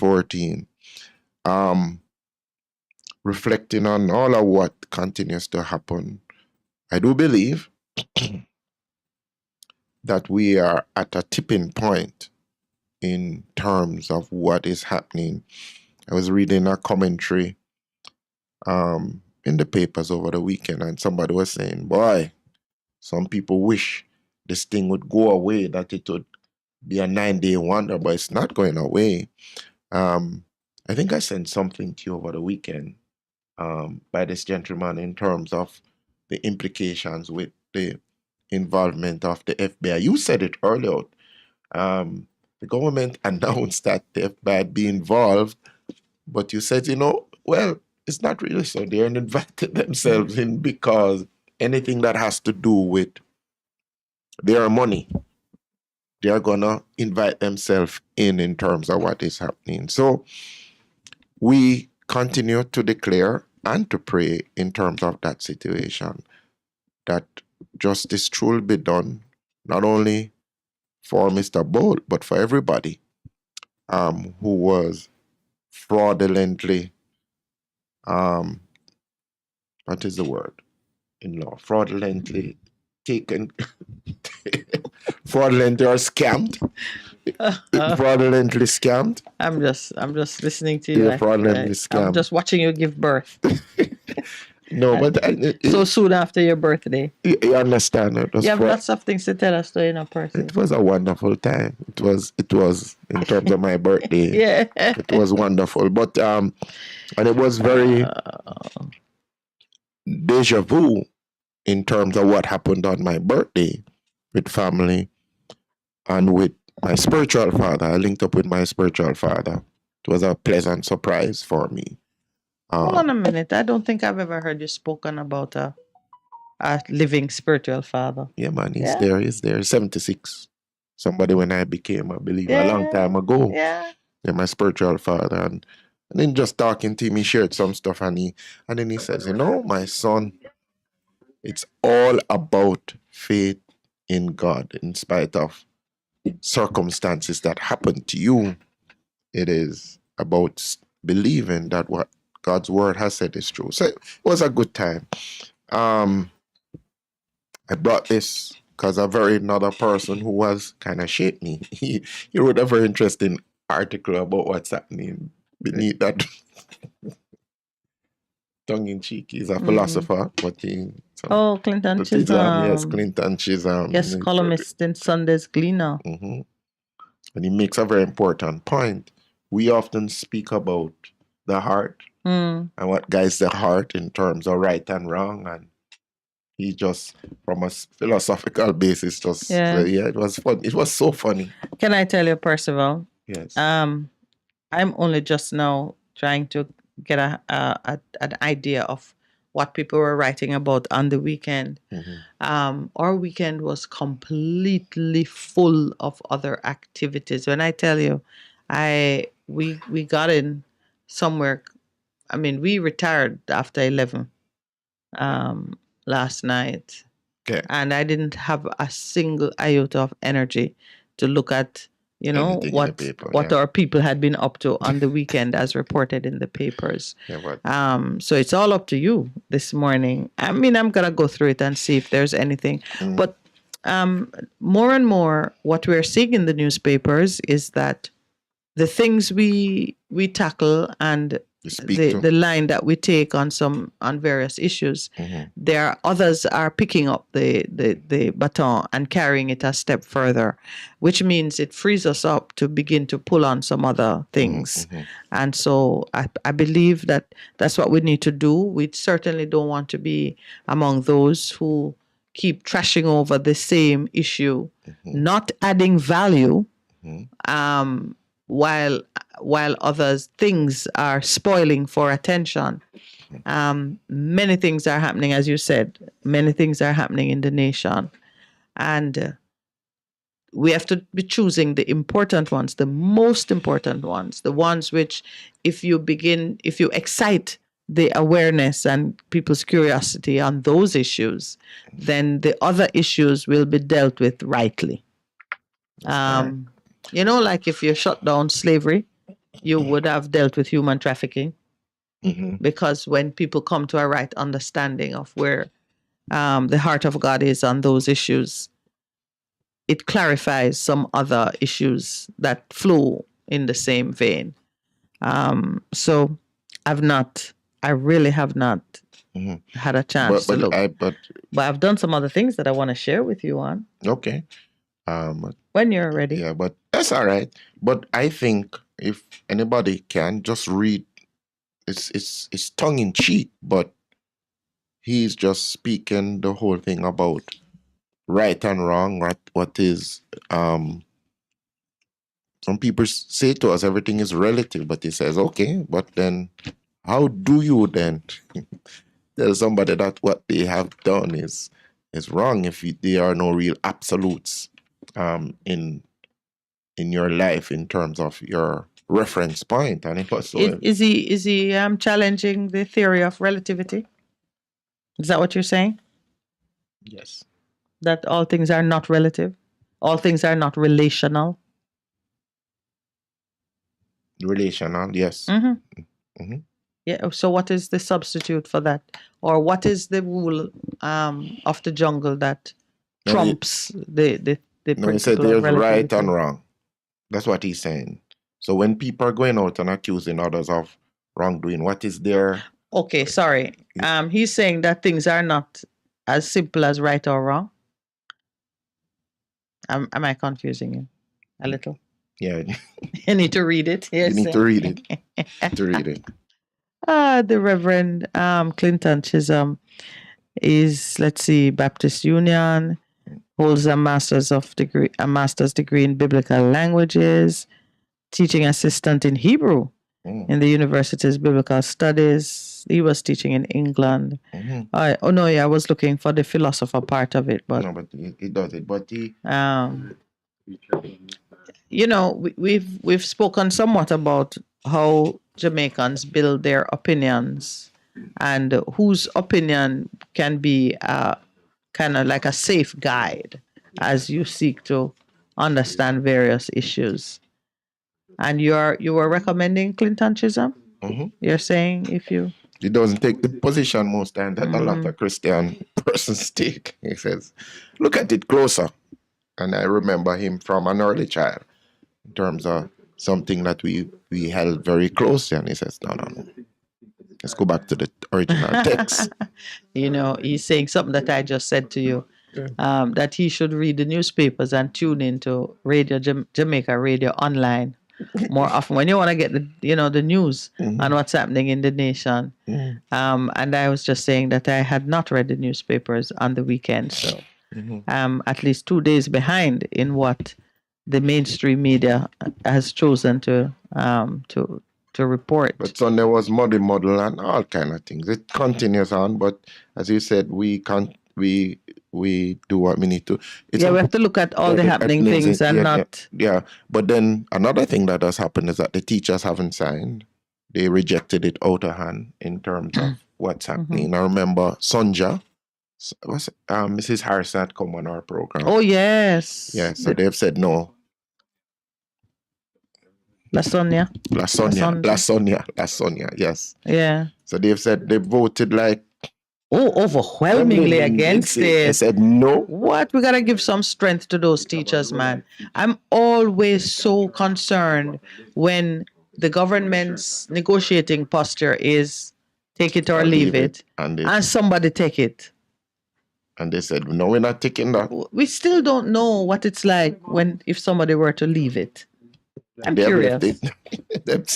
2014, reflecting on all of what continues to happen, I do believe that we are at a tipping point in terms of what is happening. I was reading a commentary in the papers over the weekend, and somebody was saying, boy, some people wish this thing would go away, that it would be a 9-day wonder, but it's not going away. I think I sent something to you over the weekend by this gentleman in terms of the implications with the involvement of the FBI. You said it earlier. The government announced that the FBI would be involved, but you said, well, it's not really so. They invited themselves in because anything that has to do with their money, they are going to invite themselves in terms of what is happening. So we continue to declare and to pray in terms of that situation, that justice truly be done, not only for Mr. Bolt, but for everybody who was fraudulently, what is the word in law? Fraudulently taken, fraudulently or scammed. Fraudulently scammed. I'm just listening to you. Like, fraudulently scammed. I'm just watching you give birth. No, but so soon after your birthday. You understand? You have lots of things to tell us, though, in a person. It was a wonderful time. It was in terms of my birthday. Yeah. It was wonderful, but and it was very deja vu in terms of what happened on my birthday with family and with my spiritual father. I linked up with my spiritual father. It was a pleasant surprise for me. Hold on a minute. I don't think I've ever heard you spoken about a living spiritual father. Yeah, man. He's there. He's there. 76. Somebody when I became a believer a long time ago. Yeah. Yeah, my spiritual father. And then just talking to him, he shared some stuff and then he says, my son, it's all about faith in God in spite of circumstances that happen to you. It is about believing that what God's word has said is true. So it was a good time. I brought this because another person who was kind of shaped me. He wrote a very interesting article about what's happening beneath that. Tongue in cheek. He's a philosopher, but Clinton Chisholm. Yes, Clinton Chisholm. Yes, columnist in Sunday's Gleaner. Mm-hmm. And he makes a very important point. We often speak about the heart and what guides the heart in terms of right and wrong, and he just, from a philosophical basis, it was fun. It was so funny. Can I tell you, Percival? Yes. I'm only just now trying to get an idea of what people were writing about on the weekend. Mm-hmm. Our weekend was completely full of other activities. When I tell you, we got in somewhere. I mean, we retired after 11 last night. Okay. And I didn't have a single iota of energy to look at, what our people had been up to on the weekend as reported in the papers. So it's all up to you this morning. I mean, I'm going to go through it and see if there's anything. But more and more, what we're seeing in the newspapers is that the things we tackle and the line that we take on various issues, there are others are picking up the baton and carrying it a step further, which means it frees us up to begin to pull on some other things. And so I believe that that's what we need to do. We certainly don't want to be among those who keep trashing over the same issue, not adding value, while others things are spoiling for attention. Many things are happening, as you said. Many things are happening in the nation, and we have to be choosing the important ones, the most important ones, the ones which, if you excite the awareness and people's curiosity on those issues, then the other issues will be dealt with rightly. Like if you shut down slavery, you would have dealt with human trafficking. Because when people come to a right understanding of where the heart of God is on those issues, it clarifies some other issues that flow in the same vein. So I really have not had a chance to look. But I've done some other things that I want to share with you on. Okay. When you're ready. Yeah, but that's all right. But I think if anybody can just read, it's tongue in cheek, but he's just speaking the whole thing about right and wrong, what is some people say to us everything is relative, but he says, okay, but then how do you then tell somebody that what they have done is wrong if there are no real absolutes in your life in terms of your reference point and whatsoever. Is he challenging the theory of relativity? Is that what you're saying? Yes. That all things are not relative? All things are not relational? Relational, yes. Yeah. So what is the substitute for that? Or what is the rule of the jungle that trumps the No, he said there's right and wrong. That's what he's saying. So when people are going out and accusing others of wrongdoing, what is their... Okay, sorry. He's saying that things are not as simple as right or wrong. Am I confusing you a little? Yeah. You need to read it. Yes, you need to read it. The Reverend Clinton Chisholm is, let's see, Baptist Union, holds a master's degree in biblical languages, teaching assistant in Hebrew in the university's biblical studies. He was teaching in England. I was looking for the philosopher part of it, but no, but he does it. But he, we've spoken somewhat about how Jamaicans build their opinions and whose opinion can be kind of like a safe guide as you seek to understand various issues. And you were recommending Clinton Chisholm? You're saying if you... He doesn't take the position most times that a lot of Christian persons take. He says, look at it closer. And I remember him from an early child in terms of something that we held very closely. And he says, no. Let's go back to the original text. He's saying something that I just said to you, that he should read the newspapers and tune into Jamaica Radio Online more often when you want to get the news on what's happening in the nation. And I was just saying that I had not read the newspapers on the weekend, so at least 2 days behind in what the mainstream media has chosen to report. But Sunday was muddy muddle and all kind of things. It continues on, but as you said, we can't. We do what we need to. We have to look at all the happening things and not. Yeah, but then another thing that has happened is that the teachers haven't signed. They rejected it out of hand in terms of what's happening. I remember Sonja, Mrs. Harrison had come on our program. Oh yes. Yeah, so they've said no. La Sonia, yes. Yeah. So they've said they voted like overwhelmingly against it. They said no. What? We gotta give some strength to those teachers, man. I'm always so concerned when the government's negotiating posture is take it or leave it, and somebody take it. And they said, no, we're not taking that. We still don't know what it's like if somebody were to leave it. I'm curious.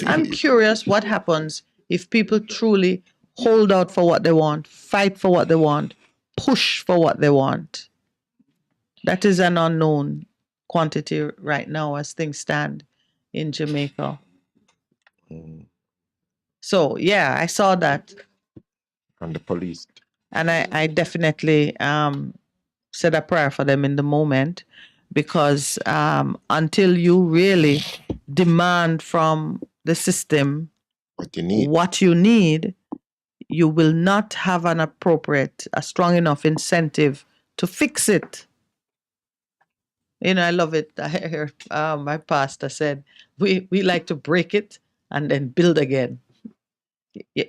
I'm curious what happens if people truly hold out for what they want, fight for what they want, push for what they want. That is an unknown quantity right now as things stand in Jamaica. So, yeah, I saw that. And the police. And I definitely said a prayer for them in the moment, because until you really demand from the system what you need, you will not have a strong enough incentive to fix it. I love it. I hear my pastor said, we like to break it and then build again.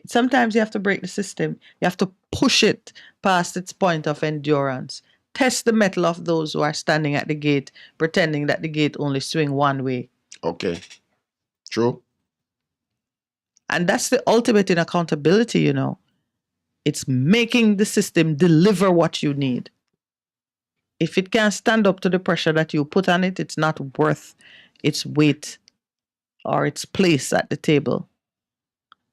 Sometimes you have to break the system. You have to push it past its point of endurance. Test the mettle of those who are standing at the gate, pretending that the gate only swing one way. Okay. True. And that's the ultimate in accountability, you know. It's making the system deliver what you need. If it can't stand up to the pressure that you put on it, it's not worth its weight or its place at the table.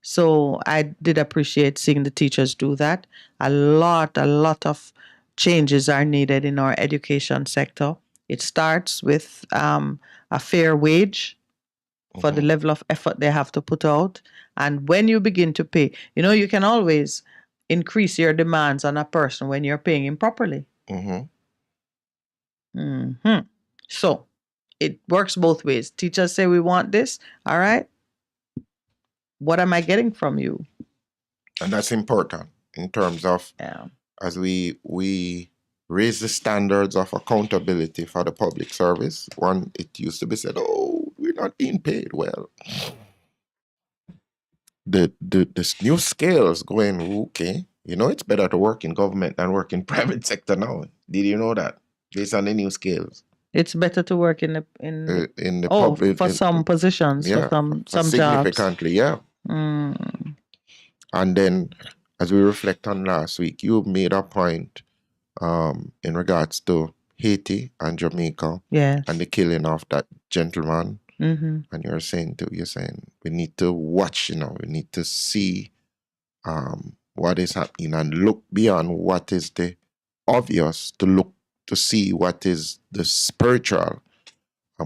So I did appreciate seeing the teachers do that. A lot of changes are needed in our education sector. It starts with a fair wage for the level of effort they have to put out. And when you begin to pay, you know, you can always increase your demands on a person when you're paying him properly. So it works both ways. Teachers say, we want this. All right. What am I getting from you? And that's important in terms of as we raise the standards of accountability for the public service. One, it used to be said, oh, we're not being paid well. The new scales going, okay, you know, it's better to work in government than work in private sector now. Did you know that? Based on the new scales. It's better to work in the public for some positions, yeah, for some significantly, jobs. Yeah. And then, as we reflect on last week, you made a point in regards to Haiti and Jamaica, and the killing of that gentleman. And you're saying we need to watch, you know, we need to see what is happening and look beyond what is the obvious to see what is the spiritual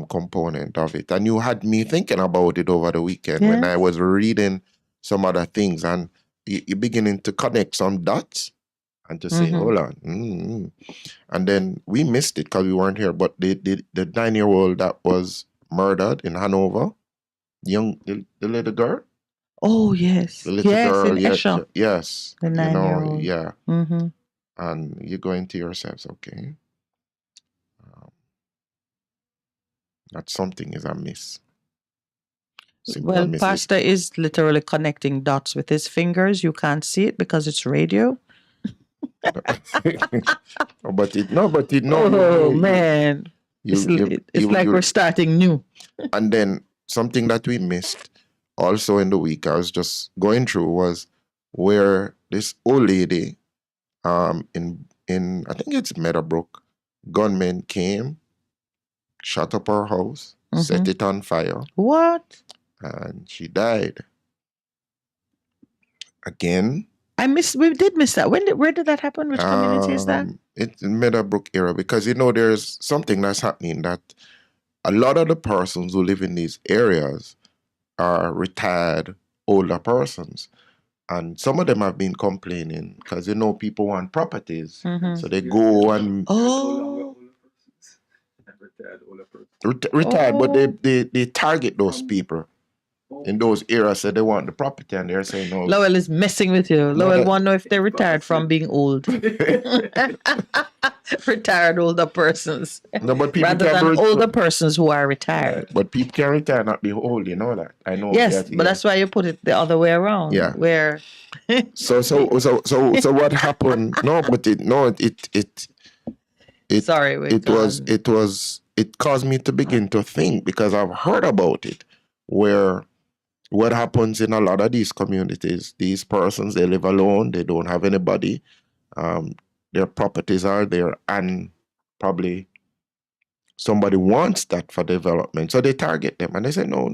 component of it. And you had me thinking about it over the weekend when I was reading some other things, and you're beginning to connect some dots and to say, hold on. And then we missed it because we weren't here, but the 9-year-old that was murdered in Hanover, the little girl. Oh, yes. The little girl, in Esher. Yes. The 9-year-old. Yeah. And you're going to yourselves, okay, that something is amiss. Well, Pastor is literally connecting dots with his fingers. You can't see it because it's radio. but it man. It's like we're starting new. And then something that we missed also in the week I was just going through was where this old lady in I think it's Meadowbrook, gunmen came, shut up her house, set it on fire. What? And she died. Again. We did miss that. Where did that happen? Which community is that? It's in Meadowbrook area, because you know there's something that's happening, that a lot of the persons who live in these areas are retired older persons. And some of them have been complaining because, you know, people want properties. So they go and... Retired, but they target those people in those areas, so they want the property, and they're saying no. Lowell is messing with you. Lowell want to know if they're retired from being old. Retired older persons. No, but people rather than older persons who are retired. But people can retire, not be old, you know that. I know. Yes, but that's why you put it the other way around. Yeah. Where so what happened? It caused me to begin to think, because I've heard about it, where what happens in a lot of these communities, these persons, they live alone, they don't have anybody, their properties are there, and probably somebody wants that for development, so they target them, and they say no,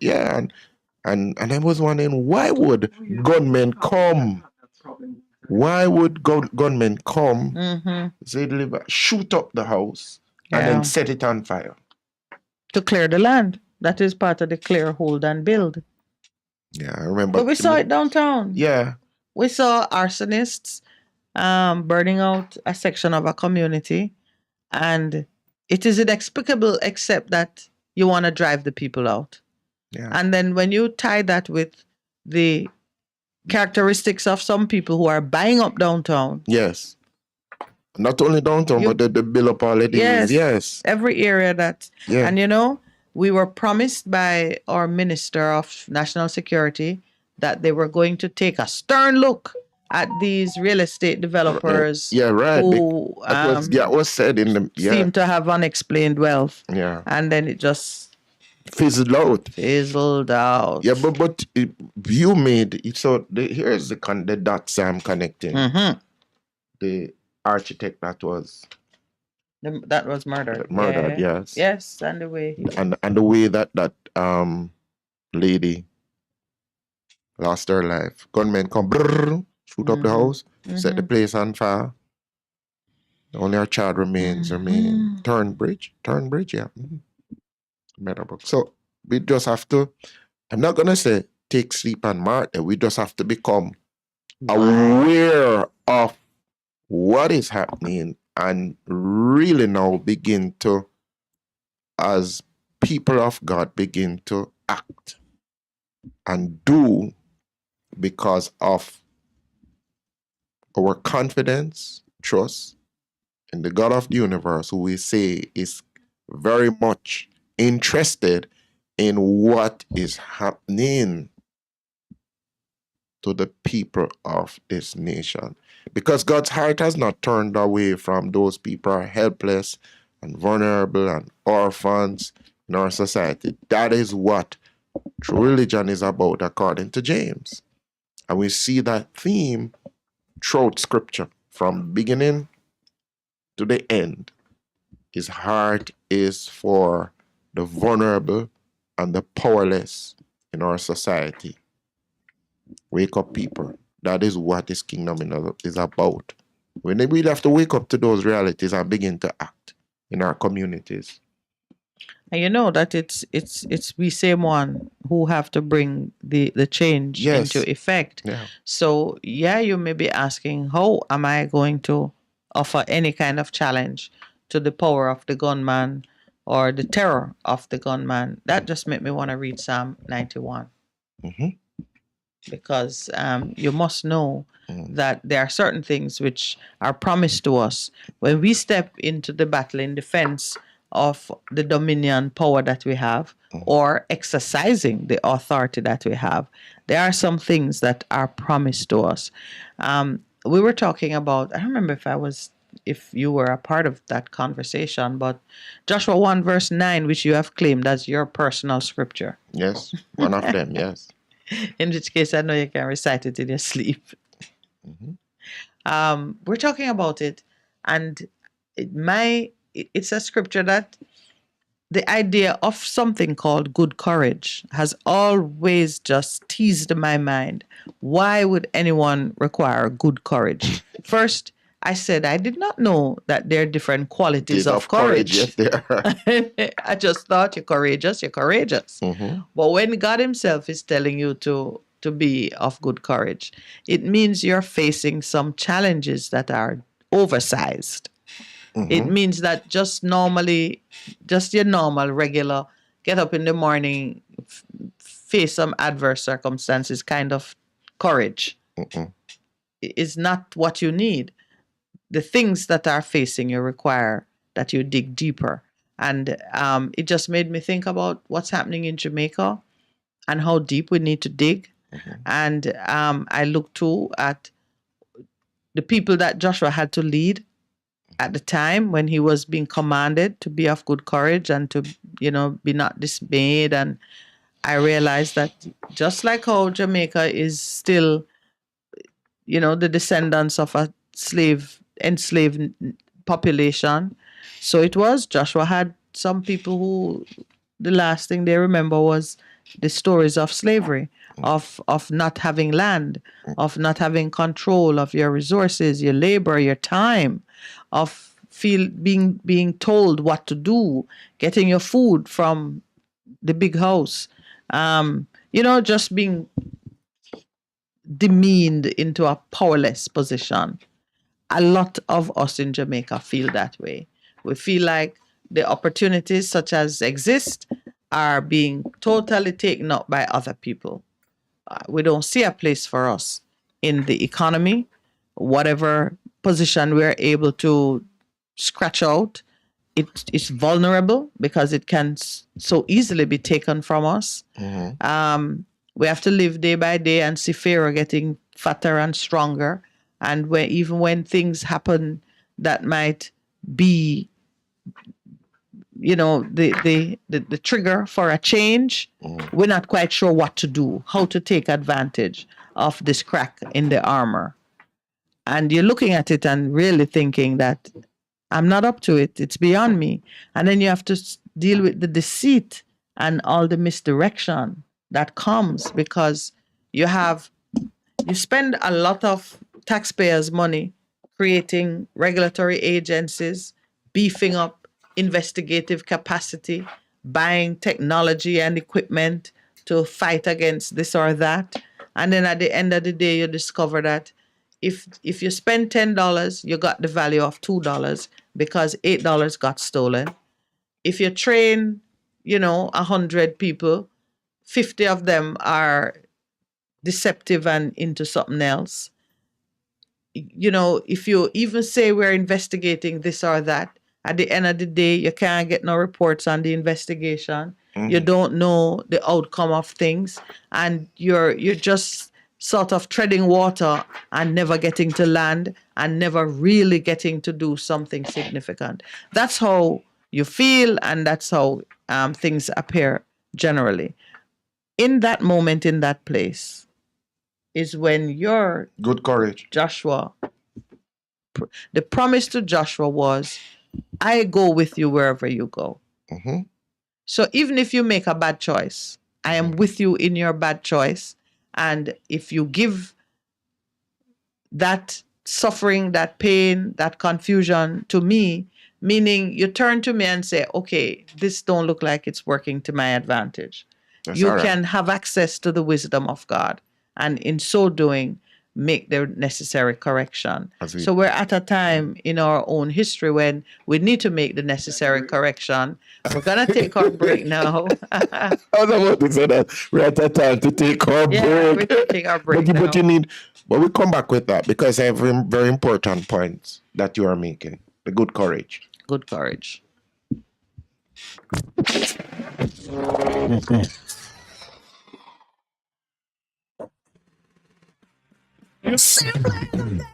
yeah, and I was wondering, why would gunmen come? Why would gunmen come? Say, shoot up the house and then set it on fire to clear the land. That is part of the clear, hold, and build. Yeah, I remember. But we saw it downtown. Yeah. We saw arsonists burning out a section of a community. And it is inexplicable, except that you want to drive the people out. Yeah. And then when you tie that with the characteristics of some people who are buying up downtown. Yes. Not only downtown, but the build up already. Yes. Every area that. Yeah. And you know, we were promised by our Minister of National Security that they were going to take a stern look at these real estate developers who that was said in the seem to have unexplained wealth. Yeah. And then it just fizzled out. Yeah, but you made it. So here's the dots I'm connecting. The architect that was murdered. Murdered, yes. Yes, and the way and the way that lady lost her life. Gunmen come, shoot up the house, set the place on fire. Only our child remains. Turnbridge, yeah. Meadowbrook. So we just have to, I'm not going to say take sleep and mark it. We just have to become aware of what is happening and really now begin to, as people of God, begin to act and do because of our confidence, trust in the God of the universe, who we say is very much interested in what is happening to the people of this nation. Because God's heart has not turned away from those people who are helpless and vulnerable and orphans in our society. That is what true religion is about, according to James. And we see that theme throughout Scripture, from beginning to the end. His heart is for the vulnerable and the powerless in our society. Wake up, people. That is what this kingdom is about. We have to wake up to those realities and begin to act in our communities. And you know that it's we same one who have to bring the change into effect. Yeah. So yeah, you may be asking, how am I going to offer any kind of challenge to the power of the gunman or the terror of the gunman? That just made me want to read Psalm 91. Because you must know that there are certain things which are promised to us when we step into the battle in defense of the dominion power that we have, or exercising the authority that we have. There are some things that are promised to us. We were talking about, I don't remember if you were a part of that conversation, but Joshua 1 verse 9, which you have claimed as your personal scripture. Yes, one of them, yes. In which case, I know you can recite it in your sleep. We're talking about it, and it's a scripture that the idea of something called good courage has always just teased my mind. Why would anyone require good courage? First, I said I did not know that there are different qualities of courage. Yes, there are. I just thought you're courageous. But when God himself is telling you to be of good courage, it means you're facing some challenges that are oversized. It means that just your normal, regular, get up in the morning, face some adverse circumstances kind of courage is not what you need. The things that are facing you require that you dig deeper. And it just made me think about what's happening in Jamaica and how deep we need to dig. And I look too at the people that Joshua had to lead at the time when he was being commanded to be of good courage and to, be not dismayed. And I realized that just like how Jamaica is still, the descendants of a enslaved population, so it was. Joshua had some people who the last thing they remember was the stories of slavery, of not having land, of not having control of your resources, your labor, your time, of being told what to do, getting your food from the big house, just being demeaned into a powerless position. A lot of us in Jamaica feel that way. We feel like the opportunities such as exist are being totally taken up by other people. We don't see a place for us in the economy, whatever position we're able to scratch out. it's vulnerable because it can so easily be taken from us. We have to live day by day and see Pharaoh getting fatter and stronger. And even when things happen that might be, the trigger for a change, we're not quite sure what to do, how to take advantage of this crack in the armor. And you're looking at it and really thinking that I'm not up to it. It's beyond me. And then you have to deal with the deceit and all the misdirection that comes because you spend a lot of taxpayers' money creating regulatory agencies, beefing up investigative capacity, buying technology and equipment to fight against this or that. And then at the end of the day, you discover that if you spend $10, you got the value of $2 because $8 got stolen. If you train, 100 people, 50 of them are deceptive and into something else. If you even say we're investigating this or that, at the end of the day, you can't get no reports on the investigation. You don't know the outcome of things, and you're just sort of treading water and never getting to land and never really getting to do something significant. That's how you feel, and that's how things appear generally. In that moment, in that place, is when your good courage, Joshua, the promise to Joshua was, I go with you wherever you go. So even if you make a bad choice, I am with you in your bad choice. And if you give that suffering, that pain, that confusion to me, meaning you turn to me and say, okay, this don't look like it's working to my advantage. You can have access to the wisdom of God. And in so doing, make the necessary correction. So we're at a time in our own history when we need to make the necessary correction. We're going to take our break now. I was about to say that. We're at a time to take our break. We're taking our break now. But we'll come back with that because I have very important points that you are making. The good courage. Good courage. You're simply the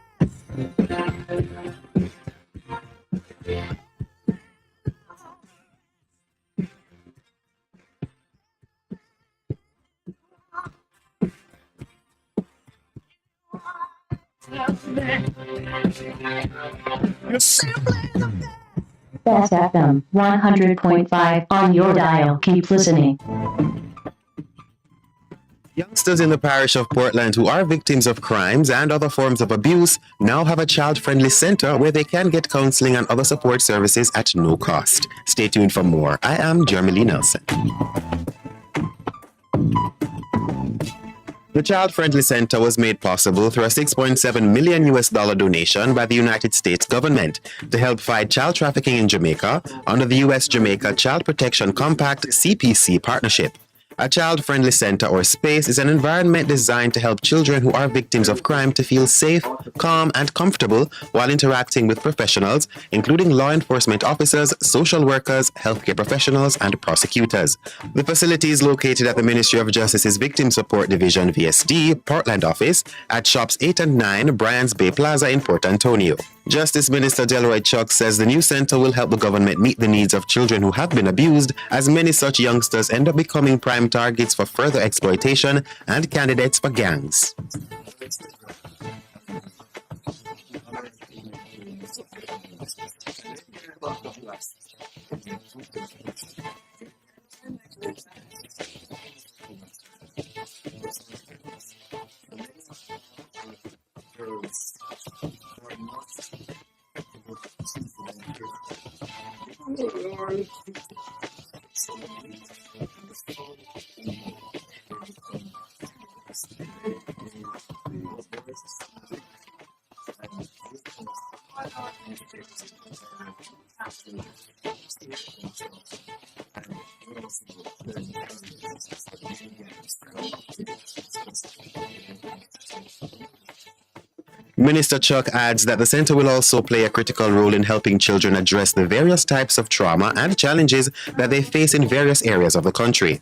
Best FM 100.5 on your dial. Keep listening. Youngsters in the parish of Portland who are victims of crimes and other forms of abuse now have a child-friendly center where they can get counseling and other support services at no cost. Stay tuned for more. I am Jeremy Lee Nelson. The Child Friendly Center was made possible through a $6.7 million donation by the United States government to help fight child trafficking in Jamaica under the U.S.-Jamaica Child Protection Compact CPC partnership. A child-friendly center or space is an environment designed to help children who are victims of crime to feel safe, calm, and comfortable while interacting with professionals, including law enforcement officers, social workers, healthcare professionals, and prosecutors. The facility is located at the Ministry of Justice's Victim Support Division VSD, Portland office, at Shops 8 and 9, Bryans Bay Plaza in Port Antonio. Justice Minister Delroy Chuck says the new center will help the government meet the needs of children who have been abused, as many such youngsters end up becoming prime targets for further exploitation and candidates for gangs. Minister Chuck adds that the center will also play a critical role in helping children address the various types of trauma and challenges that they face in various areas of the country.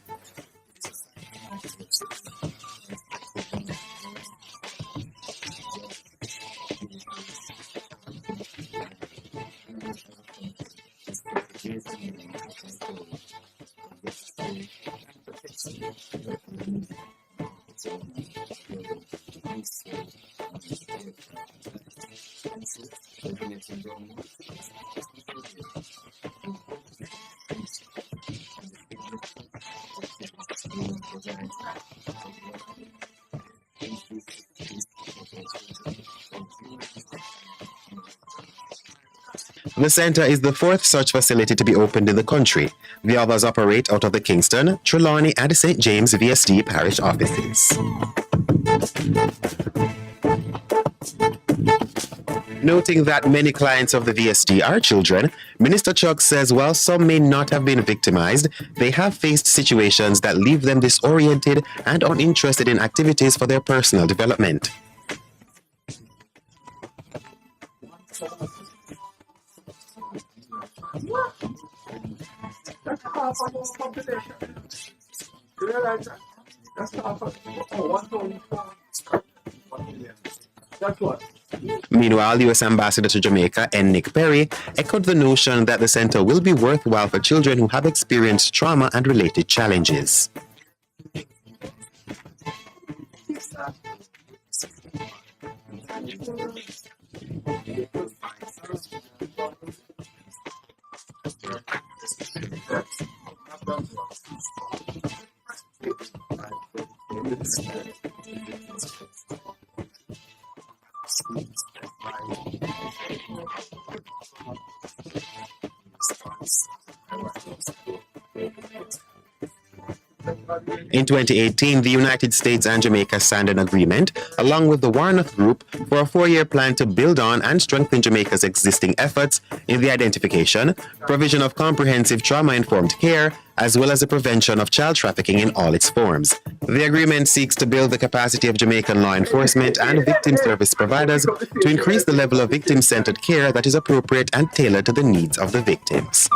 The center is the fourth such facility to be opened in the country. The others operate out of the Kingston, Trelawney, and St. James VSD parish offices. Noting that many clients of the VSD are children, Minister Chuck says while some may not have been victimized, they have faced situations that leave them disoriented and uninterested in activities for their personal development. Meanwhile, U.S. Ambassador to Jamaica, N. Nick Perry, echoed the notion that the center will be worthwhile for children who have experienced trauma and related challenges. In 2018, the United States and Jamaica signed an agreement, along with the Warnock Group, for a 4-year plan to build on and strengthen Jamaica's existing efforts in the identification, provision of comprehensive trauma-informed care, as well as the prevention of child trafficking in all its forms. The agreement seeks to build the capacity of Jamaican law enforcement and victim service providers to increase the level of victim-centered care that is appropriate and tailored to the needs of the victims.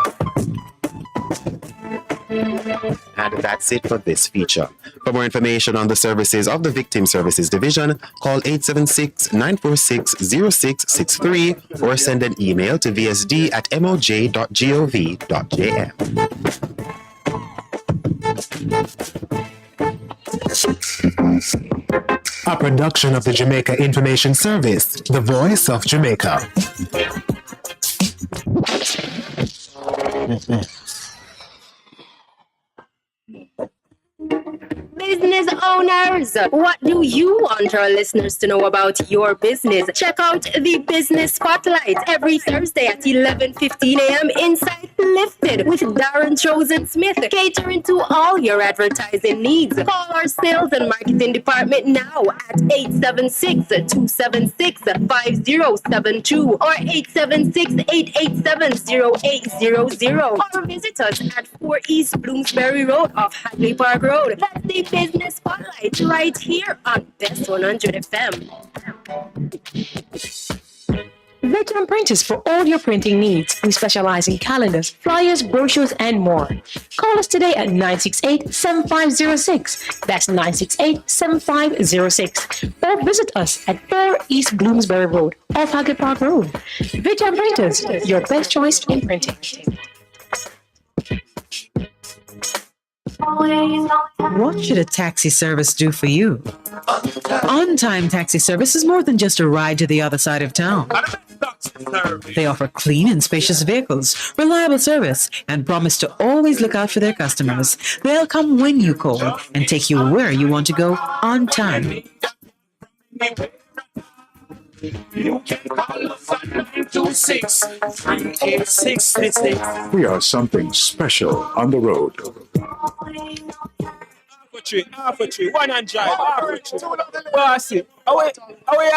And that's it for this feature. For more information on the services of the Victim Services Division, call 876-946-0663 or send an email to vsd@moj.gov.jm. A production of the Jamaica Information Service, the voice of Jamaica. Business owners, what do you want our listeners to know about your business? Check out the Business Spotlight every Thursday at 11:15 a.m. inside Lifted with Darren Chosen Smith, catering to all your advertising needs. Call our sales and marketing department now at 876-276-5072 or 876-887-0800 or visit us at 4 East Bloomsbury Road off Hadley Park Road. That's the Business Spotlight right here on Best 100 FM. Veteran Printers for all your printing needs. We specialize in calendars, flyers, brochures, and more. Call us today at 968-7506. That's 968-7506. Or visit us at 4 East Bloomsbury Road, off Hagley Park Road. Veteran Printers, your best choice in printing. What should a taxi service do for you? On-Time Taxi Service is more than just a ride to the other side of town. They offer clean and spacious vehicles, reliable service, and promise to always look out for their customers. They'll come when you call and take you where you want to go on time. You can call us at 926-38666. We are something special on the road. Half a tree, one and drive, half a tree. Bossy, how you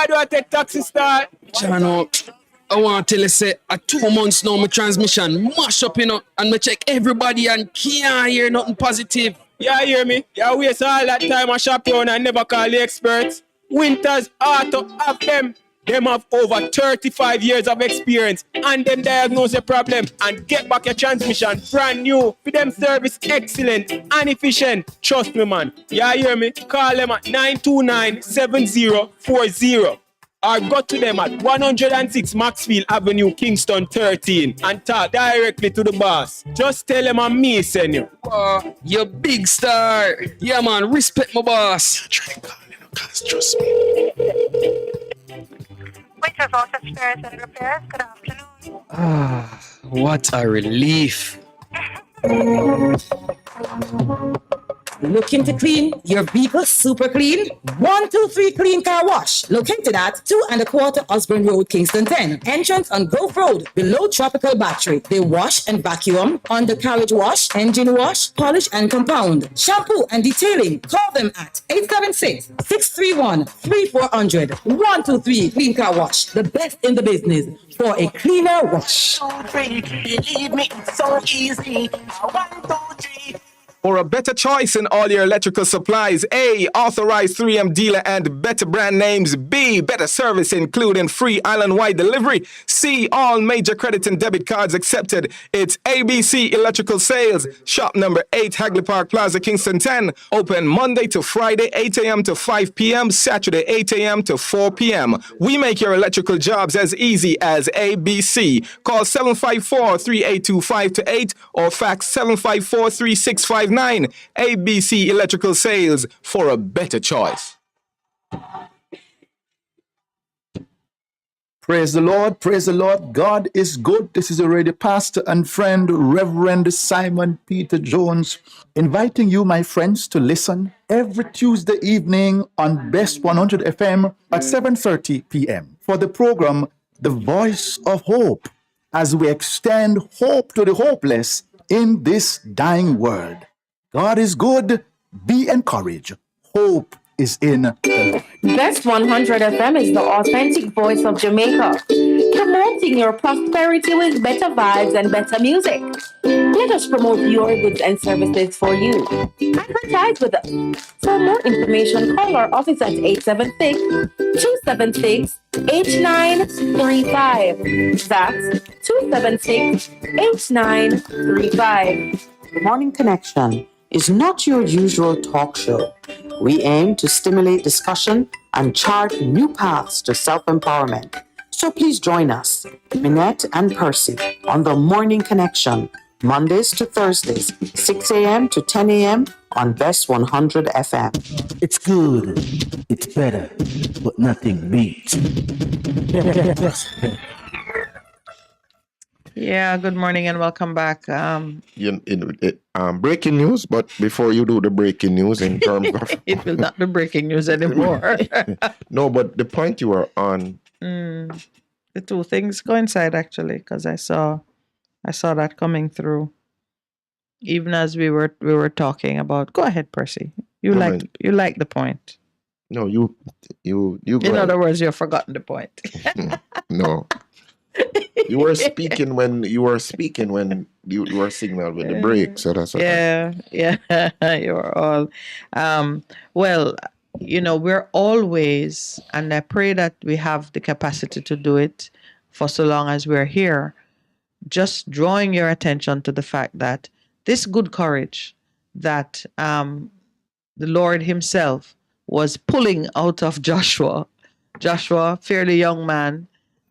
do I take taxi start? Chano, I want to tell you, say, 2 months now, my transmission mash up, and I check everybody and can't hear nothing positive. Yeah, hear me? You waste all that time I shop around and never call the experts. Winters, auto, have them. Them have over 35 years of experience and them diagnose the problem and get back your transmission brand new. For them service excellent and efficient. Trust me, man. You hear me? Call them at 929-7040. Or go to them at 106 Maxfield Avenue, Kingston 13 and talk directly to the boss. Just tell them I'm me, send you. You big star. Yeah, man, respect my boss. Try calling, cause trust me. Waiters Office Repairs and Repairs, good afternoon. What a relief. Looking to clean your vehicle super clean? 123 Clean Car Wash, located at 2 1/4 Osborne Road, Kingston 10. Entrance on Grove Road, below Tropical Battery. They wash and vacuum, undercarriage wash, engine wash, polish and compound, shampoo and detailing. Call them at 876-631-3400. 123 Clean Car Wash, the best in the business for a cleaner wash. Believe me, it's so easy. 1, 2, 3. For a better choice in all your electrical supplies, A, authorized 3M dealer and better brand names. B, better service including free island-wide delivery. C, all major credit and debit cards accepted. It's ABC Electrical Sales. Shop number 8, Hagley Park Plaza, Kingston 10. Open Monday to Friday, 8 a.m. to 5 p.m. Saturday, 8 a.m. to 4 p.m. We make your electrical jobs as easy as ABC. Call 754-382-528 or fax 754-3659. ABC Electrical Sales, for a better choice. Praise the Lord, praise the Lord. God is good. This is already pastor and friend, Reverend Simon Peter Jones, inviting you, my friends, to listen every Tuesday evening on Best 100 FM at 7:30 p.m. for the program, The Voice of Hope, as we extend hope to the hopeless in this dying world. God is good. Be encouraged. Hope is in the Lord. Best 100 FM is the authentic voice of Jamaica, promoting your prosperity with better vibes and better music. Let us promote your goods and services for you. Advertise with us. For more information, call our office at 876-276-8935. That's 276-8935. Morning Connection is not your usual talk show. We aim to stimulate discussion and chart new paths to self-empowerment. So please join us, Minette and Percy, on the Morning Connection, Mondays to Thursdays, 6 a.m. to 10 a.m. on Best 100 FM. It's good, it's better, but nothing beats. Yeah, good morning and welcome back. Breaking news, but before you do the breaking news in terms of... It will not be breaking news anymore. No, but the point you were on... The two things coincide actually, because I saw that coming through. Even as we were talking about... Go ahead, Percy. You like the point. No, you in other words, you've forgotten the point. No. You were speaking when you were signaled with the break, so that's okay. Yeah, you're all. Well, we're always, and I pray that we have the capacity to do it for so long as we're here, just drawing your attention to the fact that this good courage that the Lord himself was pulling out of Joshua, fairly young man,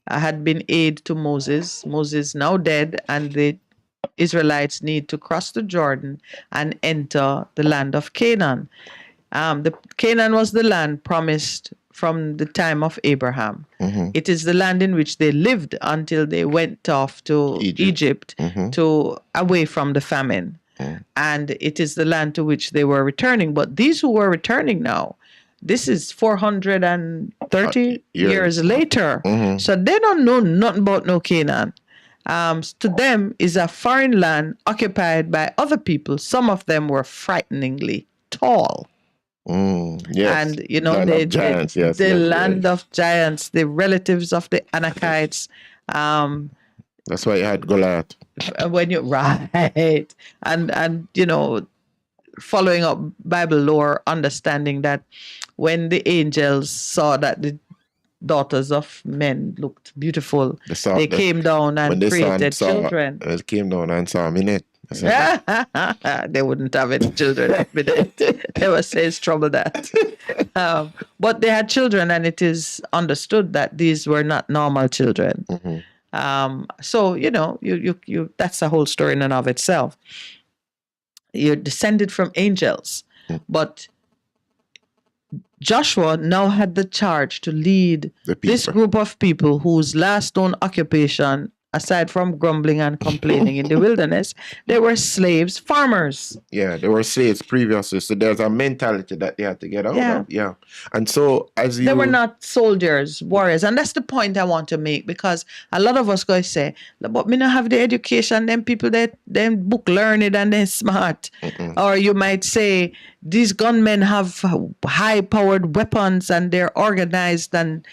had been aid to Moses. Moses now dead, and the Israelites need to cross the Jordan and enter the land of Canaan. Canaan was the land promised from the time of Abraham. Mm-hmm. It is the land in which they lived until they went off to Egypt to away from the famine. And it is the land to which they were returning. But these who were returning now, this is 430 years later. Mm-hmm. So they don't know nothing about no Canaan. To them is a foreign land occupied by other people. Some of them were frighteningly tall. Yes. And, land of giants, the land of giants, the relatives of the Anakites. That's why you had Goliath. Right. And following up Bible lore, understanding that when the angels saw that daughters of men looked beautiful. They came down and created children. They came down and saw me in it. They wouldn't have any children. They were saying it's trouble that. But they had children, and it is understood that these were not normal children. So you that's a whole story in and of itself. You're descended from angels, but Joshua now had the charge to lead this group of people whose last known occupation, aside from grumbling and complaining in the wilderness, they were slaves, farmers. Yeah, they were slaves previously. So there's a mentality that they had to get out of. Yeah. And so they were not soldiers, warriors. And that's the point I want to make, because a lot of us go say, but me not have the education, them people that them book learned and they're smart. Or you might say, these gunmen have high-powered weapons and they're organized and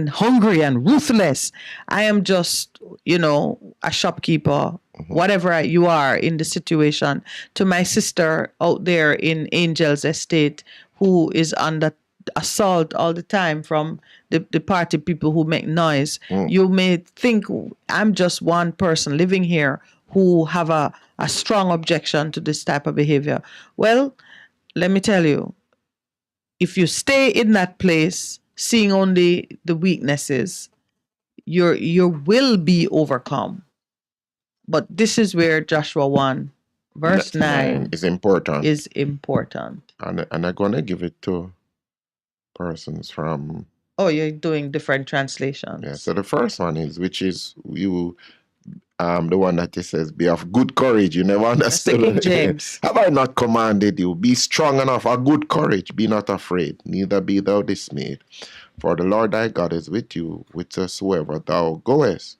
hungry and ruthless. I am just, a shopkeeper, whatever you are in the situation. To my sister out there in Angel's Estate, who is under assault all the time from the party people who make noise. You may think I'm just one person living here who have a strong objection to this type of behavior. Well, let me tell you, if you stay in that place, seeing only the weaknesses, you will be overcome. But this is where Joshua 1, verse 9 is important. And I'm going to give it to persons from... Oh, you're doing different translations. Yeah, so the first one which is you... the one that it says, be of good courage. You never understood. King James. Have I not commanded you? Be strong enough, of good courage. Be not afraid, neither be thou dismayed. For the Lord thy God is with you, whithersoever thou goest.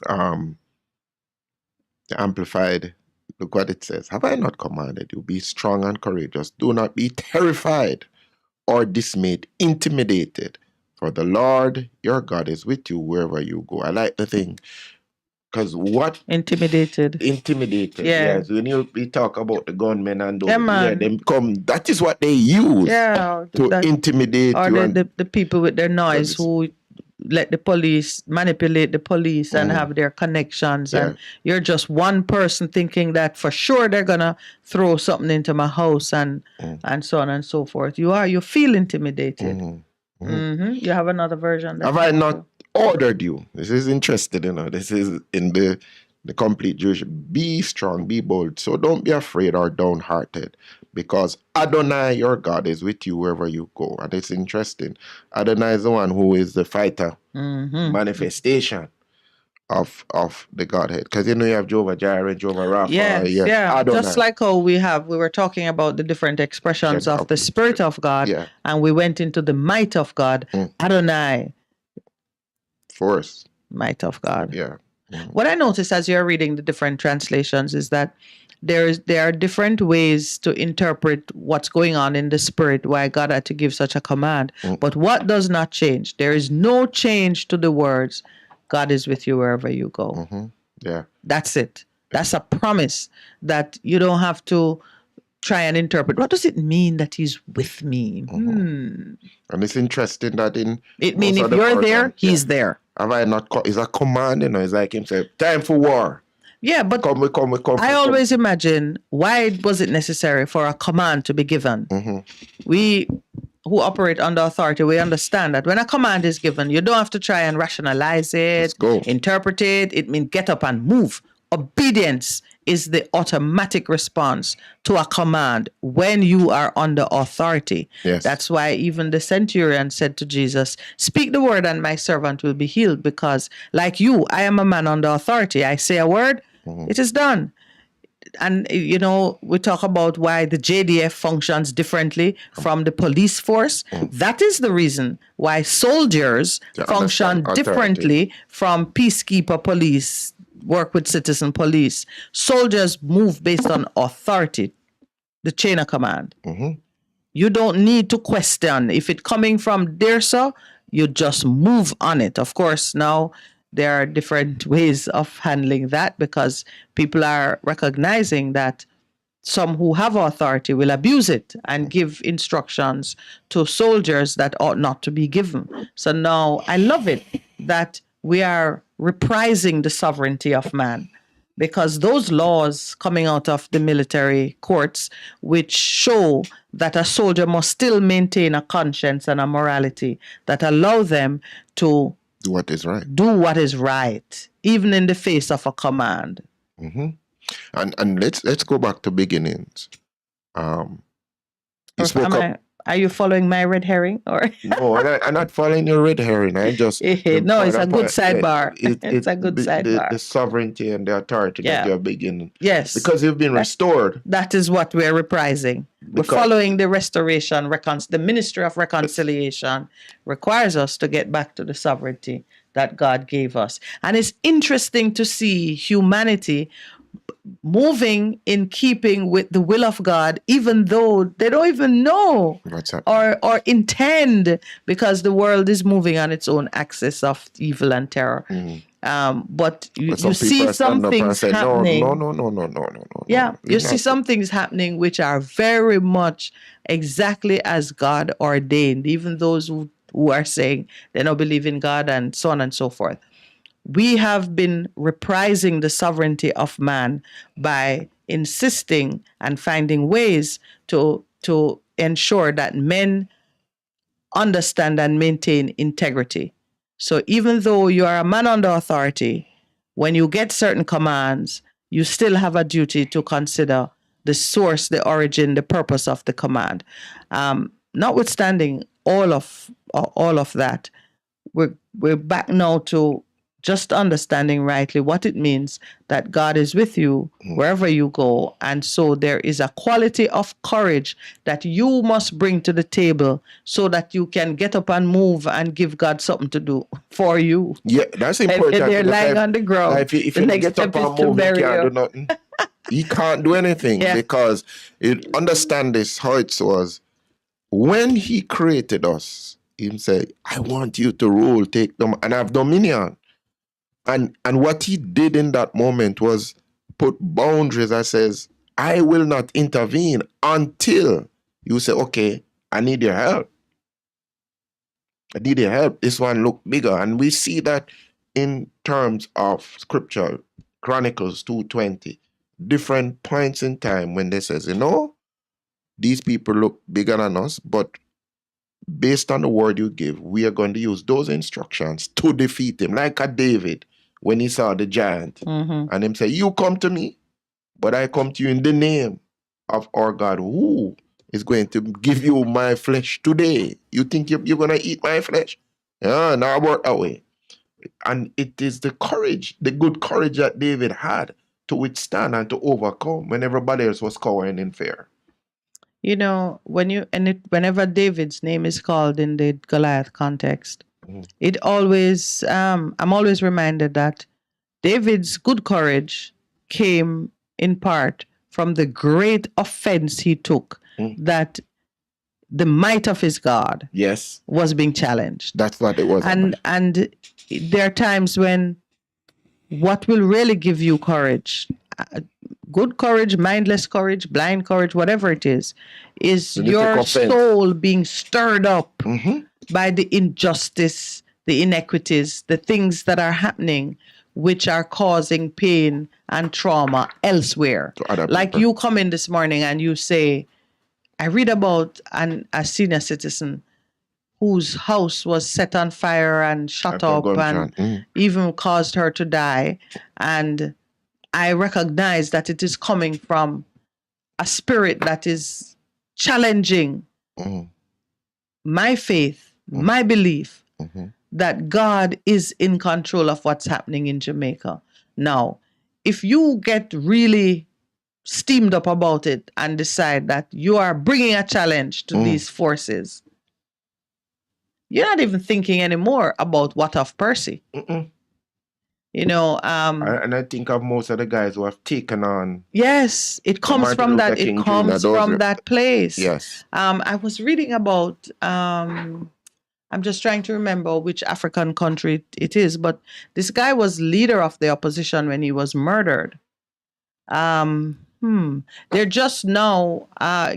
The Amplified, look what it says. Have I not commanded you? Be strong and courageous. Do not be terrified or dismayed, intimidated. For the Lord your God is with you wherever you go. I like the thing. Because what? Intimidated. Yes. When we talk about the gunmen and those, them come, that is what they use to intimidate or you. Or the people with their noise who let the police manipulate the police and have their connections. And you're just one person thinking that for sure they're going to throw something into my house and so on and so forth. You feel intimidated. You have another version. Have I not ordered you? This is interesting, This is in the complete Jewish. Be strong, be bold. So don't be afraid or downhearted, because Adonai, your God, is with you wherever you go. And it's interesting. Adonai is the one who is the fighter manifestation of the Godhead. Because you have Jehovah Jireh, Jehovah Rapha. Yes. Adonai. Just like how we were talking about the different expressions of the Spirit of God, and we went into the might of God. Adonai. Force. Might of God. Yeah. What I noticed as you're reading the different translations is that there are different ways to interpret what's going on in the Spirit, why God had to give such a command. But what does not change? There is no change to the words, God is with you wherever you go. Yeah. That's it. That's a promise that you don't have to try and interpret. What does it mean that he's with me? And it's interesting that it means if you're there, he's there. Have I not? Is a command, It's like him say, time for war. Yeah, but come. I always imagine, why was it necessary for a command to be given? We who operate under authority, we understand that when a command is given, you don't have to try and rationalize it, interpret it. It means get up and move. Obedience is the automatic response to a command when you are under authority. Yes. That's why even the centurion said to Jesus, speak the word and my servant will be healed, because like you, I am a man under authority. I say a word, it is done. And, we talk about why the JDF functions differently from the police force. That is the reason why soldiers function differently from peacekeeper police, work with citizen police. Soldiers move based on authority, the chain of command. You don't need to question. If it's coming from there, sir, you just move on it. Of course, now there are different ways of handling that, because people are recognizing that some who have authority will abuse it and give instructions to soldiers that ought not to be given. So now I love it that we are reprising the sovereignty of man, because those laws coming out of the military courts, which show that a soldier must still maintain a conscience and a morality that allow them to do what is right, even in the face of a command. Mm-hmm. And let's go back to beginnings. Are you following my red herring or? No, I'm not following your red herring. I just no, it's a good sidebar. It's a good sidebar. The sovereignty and the authority that you're beginning. Yes, because you've been restored. That is what we're reprising. We're following the restoration. The Ministry of Reconciliation requires us to get back to the sovereignty that God gave us, and it's interesting to see humanity moving in keeping with the will of God, even though they don't even know or intend, because the world is moving on its own axis of evil and terror. But you see some things happening. No. Yeah, you see some things happening which are very much exactly as God ordained, even those who are saying they don't believe in God and so on and so forth. We have been reprising the sovereignty of man by insisting and finding ways to ensure that men understand and maintain integrity. So even though you are a man under authority, when you get certain commands, you still have a duty to consider the source, the origin, the purpose of the command. Notwithstanding all of that, we're back now to just understanding rightly what it means that God is with you wherever you go. And so there is a quality of courage that you must bring to the table so that you can get up and move and give God something to do for you. Yeah, that's important. If they're lying on the ground, if you get up and move, he can't do nothing. He can't do anything because understand this, how it was. When he created us, he said, I want you to rule, take them, and have dominion. And what he did in that moment was put boundaries that says, I will not intervene until you say, okay, I need your help. I need your help. This one look bigger. And we see that in terms of scripture, Chronicles 2:20, different points in time when they says, these people look bigger than us, but based on the word you give, we are going to use those instructions to defeat him, like a David when he saw the giant. And him say, you come to me, but I come to you in the name of our God, who is going to give you my flesh today. You think you're going to eat my flesh? Yeah, now work that way. And it is the courage, the good courage that David had to withstand and to overcome when everybody else was cowering in fear. Whenever David's name is called in the Goliath context, it always, I'm always reminded that David's good courage came in part from the great offense he took that the might of his God was being challenged. That's what it was. And there are times when what will really give you courage, good courage, mindless courage, blind courage, whatever it is your soul being stirred up by the injustice, the inequities, the things that are happening which are causing pain and trauma elsewhere. Like you come in this morning and you say, I read about a senior citizen whose house was set on fire and shut up and even caused her to die. And I recognize that it is coming from a spirit that is challenging my faith, my belief that God is in control of what's happening in Jamaica. Now, if you get really steamed up about it and decide that you are bringing a challenge to these forces, you're not even thinking anymore about what of Percy. And I think of most of the guys who have taken on. Yes, it comes from that. It comes from that place. Yes. I was reading about. I'm just trying to remember which African country it is, but this guy was leader of the opposition when he was murdered. They're just now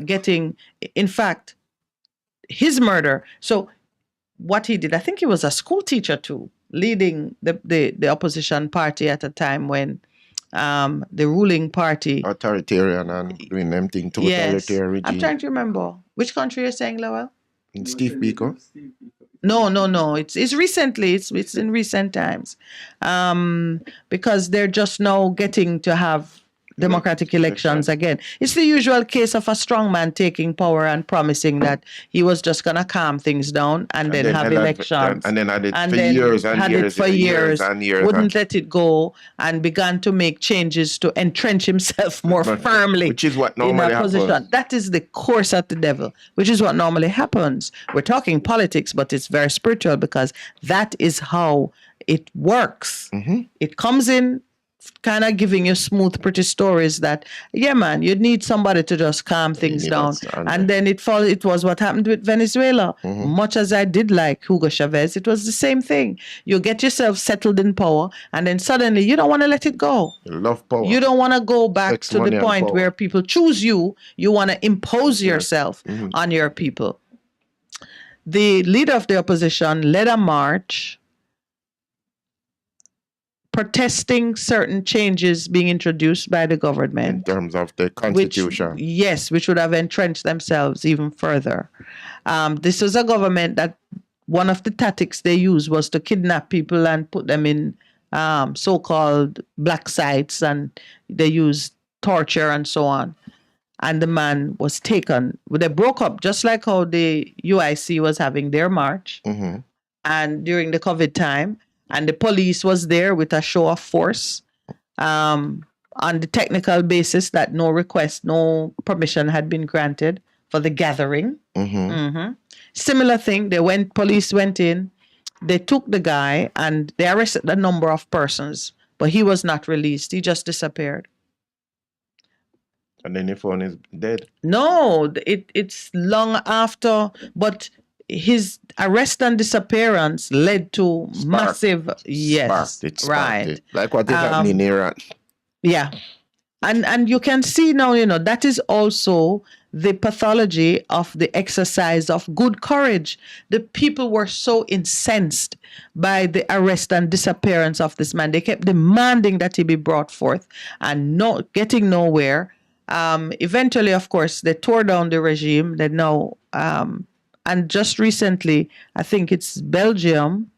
getting, in fact, his murder. So what he did, I think he was a school teacher too, leading the opposition party at a time when the ruling party authoritarian and doing them thing to authoritarian regime. I'm trying to remember which country you're saying, Lowell. Steve Biko. No. It's recently. It's in recent times, because they're just now getting to have democratic elections again. It's the usual case of a strong man taking power and promising that he was just gonna calm things down and then have elections. And then had it for years and years. Wouldn't let it go and began to make changes to entrench himself more firmly, which is what normally happens. That is the course of the devil, which is what normally happens. We're talking politics, but it's very spiritual because that is how it works. It comes in kind of giving you smooth, pretty stories that, yeah, man, you need somebody to just calm things down. And then it was what happened with Venezuela. Much as I did like Hugo Chavez, it was the same thing. You get yourself settled in power, and then suddenly you don't want to let it go. You love power. You don't want to go back to the point where people choose you. You want to impose yourself on your people. The leader of the opposition led a march protesting certain changes being introduced by the government. In terms of the constitution. Which would have entrenched themselves even further. This was a government that one of the tactics they used was to kidnap people and put them in so-called black sites, and they used torture and so on. And the man was taken. They broke up, just like how the UIC was having their march and during the COVID time. And the police was there with a show of force on the technical basis that no permission had been granted for the gathering. Similar thing, police went in, they took the guy and they arrested a number of persons, but he was not released. He just disappeared. And then the phone is dead? No, it's long after, but his arrest and disappearance led to massive, Sparked. Like what is happening in Iran. Yeah. And you can see now, that is also the pathology of the exercise of good courage. The people were so incensed by the arrest and disappearance of this man. They kept demanding that he be brought forth and getting nowhere. Eventually, of course, they tore down the regime. They now... and just recently, I think it's Belgium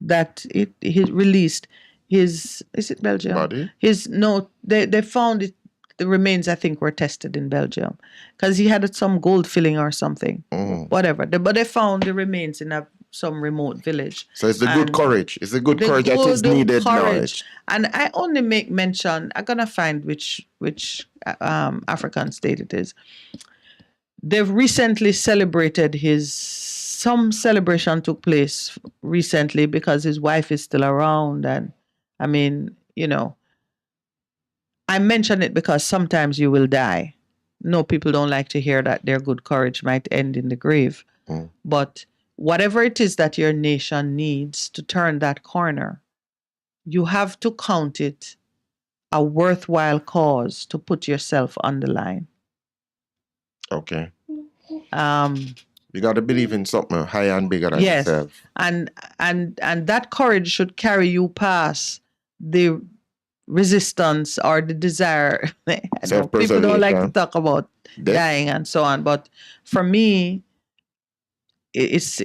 that he released his. Is it Belgium? Body? They found it. The remains, I think, were tested in Belgium because he had some gold filling or something. Whatever. But they found the remains in some remote village. So it's the good courage. It's the good courage that is needed now. And I only make mention. I'm gonna find which African state it is. They've recently celebrated some celebration took place recently because his wife is still around. And I mean, I mention it because sometimes you will die. No, people don't like to hear that their good courage might end in the grave. But whatever it is that your nation needs to turn that corner, you have to count it a worthwhile cause to put yourself on the line. Okay. You got to believe in something higher and bigger than yourself. And that courage should carry you past the resistance or the desire. People don't like to talk about dying and so on, but for me, it's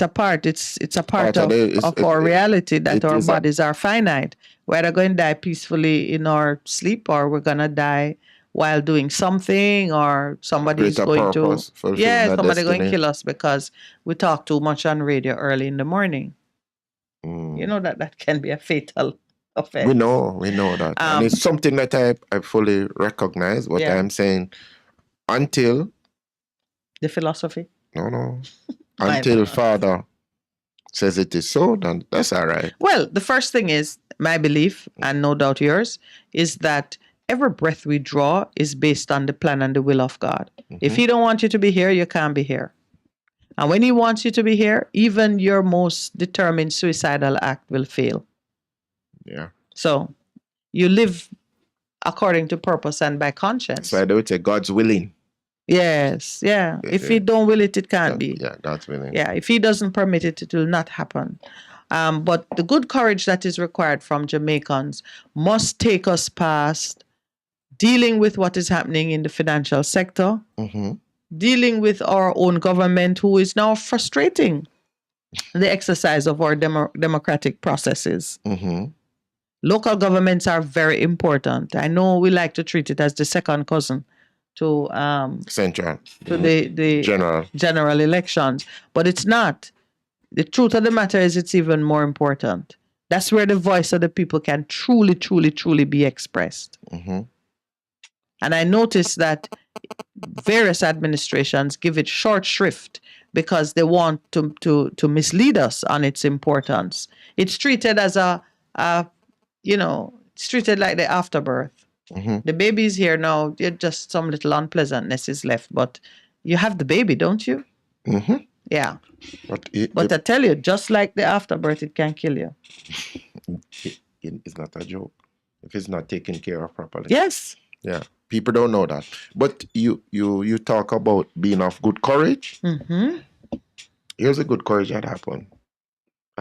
a part of our reality that our bodies are finite. We're either going to die peacefully in our sleep, or we're going to die while doing something, or somebody's going to kill us because we talk too much on radio early in the morning. You know that can be a fatal offense. We know that. And it's something that I fully recognize. What I'm saying, until... The philosophy? No. Until Father says it is so, then that's all right. Well, the first thing is, my belief, and no doubt yours, is that every breath we draw is based on the plan and the will of God. If He don't want you to be here, you can't be here. And when He wants you to be here, even your most determined suicidal act will fail. Yeah. So you live according to purpose and by conscience. So I would say God's willing. Yes, yeah. If he don't will it, it can't be. Yeah, God's willing. Yeah, if he doesn't permit it, it will not happen. But the good courage that is required from Jamaicans must take us past dealing with what is happening in the financial sector, dealing with our own government who is now frustrating the exercise of our democratic processes. Local governments are very important. I know we like to treat it as the second cousin to the general elections, but it's not. The truth of the matter is it's even more important. That's where the voice of the people can truly, truly, truly be expressed. And I noticed that various administrations give it short shrift because they want to mislead us on its importance. It's treated as it's treated like the afterbirth. The baby is here now. Just some little unpleasantness is left, but you have the baby, don't you? Yeah. But I tell you, just like the afterbirth, it can kill you. It's not a joke. If it's not taken care of properly. Yes. Yeah. People don't know that. But you talk about being of good courage. Here's a good courage that happened.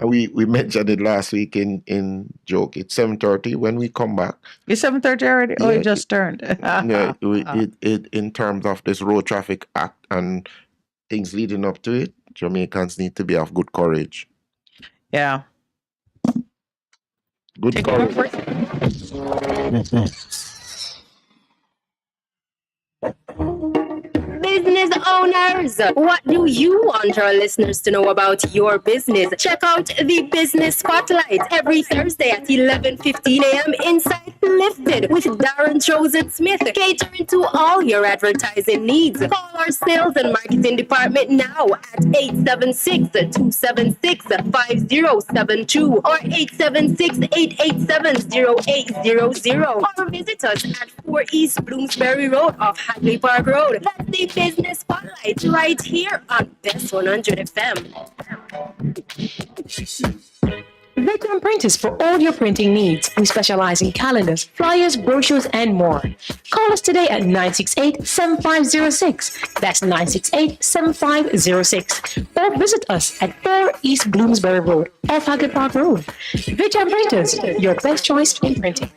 We mentioned it last week in joke. It's 7:30 when we come back. It's 7:30 already? Yeah, it just turned. In terms of this Road Traffic Act and things leading up to it, Jamaicans need to be of good courage. Yeah. Good courage. Business owners, what do you want our listeners to know about your business? Check out the Business Spotlight every Thursday at 11:15 a.m. inside Lifted with Darren Chosen Smith, catering to all your advertising needs. Call our sales and marketing department now at 876-276-5072 or 876-887-0800 or visit us at 4 East Bloomsbury Road off Hadley Park Road. That's the Business Spotlight right here on Best 100 FM. Veteran Printers for all your printing needs. We specialize in calendars, flyers, brochures, and more. Call us today at 968-7506. That's 968-7506. Or visit us at 4 East Bloomsbury Road, off Hagley Park Road. Veteran Printers, your best choice in printing.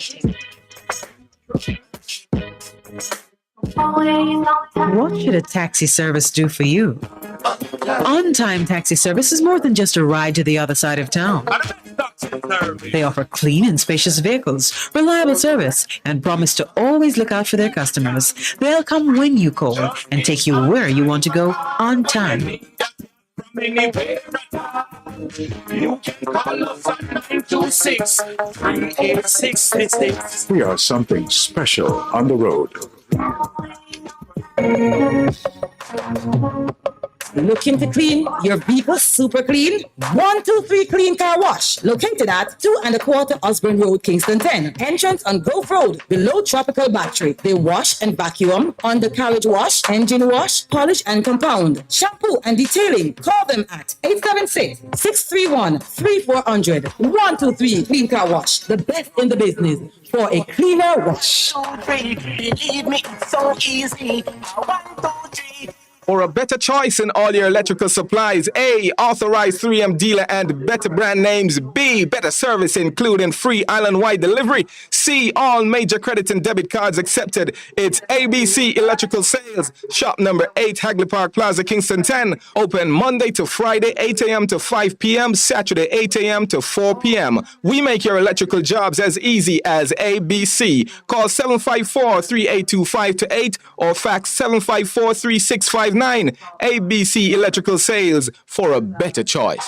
What should a taxi service do for you? On-time taxi service is more than just a ride to the other side of town. They offer clean and spacious vehicles, reliable service, and promise to always look out for their customers. They'll come when you call and take you where you want to go on time. You can call us at 926-3866. We are something special on the road. Looking to clean your vehicle super clean? 123 Clean Car Wash, located at 2 1/4 Osborne Road, Kingston 10. Entrance on Gulf Road, below Tropical Battery. They wash and vacuum, undercarriage wash, engine wash, polish and compound, shampoo and detailing. Call them at 876-631-3400. 123 Clean Car Wash, the best in the business for a cleaner wash. Believe me, it's so easy. 1, 2, 3. For a better choice in all your electrical supplies, A, authorized 3M dealer and better brand names. B, better service including free island-wide delivery. C, all major credit and debit cards accepted. It's ABC Electrical Sales. Shop number 8, Hagley Park Plaza, Kingston 10. Open Monday to Friday, 8 a.m. to 5 p.m. Saturday, 8 a.m. to 4 p.m. We make your electrical jobs as easy as ABC. Call 754-3825-8 or fax 754-3659. ABC Electrical Sales, for a better choice.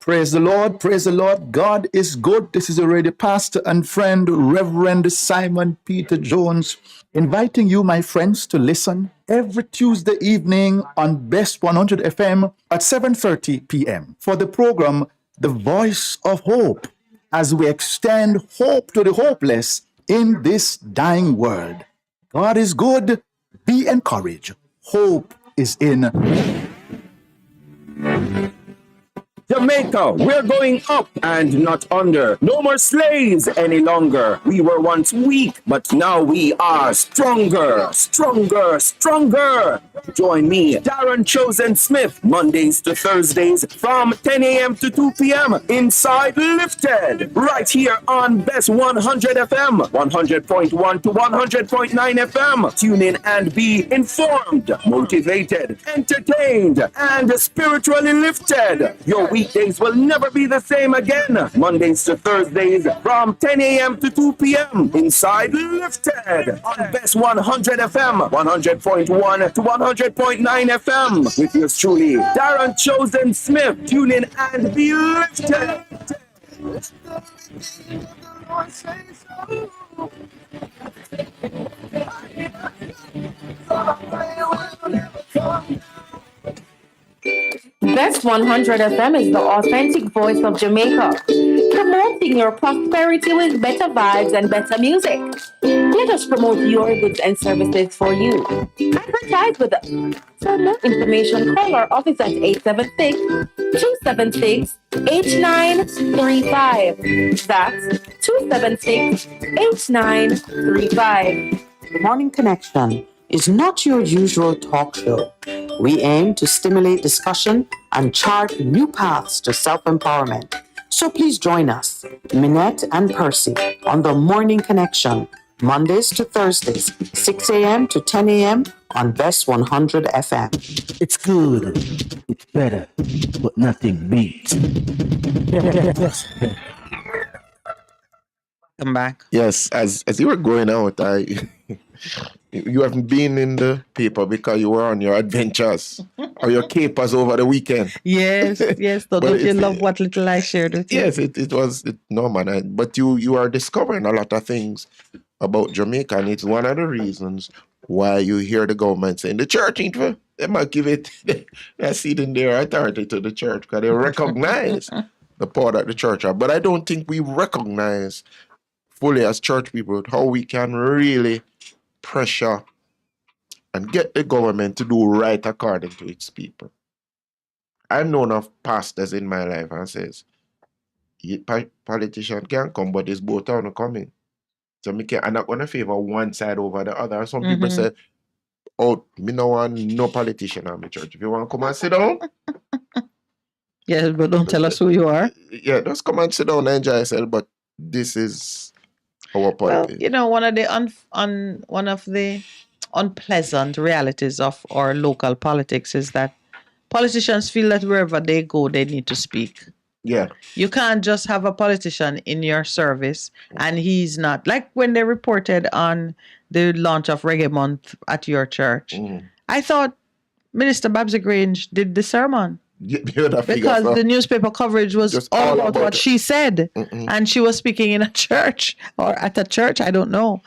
Praise the Lord, praise the Lord. God is good. This is already pastor and friend, Reverend Simon Peter Jones, inviting you, my friends, to listen every Tuesday evening on Best 100 FM at 7:30 p.m. for the program, The Voice of Hope, as we extend hope to the hopeless in this dying world. God is good. Be encouraged. Hope is in. Jamaica, we're going up and not under. No more slaves any longer. We were once weak, but now we are stronger, stronger, stronger. Join me, Darren Chosen Smith, Mondays to Thursdays from 10 a.m. to 2 p.m. inside Lifted, right here on Best 100 FM, 100.1 to 100.9 FM. Tune in and be informed, motivated, entertained, and spiritually lifted. Your weekdays will never be the same again. Mondays to Thursdays from 10 a.m. to 2 p.m. inside Lifted on Best 100 FM, 100.1 to 100.9 FM. With yours truly, Darren Chosen Smith. Tune in and be lifted. Best 100 FM is the authentic voice of Jamaica, promoting your prosperity with better vibes and better music. Let us promote your goods and services for you. Advertise with us. For more information, call our office at 876-276-8935. That's 276-8935. Morning Connection is not your usual talk show. We aim to stimulate discussion and chart new paths to self-empowerment. So please join us, Minette and Percy, on the Morning Connection, Mondays to Thursdays, 6 a.m. to 10 a.m. on Best 100 FM. It's good. It's better. But nothing beats. Come back. Yes, as you were going out, you haven't been in the paper because you were on your adventures or your capers over the weekend. Yes. So don't you love what little I shared with you? Yes, no man. But you are discovering a lot of things about Jamaica, and it's one of the reasons why you hear the government saying the church ain't for. They might give it that seat in their authority to the church because they recognize the power that the church have. But I don't think we recognize fully as church people how we can really pressure and get the government to do right according to its people. I've known of pastors in my life and says, politician can come, but it's both are not coming. So I'm not going to favor one side over the other. Some people say, oh, me no want no politician on my church. If you want to come and sit down. Yes, but don't tell us who you are. Yeah, just come and sit down and enjoy yourself. But this is our politics. Well, one of the unpleasant realities of our local politics is that politicians feel that wherever they go, they need to speak. Yeah. You can't just have a politician in your service and he's not. Like when they reported on the launch of Reggae Month at your church, I thought Minister Babsy Grange did the sermon. Because the newspaper coverage was just all about what she said. And she was speaking in a church or at a church, I don't know.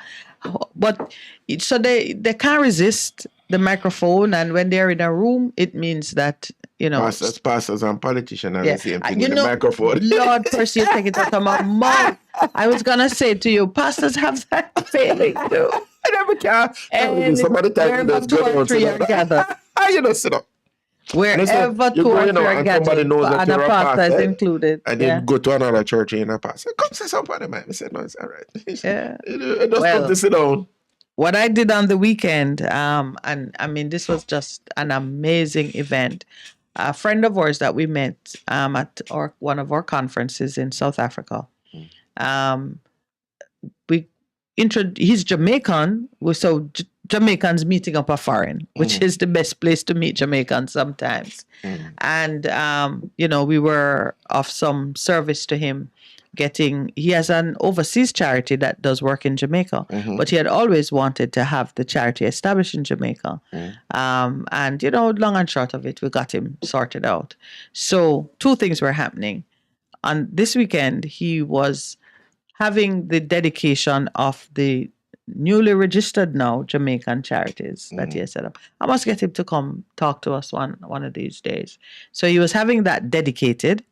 But so they can't resist the microphone, and when they're in a room, it means that, pastors and politicians are the same thing with the microphone. Lord, Percy, you take it out of my mouth. I was going to say to you, pastors have that feeling too. I never can. And somebody tell me that's good on sit up. Wherever two or three are gathered, and a pastor is included. And then go to another church and a pastor. Come say something, man. I said, no, it's all right. Yeah. Just come to sit down. What I did on the weekend, and I mean, this was just an amazing event. A friend of ours that we met at one of our conferences in South Africa. He's Jamaican, so Jamaicans meeting up a foreign, which is the best place to meet Jamaicans sometimes. And, we were of some service to him. He has an overseas charity that does work in Jamaica, but he had always wanted to have the charity established in Jamaica. And, long and short of it, we got him sorted out. So 2 things were happening. On this weekend, he was having the dedication of the newly registered now Jamaican charities that he has set up. I must get him to come talk to us one of these days. So he was having that dedicated,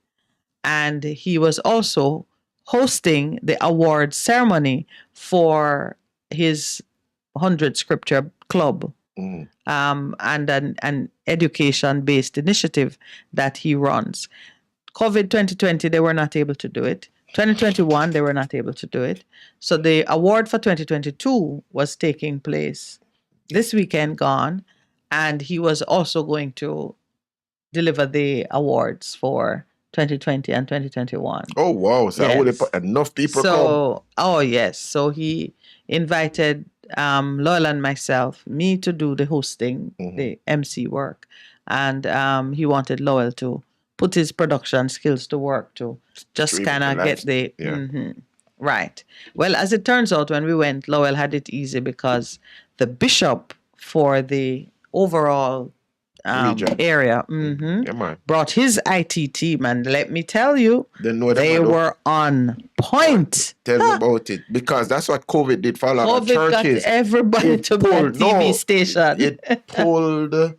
and he was also hosting the award ceremony for his 100 Scripture Club, and an education-based initiative that he runs. COVID 2020, they were not able to do it. 2021, they were not able to do it. So the award for 2022 was taking place this weekend gone, and he was also going to deliver the awards for 2020 and 2021. Oh, wow. So I would have put enough people come. Oh, yes. So he invited Loyal and myself, me to do the hosting, the MC work. And he wanted Loyal to put his production skills to work to just kind of get the... Right. Well, as it turns out, when we went, Loyal had it easy because the bishop for the overall area brought his IT team, and let me tell you, they were on point. Tell me about it, because that's what COVID did for a lot of churches. Got everybody to be a TV station. It pulled a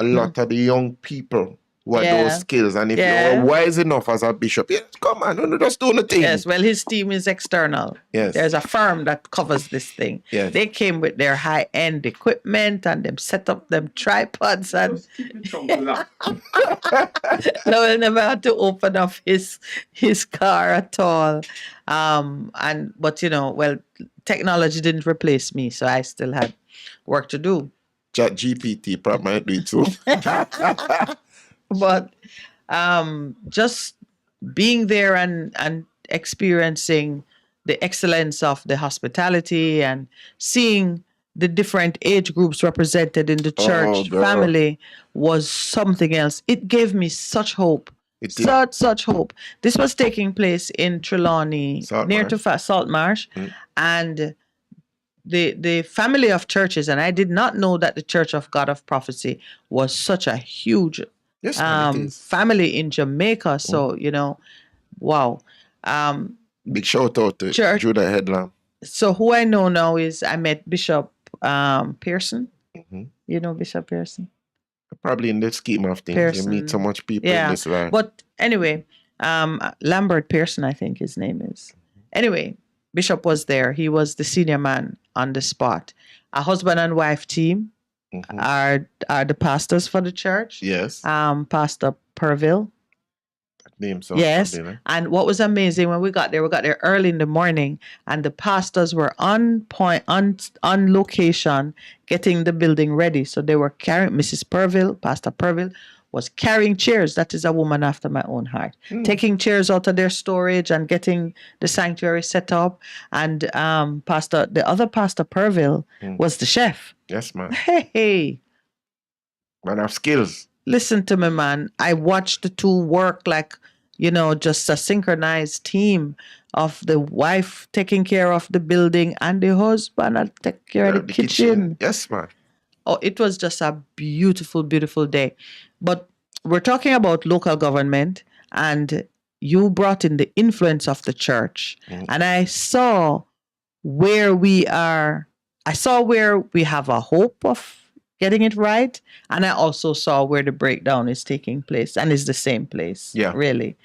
lot of the young people who had those skills, and if you were wise enough as a bishop, come on, don't just do the thing. Yes, well, his team is external. Yes. There's a firm that covers this thing. Yes. They came with their high-end equipment and them set up them tripods, and Lowell never had to open up his car at all. But technology didn't replace me, so I still had work to do. Chat GPT probably might do it too. But just being there and experiencing the excellence of the hospitality and seeing the different age groups represented in the church family was something else. It gave me such hope. Such hope. This was taking place in Trelawney, near to Saltmarsh, and the family of churches, and I did not know that the Church of God of Prophecy was such a huge family in Jamaica. So, wow. Big shout out to Judah Headlam. So who I know now is I met Bishop Pearson. You know Bishop Pearson? Probably in the scheme of things. Pearson. You meet so much people in this life. But anyway, Lambert Pearson, I think his name is. Anyway, Bishop was there. He was the senior man on the spot. A husband and wife team are the pastors for the church. Yes. Pastor Purville. Name so. Yes. And what was amazing, when we got there early in the morning, and the pastors were on point, on location, getting the building ready. So they were carrying, Pastor Purville was carrying chairs. That is a woman after my own heart. Taking chairs out of their storage and getting the sanctuary set up. And the other Pastor Purville was the chef. Yes, man. Hey. Man of skills. Listen to me, man. I watched the two work like, just a synchronized team of the wife taking care of the building and the husband and take care of the kitchen. Yes, man. Oh, it was just a beautiful, beautiful day. But we're talking about local government, and you brought in the influence of the church. And I saw where we are. I saw where we have a hope of getting it right. And I also saw where the breakdown is taking place, and it's the same place. Yeah. Really.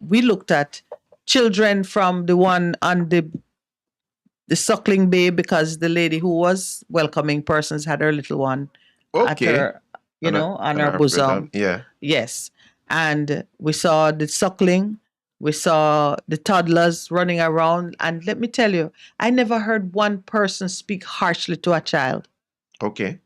We looked at children from the one on the suckling babe, because the lady who was welcoming persons had her little one at her, on her bosom. Yeah. Yes. And we saw the suckling. We saw the toddlers running around. And let me tell you, I never heard one person speak harshly to a child. Okay.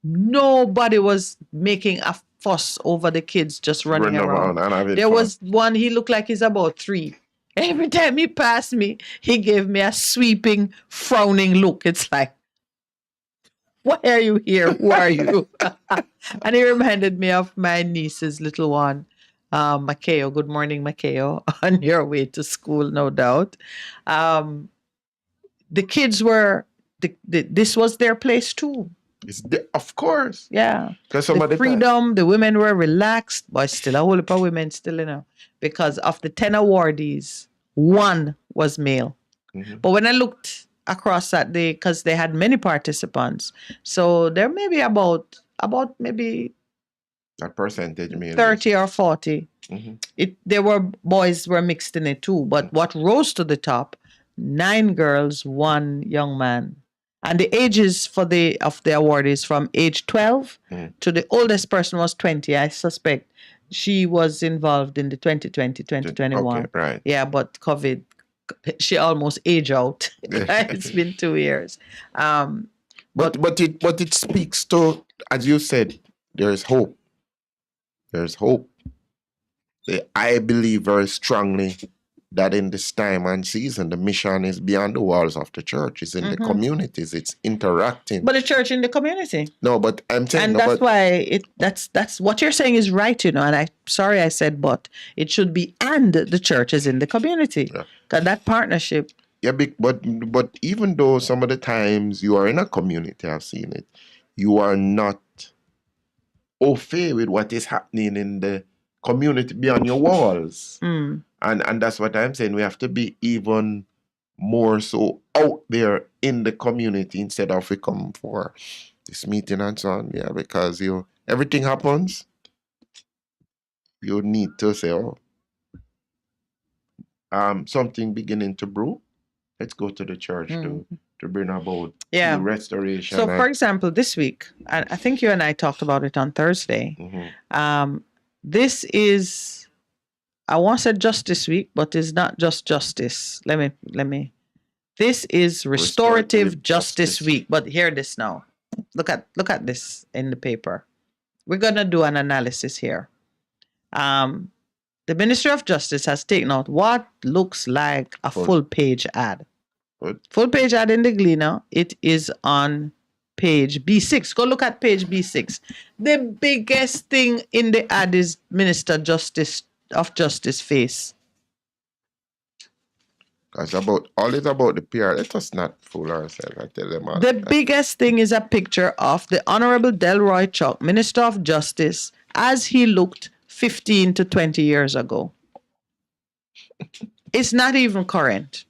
Nobody was making a fuss over the kids just running around. There was one, he looked like he's about 3. Every time he passed me, he gave me a sweeping, frowning look. It's like, why are you here? Who are you? And he reminded me of my niece's little one, Makeo. Good morning, Makeo. On your way to school, no doubt. The kids were, this was their place too. Of course. Yeah. The freedom, the women were relaxed, but still a whole heap of women still, because of the 10 awardees, 1 was male. But when I looked across that day, because they had many participants, so there may be about maybe a percentage, maybe 30 or 40. There were boys were mixed in it too, but what rose to the top, 9 girls, 1 young man. And the ages of the awardees from age 12 to the oldest person was 20. I suspect she was involved in the 2020, 2021. Okay, right. Yeah, but COVID, she almost aged out. It's been 2 years. But it speaks to, as you said, there is hope. There's hope. I believe very strongly that in this time and season, the mission is beyond the walls of the church. It's in the communities. It's interacting. But the church in the community. No, but I'm saying, and that's why that's what you're saying is right, And I said, but it should be, and the church is in the community. Because that partnership. Yeah, but even though some of the times you are in a community, I've seen it, you are not au fait with what is happening in the community beyond your walls. And that's what I'm saying. We have to be even more so out there in the community instead of we come for this meeting and so on. Yeah, because everything happens. You need to say, something beginning to brew. Let's go to the church to bring about restoration. So, for example, this week, I think you and I talked about it on Thursday. This is, I want to say Justice Week, but it's not just justice. Let me. This is Restorative Justice Week. But hear this now. Look at this in the paper. We're gonna do an analysis here. The Ministry of Justice has taken out what looks like a full-page ad. Full-page ad in the Gleaner. It is on page B6. Go look at page B6. The biggest thing in the ad is Minister of Justice face. It's about the PR. Let us not fool ourselves. I tell them all. The biggest thing is a picture of the Honorable Delroy Chuck, Minister of Justice, as he looked 15 to 20 years ago. It's not even current.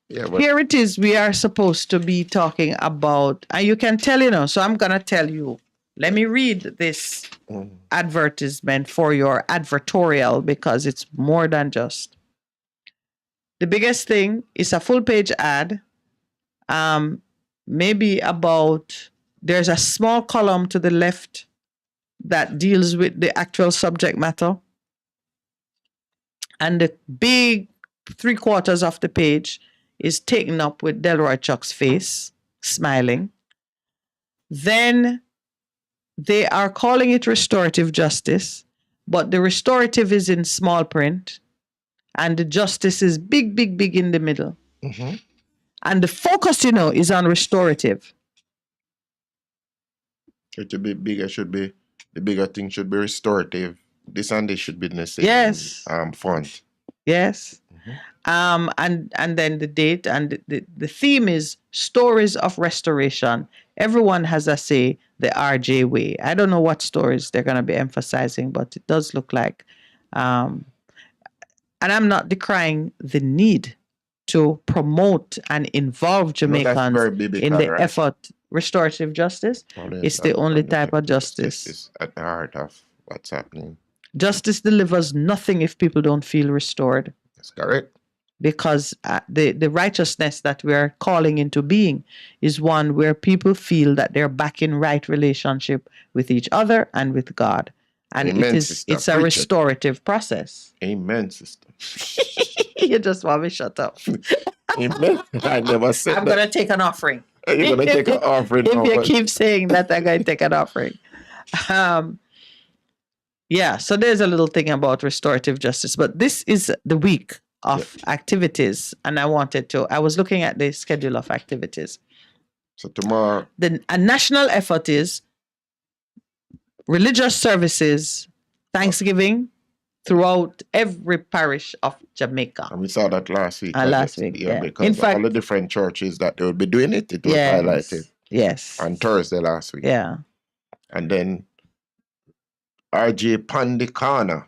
Yeah, here it is. We are supposed to be talking about, and you can tell, so I'm going to tell you. Let me read this advertisement for your advertorial because it's more than just. The biggest thing is a full-page ad, maybe about, there's a small column to the left that deals with the actual subject matter. And the big 3/4 of the page is taken up with Delroy Chuck's face, smiling. Then they are calling it restorative justice, but the restorative is in small print, and the justice is big, big, big in the middle. And the focus, is on restorative. It should be bigger, the bigger thing should be restorative. This and this should be in the same font. Yes. And then the date and the theme is stories of restoration. Everyone has a say, the RJ way. I don't know what stories they're going to be emphasizing, but it does look like, and I'm not decrying the need to promote and involve Jamaicans in the effort. Restorative justice is the only type of justice. Is at the heart of what's happening. Justice delivers nothing if people don't feel restored. That's correct. Because the righteousness that we're calling into being is one where people feel that they're back in right relationship with each other and with God. And Amen, it's a restorative process. Amen, sister. You just want me to shut up. Amen. I never said I'm going to take an offering. You're going to take an offering. If you keep saying that, I'm going to take an offering. Yeah, so there's a little thing about restorative justice. But this is the week of activities, and I was looking at the schedule of activities. So tomorrow, a national effort is religious services, Thanksgiving throughout every parish of Jamaica. And we saw that last week. Last week, yeah. Because in fact, all the different churches that they will be doing it, was highlighted. Yes. On Thursday last week. Yeah. And then RJ Pandikana.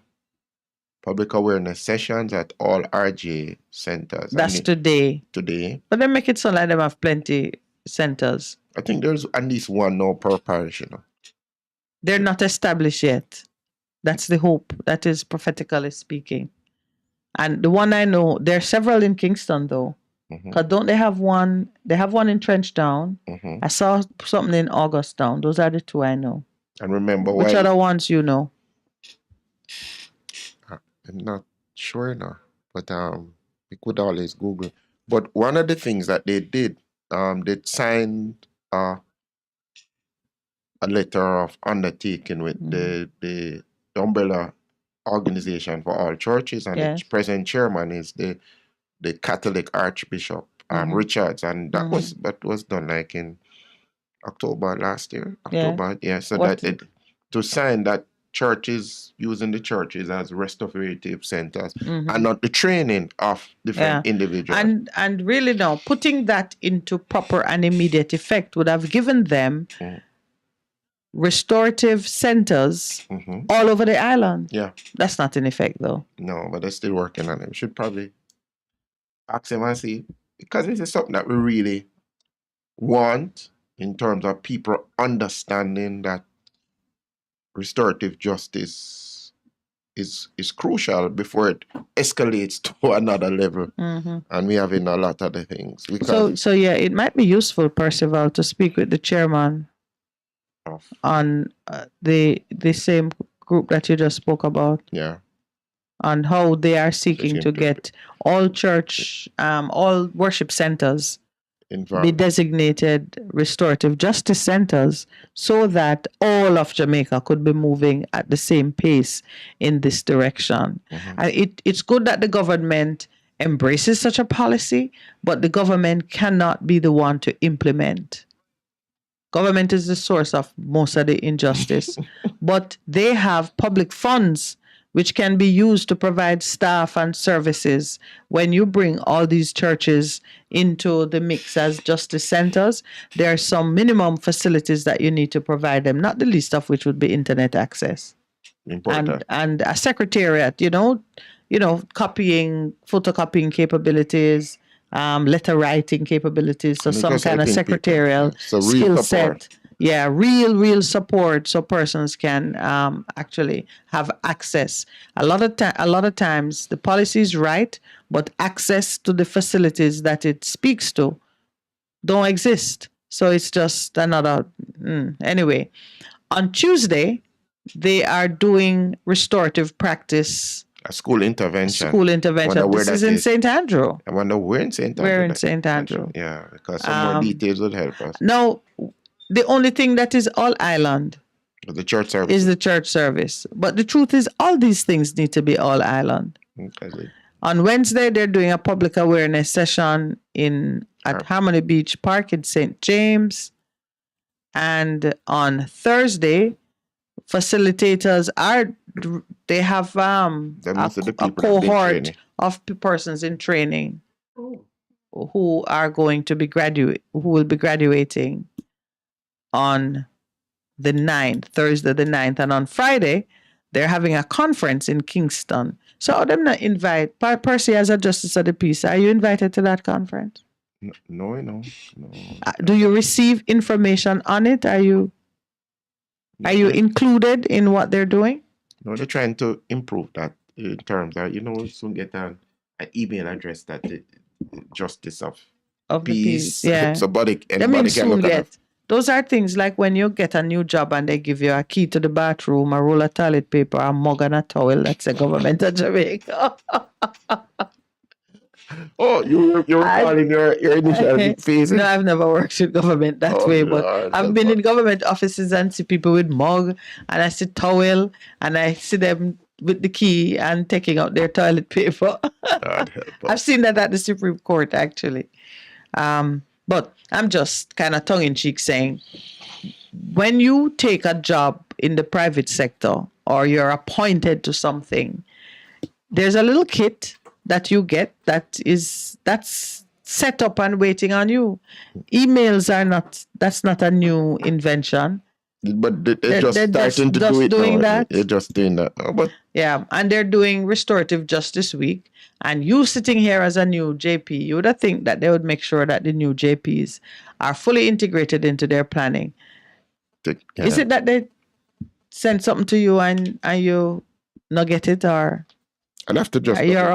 Public awareness sessions at all RJ centers. That's today. Today. But they make it sound like them have plenty centers. I think there's at least one now per parish, They're not established yet. That's the hope. That is prophetically speaking. And the one I know, there are several in Kingston though. Because don't they have one? They have one in Trenchtown. I saw something in Augusttown. Those are the two I know. And remember, which other ones you know? I'm not sure now, but we could always Google. But one of the things that they did, they signed a letter of undertaking with the umbrella organization for all churches, and the present chairman is the Catholic Archbishop Richards, and that was done like in October last year. So that to sign that churches using the churches as restorative centers and not the training of different individuals. And really now putting that into proper and immediate effect would have given them restorative centers all over the island. Yeah. That's not in effect though. No, but they're still working on it. We should probably ask them and see, because this is something that we really want in terms of people understanding that restorative justice is crucial before it escalates to another level. And we have in a lot of the things. So yeah, it might be useful, Percival, to speak with the chairman on the same group that you just spoke about. Yeah. On how they are seeking to get all church, all worship centers be designated restorative justice centers, so that all of Jamaica could be moving at the same pace in this direction. And it's good that the government embraces such a policy, but the government cannot be the one to implement. Government is the source of most of the injustice, but they have public funds which can be used to provide staff and services. When you bring all these churches into the mix as justice centers, there are some minimum facilities that you need to provide them, not the least of which would be internet access. Important. And a secretariat, photocopying capabilities, letter writing capabilities, so some kind of secretarial skill set. Yeah, real support, so persons can actually have access. A lot of times the policy is right, but access to the facilities that it speaks to don't exist. So it's just another. Anyway, on Tuesday they are doing restorative practice. A school intervention. This is in St. Andrew. I wonder where in St. Andrew. We're in St. Andrew. Yeah, because some more details would help us. No. The only thing that is all island the church service is the church service. But the truth is, all these things need to be all island. Okay. On Wednesday, they're doing a public awareness session at Harmony Beach Park in St. James. And on Thursday, facilitators have a cohort of persons in training who are going to be who will be graduating on the 9th, Thursday the 9th. And on Friday, they're having a conference in Kingston. So them not invite Percy as a justice of the peace. Are you invited to that conference? No. Do you receive information on it? Are you included in what they're doing? No, they're trying to improve that in terms of, soon get an email address that the justice of peace. Yeah. So anybody can look at it. Those are things like when you get a new job and they give you a key to the bathroom, a roll of toilet paper, a mug and a towel. That's the government of Jamaica. Oh, you're calling your initial phases? No, I've never worked with government that way, but I've been in government offices and see people with mug, and I see towel, and I see them with the key and taking out their toilet paper. I've seen that at the Supreme Court, actually. But I'm just kind of tongue-in-cheek saying, when you take a job in the private sector or you're appointed to something, there's a little kit that you get that's set up and waiting on you. Emails that's not a new invention. But they're just starting to do it now. They're just doing that. Yeah, and they're doing Restorative Justice Week. And you sitting here as a new JP, you would think that they would make sure that the new JPs are fully integrated into their planning. Is it that they send something to you and you not get it, or I'll have to just you're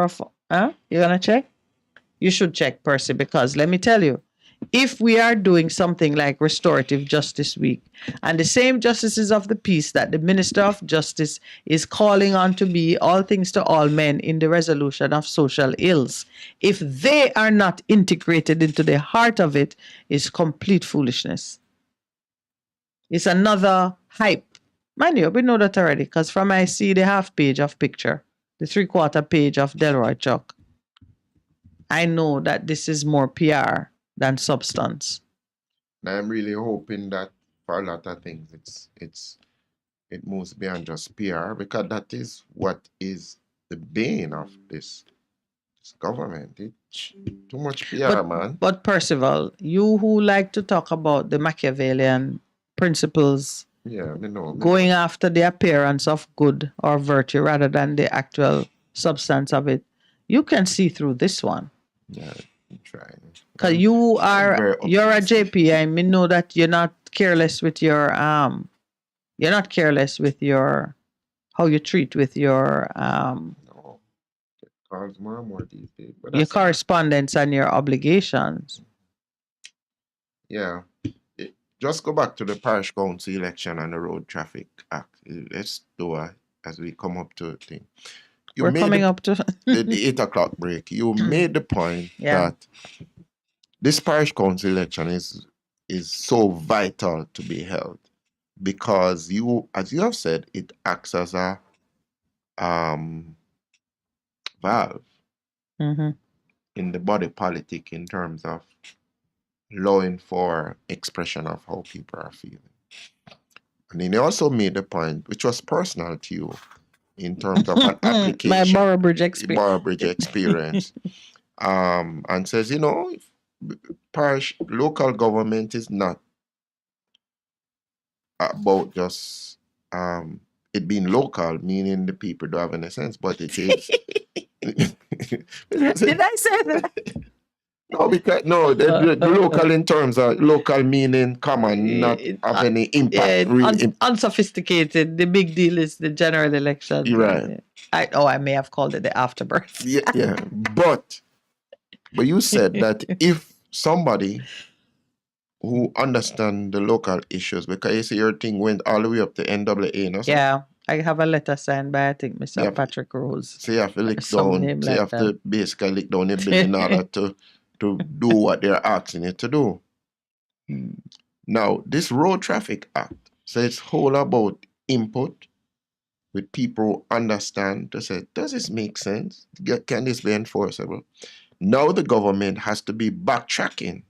off? Huh? You're gonna check? You should check, Percy, because let me tell you, if we are doing something like Restorative Justice Week, and the same justices of the peace that the Minister of Justice is calling on to be all things to all men in the resolution of social ills, if they are not integrated into the heart of it, is complete foolishness. It's another hype. Mind you, we know that already, because from I see the half page of picture, the 3/4 page of Delroy Chuck, I know that this is more PR than substance. I'm really hoping that for a lot of things it moves beyond just PR, because that is what is the bane of this government. It's too much PR, man. But Percival, you who like to talk about the Machiavellian principles, going after the appearance of good or virtue rather than the actual substance of it, you can see through this one. Yeah, I'm trying. Because you're a JP, I mean, know that you're not careless with your how you treat with your more and more these days. But your correspondence and your obligations. Yeah. Just go back to the parish council election and the Road Traffic Act. Let's do it as we come up to the thing. We're coming up to the 8 o'clock break. You made the point that this parish council election is so vital to be held, because you, as you have said, it acts as a valve in the body politic in terms of allowing for expression of how people are feeling. And then you also made the point, which was personal to you, in terms of an application. My Borough Bridge experience. And says, parish local government is not about just it being local, meaning the people don't have any sense, but it is. Did I say that? No, because the local in terms of local meaning common, not have any impact. Unsophisticated. The big deal is the general election. You're right. I may have called it the afterbirth. Yeah. But you said that if somebody who understand the local issues, because you see your thing went all the way up to NAA, no? Yeah. I have a letter signed by, I think, Mr. Patrick Rose. So you have to lick down. So you have to basically lick down the bill in order to do what they're asking you to do. Now, this Road Traffic Act, so it's all about input with people who understand to say, does this make sense? Can this be enforceable? Now the government has to be backtracking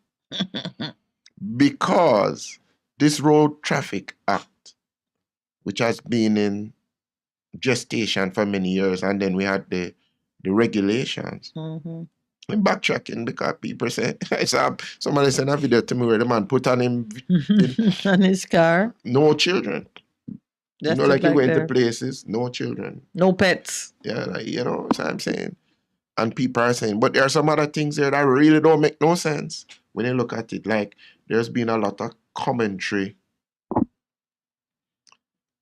because this Road Traffic Act, which has been in gestation for many years, and then we had the regulations. I'm backtracking because people say, somebody sent a video to me where the man put on him on his car. No children. Just like you went to places, no children. No pets. Yeah, what I'm saying. And people are saying, but there are some other things there that really don't make no sense when you look at it. Like, there's been a lot of commentary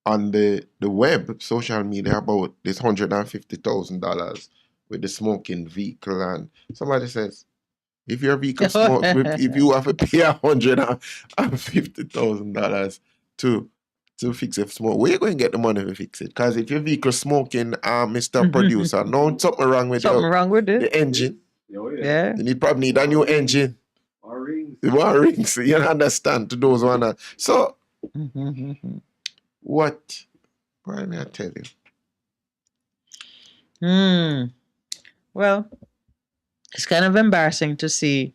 on the web, social media, about this $150,000 with the smoking vehicle. And somebody says, if your vehicle smoke, if you have to pay $150,000 to fix it smoke, where you going to get the money to fix it? Because if your vehicle smoking, Mr. Producer, no something wrong with the engine. Yeah. You probably need a new engine. More rings. You understand, to those one. So what may I tell you? Well, it's kind of embarrassing to see,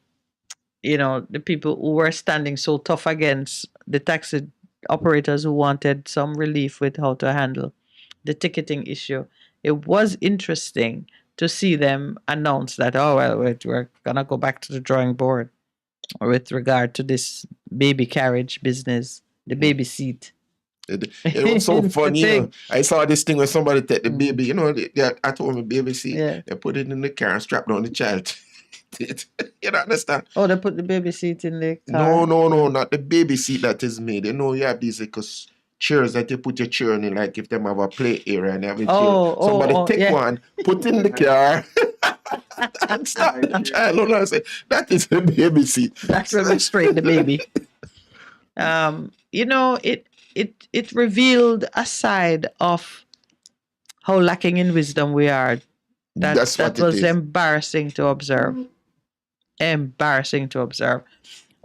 the people who were standing so tough against the taxi operators who wanted some relief with how to handle the ticketing issue. It was interesting to see them announce that, we're going to go back to the drawing board with regard to this baby carriage business, the baby seat. It was so funny. I saw this thing where somebody take the baby, I told me baby seat, they put it in the car and strap down the child. You don't understand? Oh, they put the baby seat in the car? No, not the baby seat that is made. You have these chairs that you put your chair in, like if them have a play area and have a chair. Somebody take one, put in the car. That's not the child owner. That is the baby seat. That's where we straight the baby. It revealed a side of how lacking in wisdom we are. That was embarrassing to observe. Embarrassing to observe.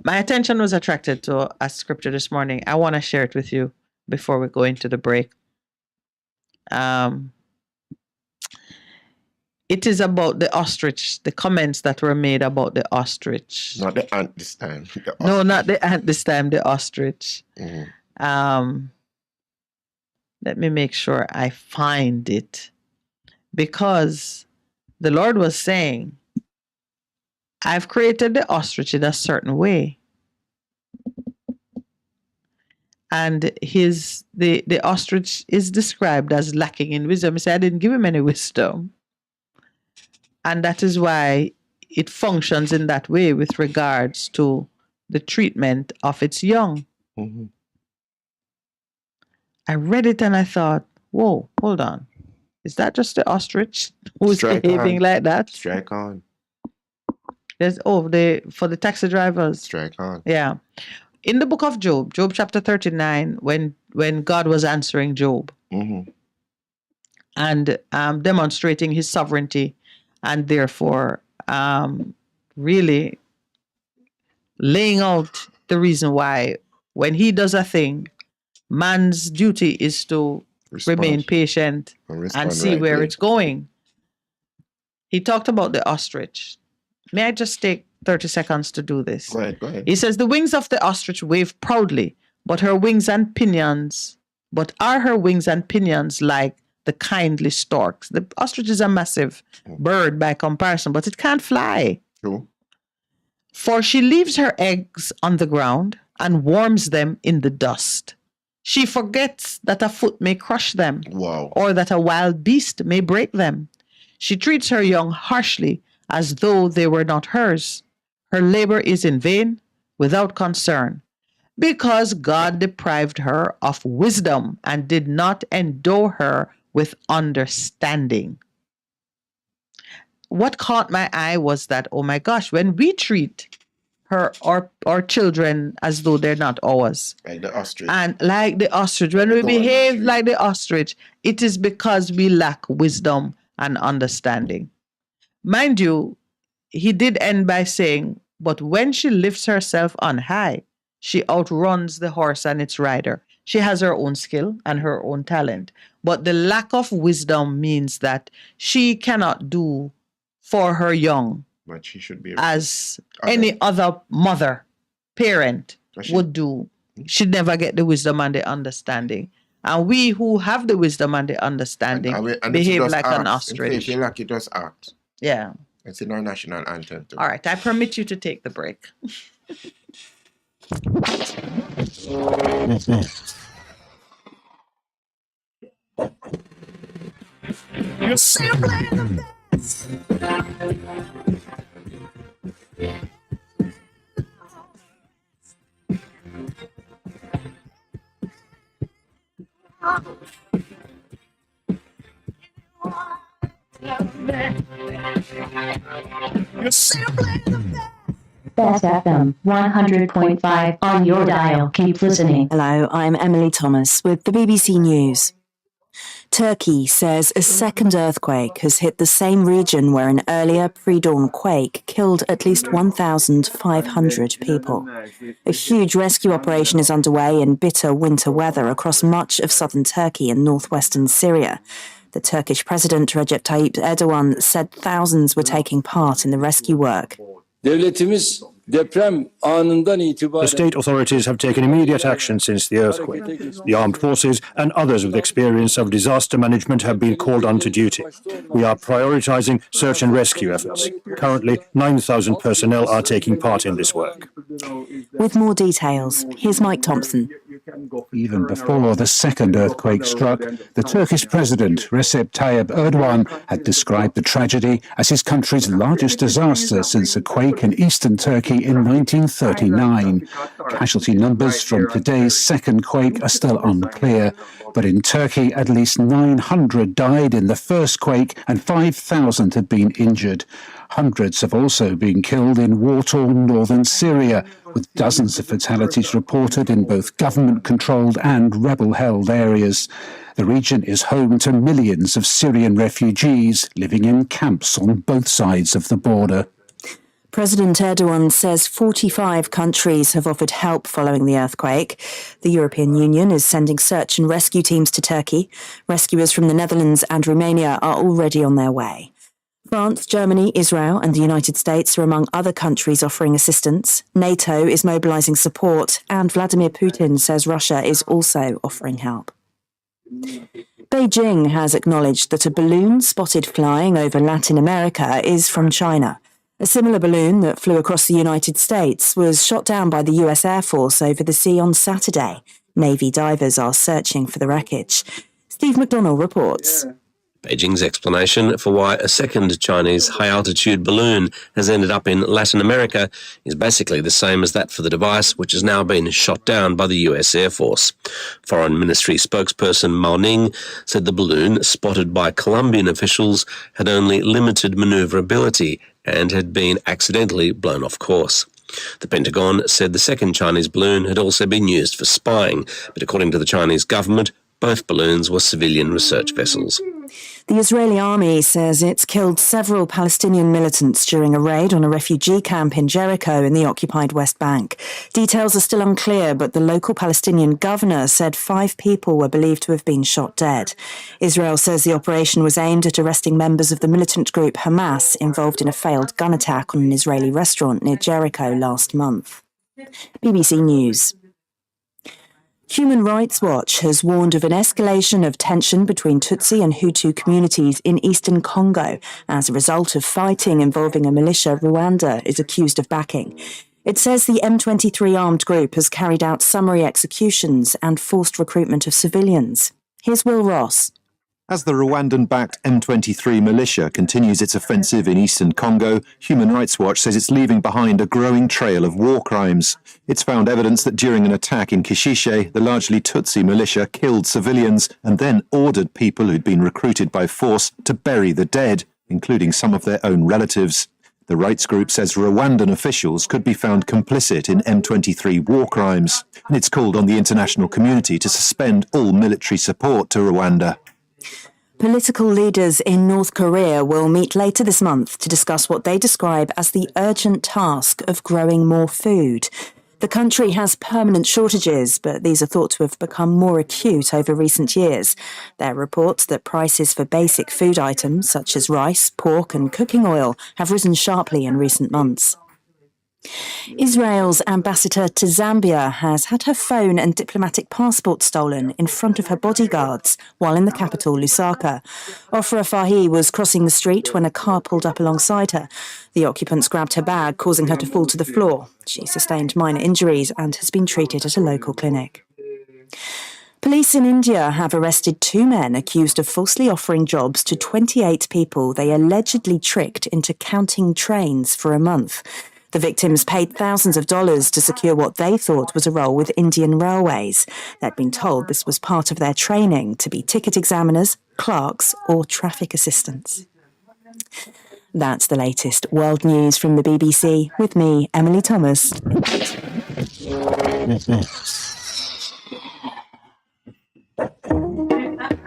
My attention was attracted to a scripture this morning. I want to share it with you before we go into the break. It is about the ostrich, the comments that were made about the ostrich. Not the ant this time. No, not the ant this time, the ostrich. Mm-hmm. Let me make sure I find it. Because the Lord was saying, I've created the ostrich in a certain way. And the ostrich is described as lacking in wisdom. He said, I didn't give him any wisdom. And that is why it functions in that way with regards to the treatment of its young. Mm-hmm. I read it and I thought, whoa, hold on. Is that just the ostrich who's behaving like that? Strike on. There's for the taxi drivers. Strike on. Yeah. In the book of Job, Job chapter 39, when God was answering Job, mm-hmm. and demonstrating his sovereignty, and therefore really laying out the reason why when he does a thing, man's duty is to remain patient and see where it's going. He talked about the ostrich. May I just take 30 seconds to do this? Go ahead. He says, the wings of the ostrich wave proudly, but are her wings and pinions like the kindly storks. The ostrich is a massive bird by comparison, but it can't fly. True. For she leaves her eggs on the ground and warms them in the dust. She forgets that a foot may crush them, or that a wild beast may break them. She treats her young harshly as though they were not hers. Her labor is in vain, without concern, because God deprived her of wisdom and did not endow her with understanding. What caught my eye was that, oh my gosh, when we treat our children as though they're not ours. Like the ostrich. And like the ostrich, when we behave like the ostrich, it is because we lack wisdom and understanding. Mind you, he did end by saying, but when she lifts herself on high, she outruns the horse and its rider. She has her own skill and her own talent. But the lack of wisdom means that she cannot do for her young but she should be as any other mother, parent would do. She'd never get the wisdom and the understanding. And we who have the wisdom and the understanding behave like an ostrich. If you like, you just act. Yeah. It's in our national anthem too. All right, I permit you to take the break. You're simply the best. You're simply the best. Best FM 100.5 on your dial. Keep listening. Hello, I'm Emily Thomas with the BBC News. Turkey says a second earthquake has hit the same region where an earlier pre-dawn quake killed at least 1,500 people. A huge rescue operation is underway in bitter winter weather across much of southern Turkey and northwestern Syria. The Turkish President Recep Tayyip Erdogan said thousands were taking part in the rescue work. The state authorities have taken immediate action since the earthquake. The armed forces and others with experience of disaster management have been called onto duty. We are prioritizing search and rescue efforts. Currently, 9,000 personnel are taking part in this work. With more details, here's Mike Thompson. Even before the second earthquake struck, the Turkish president, Recep Tayyip Erdogan, had described the tragedy as his country's largest disaster since a quake in eastern Turkey in 1939. Casualty numbers from today's second quake are still unclear, but in Turkey, at least 900 died in the first quake and 5,000 had been injured. Hundreds have also been killed in war-torn northern Syria, with dozens of fatalities reported in both government-controlled and rebel-held areas. The region is home to millions of Syrian refugees living in camps on both sides of the border. President Erdogan says 45 countries have offered help following the earthquake. The European Union is sending search and rescue teams to Turkey. Rescuers from the Netherlands and Romania are already on their way. France, Germany, Israel and the United States are among other countries offering assistance. NATO is mobilizing support, and Vladimir Putin says Russia is also offering help. Beijing has acknowledged that a balloon spotted flying over Latin America is from China. A similar balloon that flew across the United States was shot down by the US Air Force over the sea on Saturday. Navy divers are searching for the wreckage. Steve McDonnell reports. Beijing's explanation for why a second Chinese high-altitude balloon has ended up in Latin America is basically the same as that for the device, which has now been shot down by the US Air Force. Foreign Ministry spokesperson Mao Ning said the balloon, spotted by Colombian officials, had only limited maneuverability and had been accidentally blown off course. The Pentagon said the second Chinese balloon had also been used for spying, but according to the Chinese government, both balloons were civilian research vessels. The Israeli army says it's killed several Palestinian militants during a raid on a refugee camp in Jericho in the occupied West Bank. Details are still unclear, but the local Palestinian governor said 5 people were believed to have been shot dead. Israel says the operation was aimed at arresting members of the militant group Hamas involved in a failed gun attack on an Israeli restaurant near Jericho last month. BBC News. Human Rights Watch has warned of an escalation of tension between Tutsi and Hutu communities in eastern Congo as a result of fighting involving a militia Rwanda is accused of backing. It says the M23 armed group has carried out summary executions and forced recruitment of civilians. Here's Will Ross. As the Rwandan-backed M23 militia continues its offensive in eastern Congo, Human Rights Watch says it's leaving behind a growing trail of war crimes. It's found evidence that during an attack in Kishishe, the largely Tutsi militia killed civilians and then ordered people who'd been recruited by force to bury the dead, including some of their own relatives. The rights group says Rwandan officials could be found complicit in M23 war crimes, and it's called on the international community to suspend all military support to Rwanda. Political leaders in North Korea will meet later this month to discuss what they describe as the urgent task of growing more food. The country has permanent shortages, but these are thought to have become more acute over recent years. There are reports that prices for basic food items such as rice, pork and cooking oil have risen sharply in recent months. Israel's ambassador to Zambia has had her phone and diplomatic passport stolen in front of her bodyguards while in the capital, Lusaka. Ofra Fahi was crossing the street when a car pulled up alongside her. The occupants grabbed her bag, causing her to fall to the floor. She sustained minor injuries and has been treated at a local clinic. Police in India have arrested 2 men accused of falsely offering jobs to 28 people they allegedly tricked into counting trains for a month. The victims paid thousands of dollars to secure what they thought was a role with Indian Railways. They'd been told this was part of their training to be ticket examiners, clerks, or traffic assistants. That's the latest world news from the BBC with me, Emily Thomas.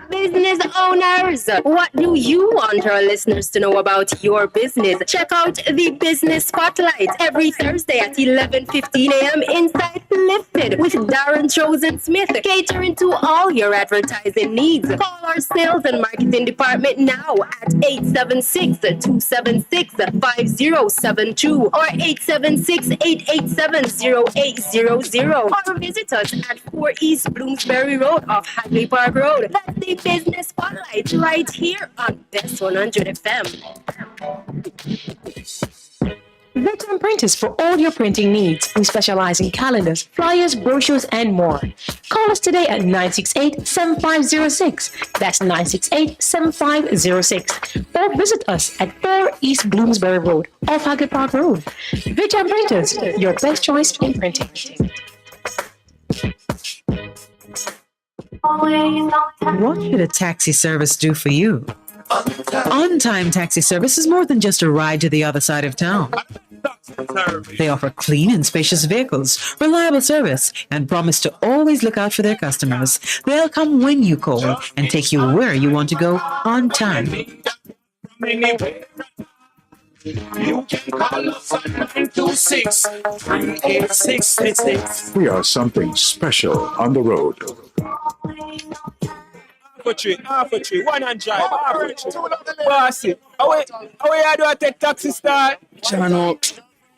Business owners, what do you want our listeners to know about your business? Check out the Business Spotlight every Thursday at 11:15 a.m. inside Lifted with Darren Chosen-Smith, catering to all your advertising needs. Call our sales and marketing department now at 876-276-5072 or 876-887-0800 or visit us at 4 East Bloomsbury Road off Hadley Park Road. That's the Business Spotlight right here on Best 100 FM. Veteran Printers for all your printing needs. We specialize in calendars, flyers, brochures, and more. Call us today at 968-7506. That's 968-7506. Or visit us at 4 East Bloomsbury Road, off Haggard Park Road. Veteran Printers, your best choice in printing. What should a taxi service do for you? On-time taxi service is more than just a ride to the other side of town. They offer clean and spacious vehicles, reliable service, and promise to always look out for their customers. They'll come when you call and take you where you want to go on time. You can call us on 926-3866. We are something special on the road. Half a tree, one and drive, half a tree. Bossy, how you do I take taxi start? Chano,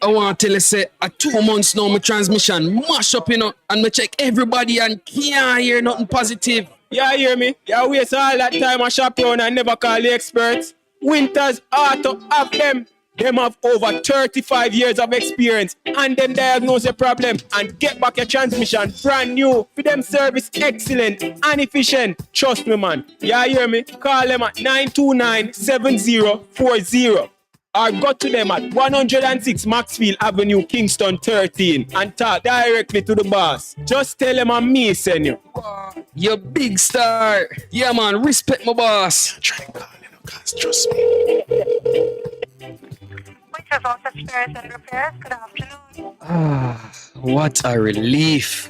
I want to tell you, say, 2 months now, my transmission mash up, and I check everybody and can't hear nothing positive. You hear me? You waste all that time I shop around and never call the experts. Winters Auto have them. Them have over 35 years of experience and them diagnose the problem and get back your transmission brand new. For them service excellent and efficient. Trust me, man. You hear me? Call them at 929-7040 or go to them at 106 Maxfield Avenue, Kingston 13 and talk directly to the boss. Just tell them I'm me send you. You big star. Yeah, man. Respect my boss. Try and call him, guys. Trust me. Ah, what a relief.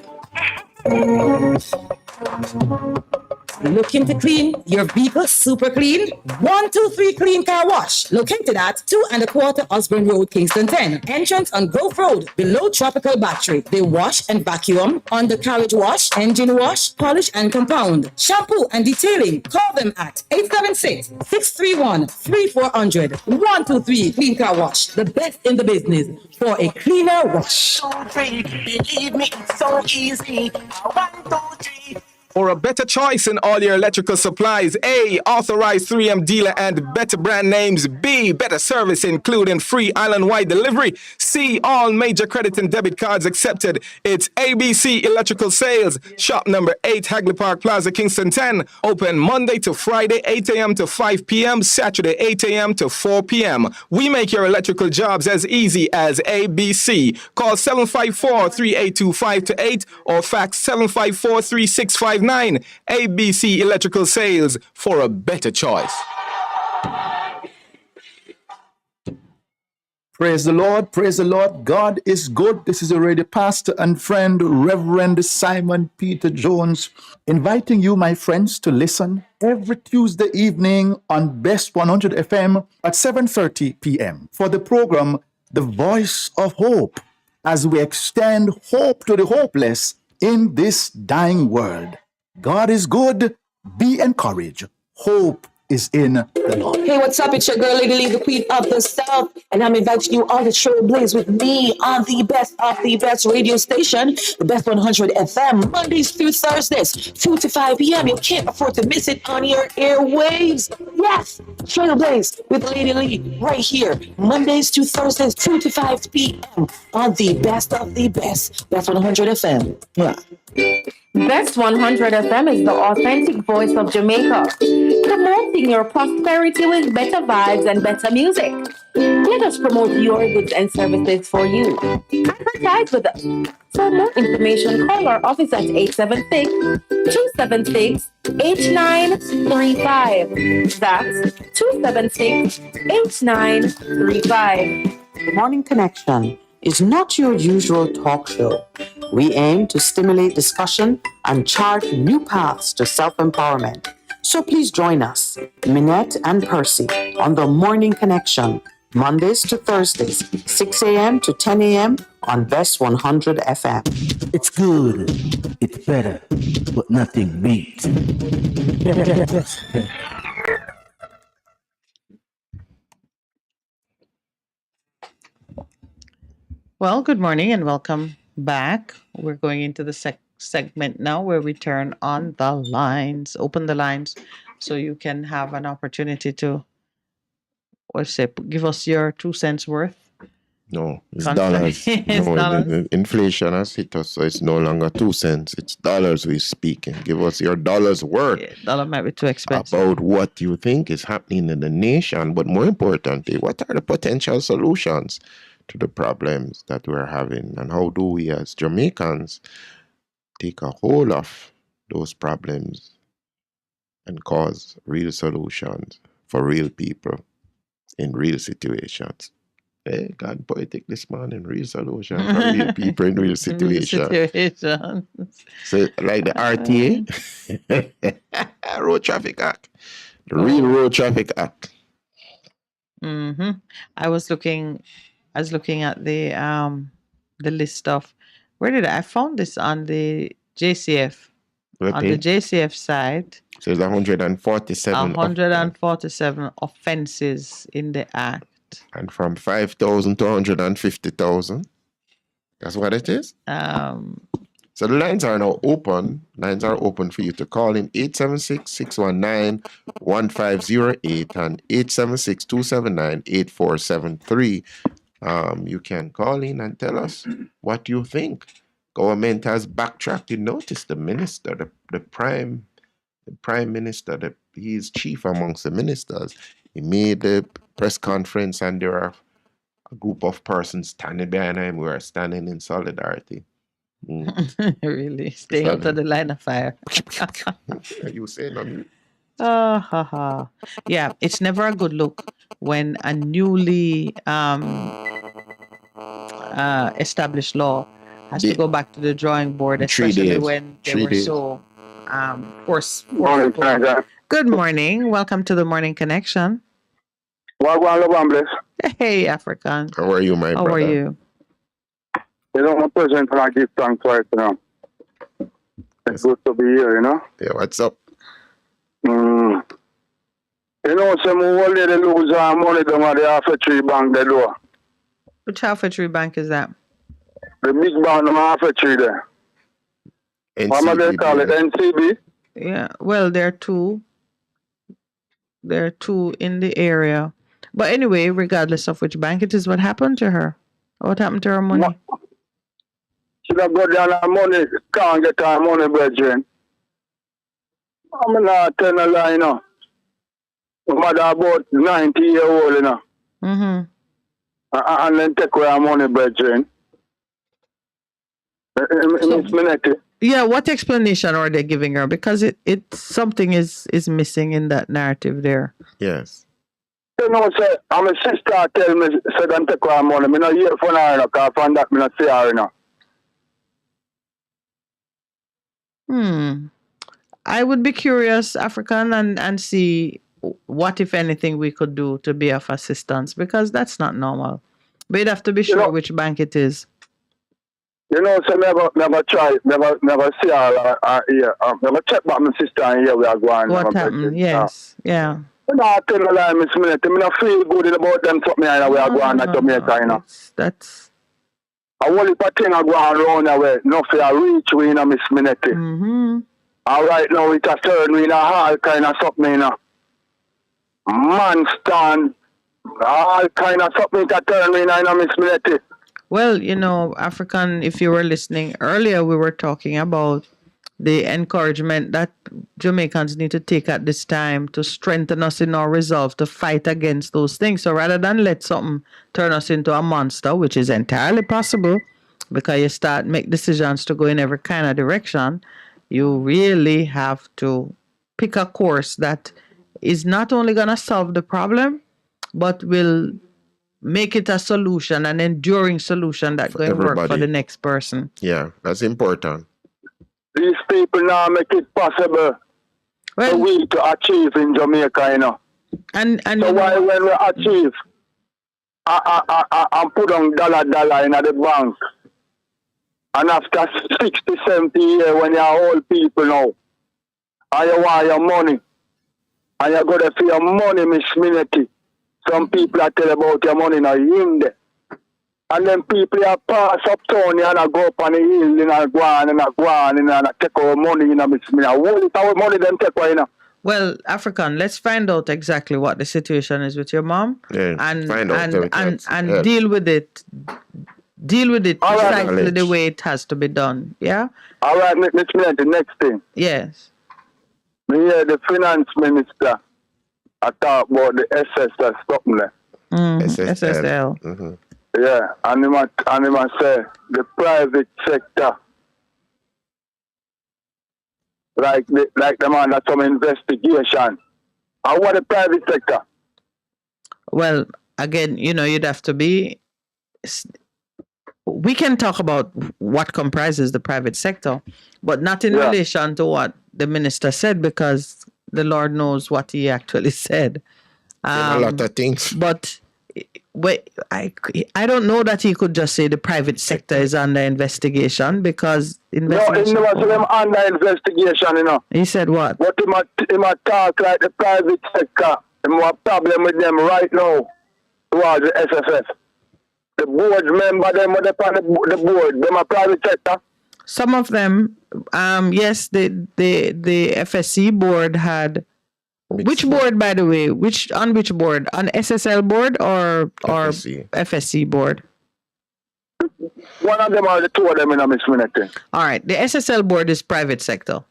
Looking to clean your vehicle super clean? 123 Clean Car Wash. Located at 2 1/4 Osborne Road, Kingston 10. Entrance on Grove Road, below Tropical Battery. They wash and vacuum, undercarriage wash, engine wash, polish and compound, shampoo and detailing. Call them at 876-631-3400. 123 Clean Car Wash. The best in the business for a cleaner wash. Believe me, it's so easy. 1, 2, 3. For a better choice in all your electrical supplies, A, authorized 3M dealer and better brand names. B, better service including free island-wide delivery. C, all major credit and debit cards accepted. It's ABC Electrical Sales. Shop number 8, Hagley Park Plaza, Kingston 10. Open Monday to Friday, 8 a.m. to 5 p.m., Saturday, 8 a.m. to 4 p.m. We make your electrical jobs as easy as ABC. Call 754-3825-8 or fax 754-3659. ABC Electrical Sales, for a better choice. Praise the Lord, praise the Lord. God is good. This is already pastor and friend, Reverend Simon Peter Jones, inviting you, my friends, to listen every Tuesday evening on Best 100 FM at 7:30 p.m. for the program, The Voice of Hope, as we extend hope to the hopeless in this dying world. God is good. Be encouraged. Hope is in the Lord. Hey, what's up? It's your girl, Lady Lee, the Queen of the South, and I'm inviting you all to trailblaze with me on the best of the best radio station, the Best 100 FM, Mondays through Thursdays, 2 to 5 p.m. You can't afford to miss it on your airwaves. Yes, trailblaze with Lady Lee right here, Mondays to Thursdays, 2 to 5 p.m. on the best of the best, Best 100 FM. Yeah. Best 100 FM is the authentic voice of Jamaica, promoting your prosperity with better vibes and better music. Let us promote your goods and services for you. Advertise with us. For more information, call our office at 876-276-8935. That's 276-8935. The Morning Connection is not your usual talk show. We aim to stimulate discussion and chart new paths to self-empowerment. So please join us, Minette and Percy, on the Morning Connection, Mondays to Thursdays, 6 a.m. to 10 a.m. on Best 100 FM. It's good, it's better, but nothing beats. Well, good morning and welcome back. We're going into the segment now where we turn on the lines, open the lines, so you can have an opportunity to, give us your 2 cents worth No, it's dollars. The inflation has hit us, so it's no longer 2 cents. It's dollars we're speaking. Give us your dollar's worth. Yeah, dollar might be too expensive. About what you think is happening in the nation, but more importantly, what are the potential solutions to the problems that we're having, and how do we as Jamaicans take a hold of those problems and cause real solutions for real people in real situations. Hey, God poetic this morning, real solution for real people in real situations. So, like the RTA, Road Traffic Act, the real Road Traffic Act. Mm-hmm. I was looking at the list of I found this on the JCF. On the JCF side, so there's 147 offenses in the act. And from 5,000 to 150,000. That's what it is? So the lines are now open. Lines are open for you to call in 876-619-1508 and 876-279-8473. You can call in and tell us what you think. Government has backtracked. You notice the minister, the prime minister, he's chief amongst the ministers. He made the press conference and there are a group of persons standing behind him. We are standing in solidarity. Really? Stay out of the line of fire. Are you saying on Yeah, it's never a good look when a newly established law has to go back to the drawing board, especially when they were so forceful. Good morning. Welcome to the Morning Connection. Hey, African. How are you, my brother? How are you? You know, my president, I give thanks for it, you know. It's good to be here, you know. Yeah, what's up? You know, some old lady lose her money down at the Half-a-Tree Bank, the door. Which Half-a-Tree Bank is that? The big bank on Half-a-Tree there. What do they call it? NCB? Yeah, well, there are two. There are two in the area. But anyway, regardless of which bank it is, what happened to her? What happened to her money? She got down her money, can't get her money, brethren. I'm not telling a lie, you know. My mother about 90-year-old, you know. Mm-hmm. And then take away her money, brethren. Yeah, what explanation are they giving her? Because something is missing in that narrative there. Yes. You know, say, I'm a sister tell me, say, don't take her money. I don't hear from her, because from that, I don't see her, you know. I would be curious, African, and see what, if anything, we could do to be of assistance, because that's not normal. But you'd have to be sure which bank it is. You know, so never try, never see her here. Never check back my sister and here we are going. What happened? Yes, yeah. You know, I tell you lie, Miss Minute. I don't feel good about them something and we are going to Jamaica, you know. That's... I want to put things going around away. No fear reach we, you know, Miss Minute. Mm-hmm. And right now it's a turn we in a hall kind of something, you know. Man stand, all kind of something to turn we in, you know, Miss Minute. Well, you know, African, if you were listening earlier, we were talking about the encouragement that Jamaicans need to take at this time to strengthen us in our resolve to fight against those things. So rather than let something turn us into a monster, which is entirely possible because you make decisions to go in every kind of direction, you really have to pick a course that is not only going to solve the problem, but will make it a solution, an enduring solution that's going to work for the next person. Yeah, that's important. These people now make it possible for we to achieve in Jamaica, you know. And so why when we achieve, I put on dollar in the bank, and after 60, 70 years, when you're old people now, and you want your money, and you're going to feel your money, Miss Minity. Some people are tell about your money now in there. And then people are pass uptown and I go up on the hill and I go on and I take our money, you know, Miss Minity. What is our money them take away, you know? Well, African, let's find out exactly what the situation is with your mom, and deal with it. Deal with it precisely the way it has to be done. Yeah. All right, the next thing. Yes. We hear the finance minister. I talk about the SSS something there. SSL. Mm-hmm. Yeah, and he must say the private sector, like the man that's some investigation. And what the private sector? Well, again, you'd have to be. We can talk about what comprises the private sector, but not in relation to what the minister said, because the Lord knows what he actually said. A lot of things. But I don't know that he could just say the private sector is under investigation, because investigation. No, he never said them under investigation, He said what? But he might talk like the private sector. He have a problem with them right now towards the SSS. The board member, them on the board, them a private sector. Some of them, yes, the FSC board had. Which board, by the way? On which board? On SSL board or FSC board? One of them or the two of them in a misminity. All right. The SSL board is private sector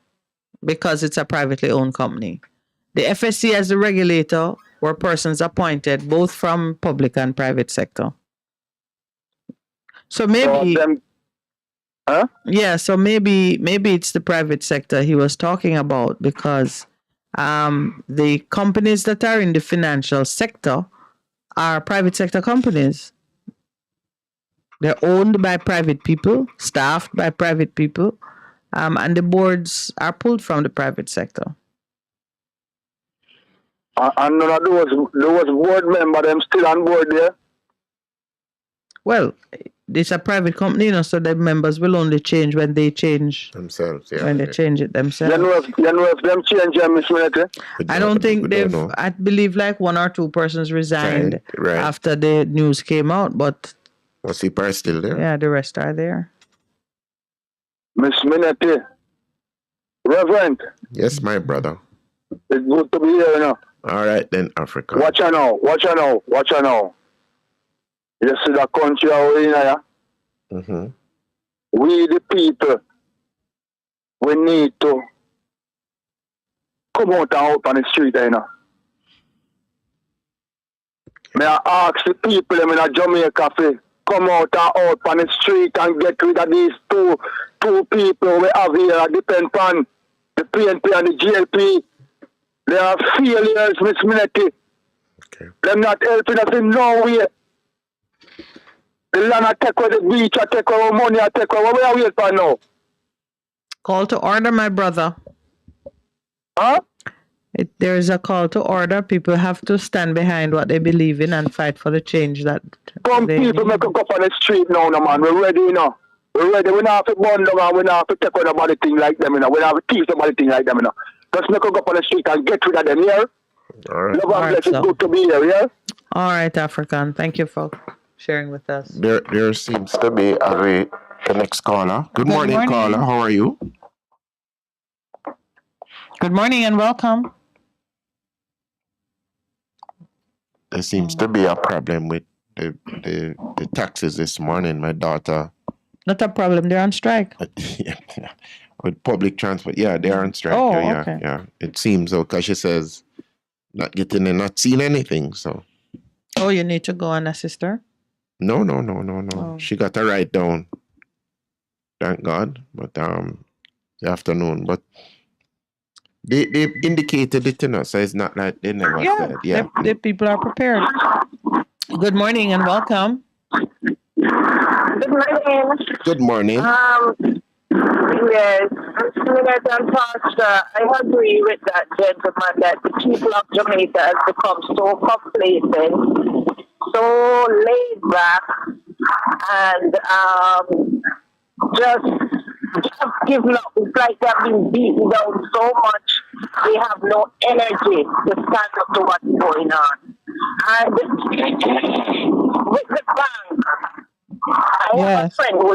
because it's a privately owned company. The FSC as the regulator were persons appointed both from public and private sector. So maybe, so maybe it's the private sector he was talking about, because the companies that are in the financial sector are private sector companies. They're owned by private people, staffed by private people, and the boards are pulled from the private sector. And none of those board members, them still on board there? Well, it's a private company, so the members will only change when they change themselves. Yeah, when they change it themselves. You know if them change them, Miss Minute? I don't think they've. I believe like one or two persons resigned after the news came out, but was the part still there? Yeah, the rest are there. Miss Minute, Reverend. Yes, my brother. It's good to be here, All right then, Africa. Watch her now. You see the country we're in here? Mm-hmm. We the people, we need to come out on the street, May I ask the people in Jamaica to come out on the street and get rid of these two people we have here, depend on the PNP and the GLP. They are failures, Miss Minette. Okay. They're not helping us in no way. The land I take away the beach, I take away money, I take away. Where are we for now? Call to order, my brother. Huh? There is a call to order. People have to stand behind what they believe in and fight for the change that. Some people make us go on the street now, man. We're ready, We're ready. We don't have to burn them, and we don't have to take on nobody thing like them, We don't have to teach somebody thing like them, Just make us go on the street and get rid of them, yeah? All right. Love and bless, it's good to be here, yeah? All right, African. Thank you for sharing with us. There seems to be the next caller. Good morning, caller. How are you? Good morning and welcome. There seems to be a problem with the taxis this morning. My daughter. Not a problem. They're on strike. With public transport. Yeah, they're on strike. Oh, okay. Yeah. It seems so, because she says not getting and not seeing anything. So. Oh, you need to go and assist her? No. Oh. She got a ride down. Thank God. But the afternoon. But they indicated it, so it's not like they never said. Yeah. The people are prepared. Good morning and welcome. Good morning. Good morning. Yes, Minute and Pastor, I agree with that gentleman that the people of Jamaica has become so complacent, so laid back, and just giving up. It's like they've been beaten down so much, they have no energy to stand up to what's going on. And with the bank, I have a friend who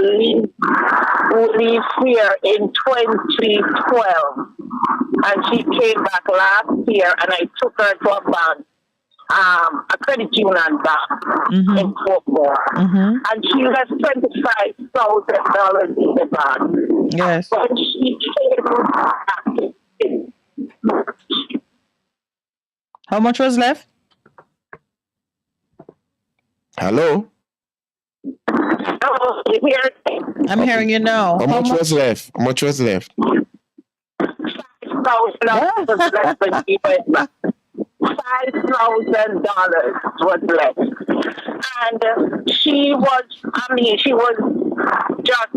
leaves here in 2012. and she came back last year, and I took her to a bank, a credit union bank in Portmore, and she left $25,000 in the bank. Yes. When she came back, how much was left? Hello? Oh, you hear me? I'm hearing you now. How much was left? How much was left? $5,000 was left when she went back. $5,000 was left. And she was just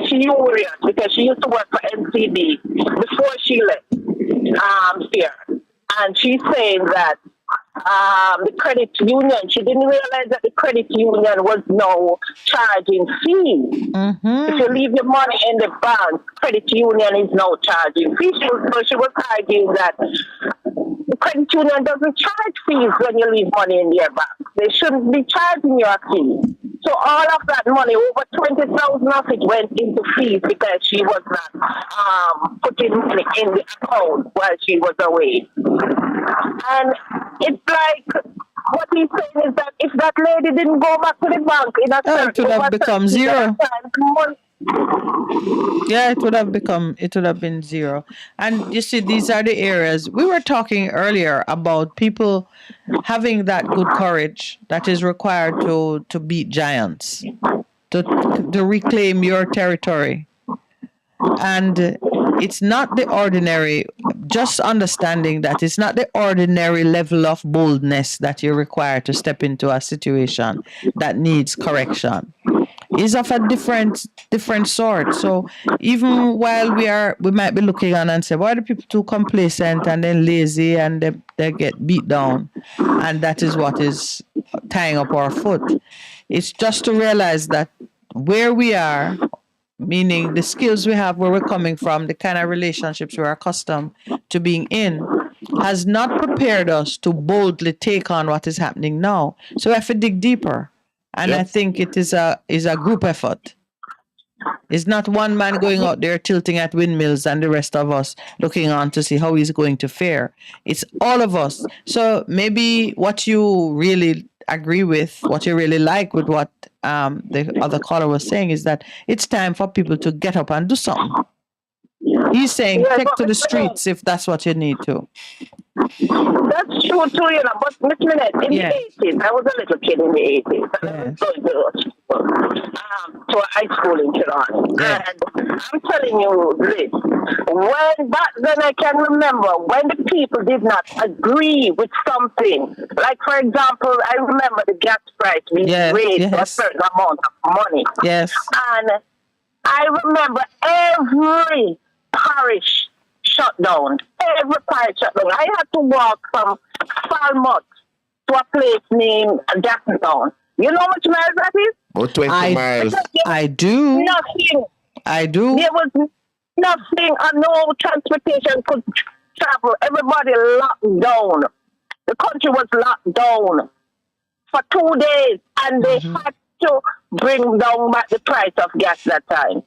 furious because she used to work for NCB before she left here. And she's saying that the credit union, she didn't realize that the credit union was now charging fees. If you leave your money in the bank, credit union is now charging fees. So she was arguing that the credit union doesn't charge fees when you leave money in their bank. They shouldn't be charging you a fee. So all of that money, over 20,000 of it went into fees because she was not putting money in the account while she was away. And it's like, what he's saying is that if that lady didn't go back to the bank in a certain it would have become zero. Yeah, it would have been zero. And you see, these are the areas we were talking earlier about people having that good courage that is required to beat giants, to reclaim your territory. And it's not the ordinary, just understanding that it's not the ordinary level of boldness that you require to step into a situation that needs correction. Is of a different sort. So even while we might be looking on and say, why are the people too complacent and then lazy and they get beat down, and that is what is tying up our foot. It's just to realize that where we are, meaning the skills we have, where we're coming from, the kind of relationships we're accustomed to being in, has not prepared us to boldly take on what is happening now. So we have to dig deeper. And I think it is a group effort. It's not one man going out there tilting at windmills and the rest of us looking on to see how he's going to fare. It's all of us. So maybe what you really agree with, what you really like with what the other caller was saying, is that it's time for people to get up and do something. He's saying take to the streets if that's what you need to. That's true too, you know, but Miss Minette, in the 80s, I was a little kid in the 80s. I was going to a high school in Toronto. And I'm telling you this, when back then I can remember when the people did not agree with something. Like, for example, I remember the gas price being raised to a certain amount of money. Yes. And I remember every parish shut down. Every parish shut down. I had to walk from Falmouth to a place named Jackson. You know how much miles that is? Oh, 20 miles. I do. Nothing. I do. There was nothing, and no transportation could travel. Everybody locked down. The country was locked down for 2 days, and they had to bring down back the price of gas that time.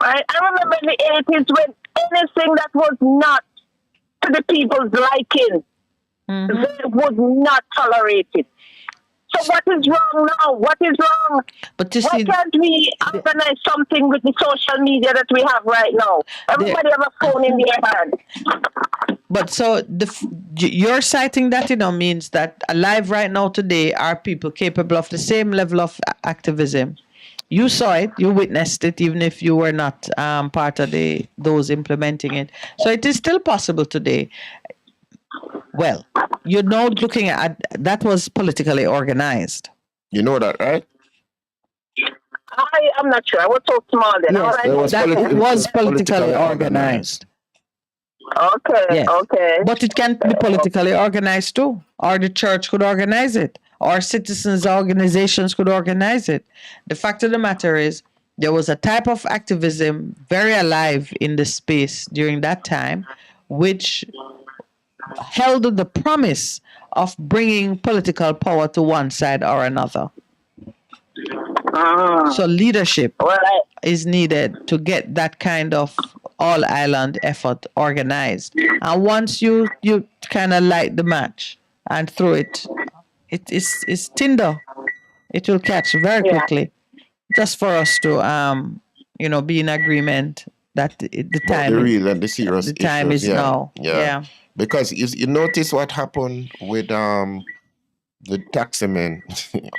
I remember in the 80s when anything that was not to the people's liking, they would not tolerate it. So what is wrong now? What is wrong? But you why see, can't we organize something with the social media that we have right now? Everybody have a phone in their hand. But so you're citing that, means that alive right now today are people capable of the same level of activism. You saw it, you witnessed it, even if you were not part of those implementing it. So it is still possible today. Well, looking at that was politically organized. You know that, right? I'm not sure. I was so small then. Yes, it was politically organized. Okay, yes. Okay. But it can be politically organized too. Or the church could organize it. Or citizens' organizations could organize it. The fact of the matter is, there was a type of activism very alive in the space during that time, which held the promise of bringing political power to one side or another. So leadership is needed to get that kind of all island effort organized. And once you kind of light the match and throw it, it's tinder. It will catch very quickly. Just for us to be in agreement that the time the real and the serious the time issues, is now. Yeah. Because you notice what happened with the taxi men,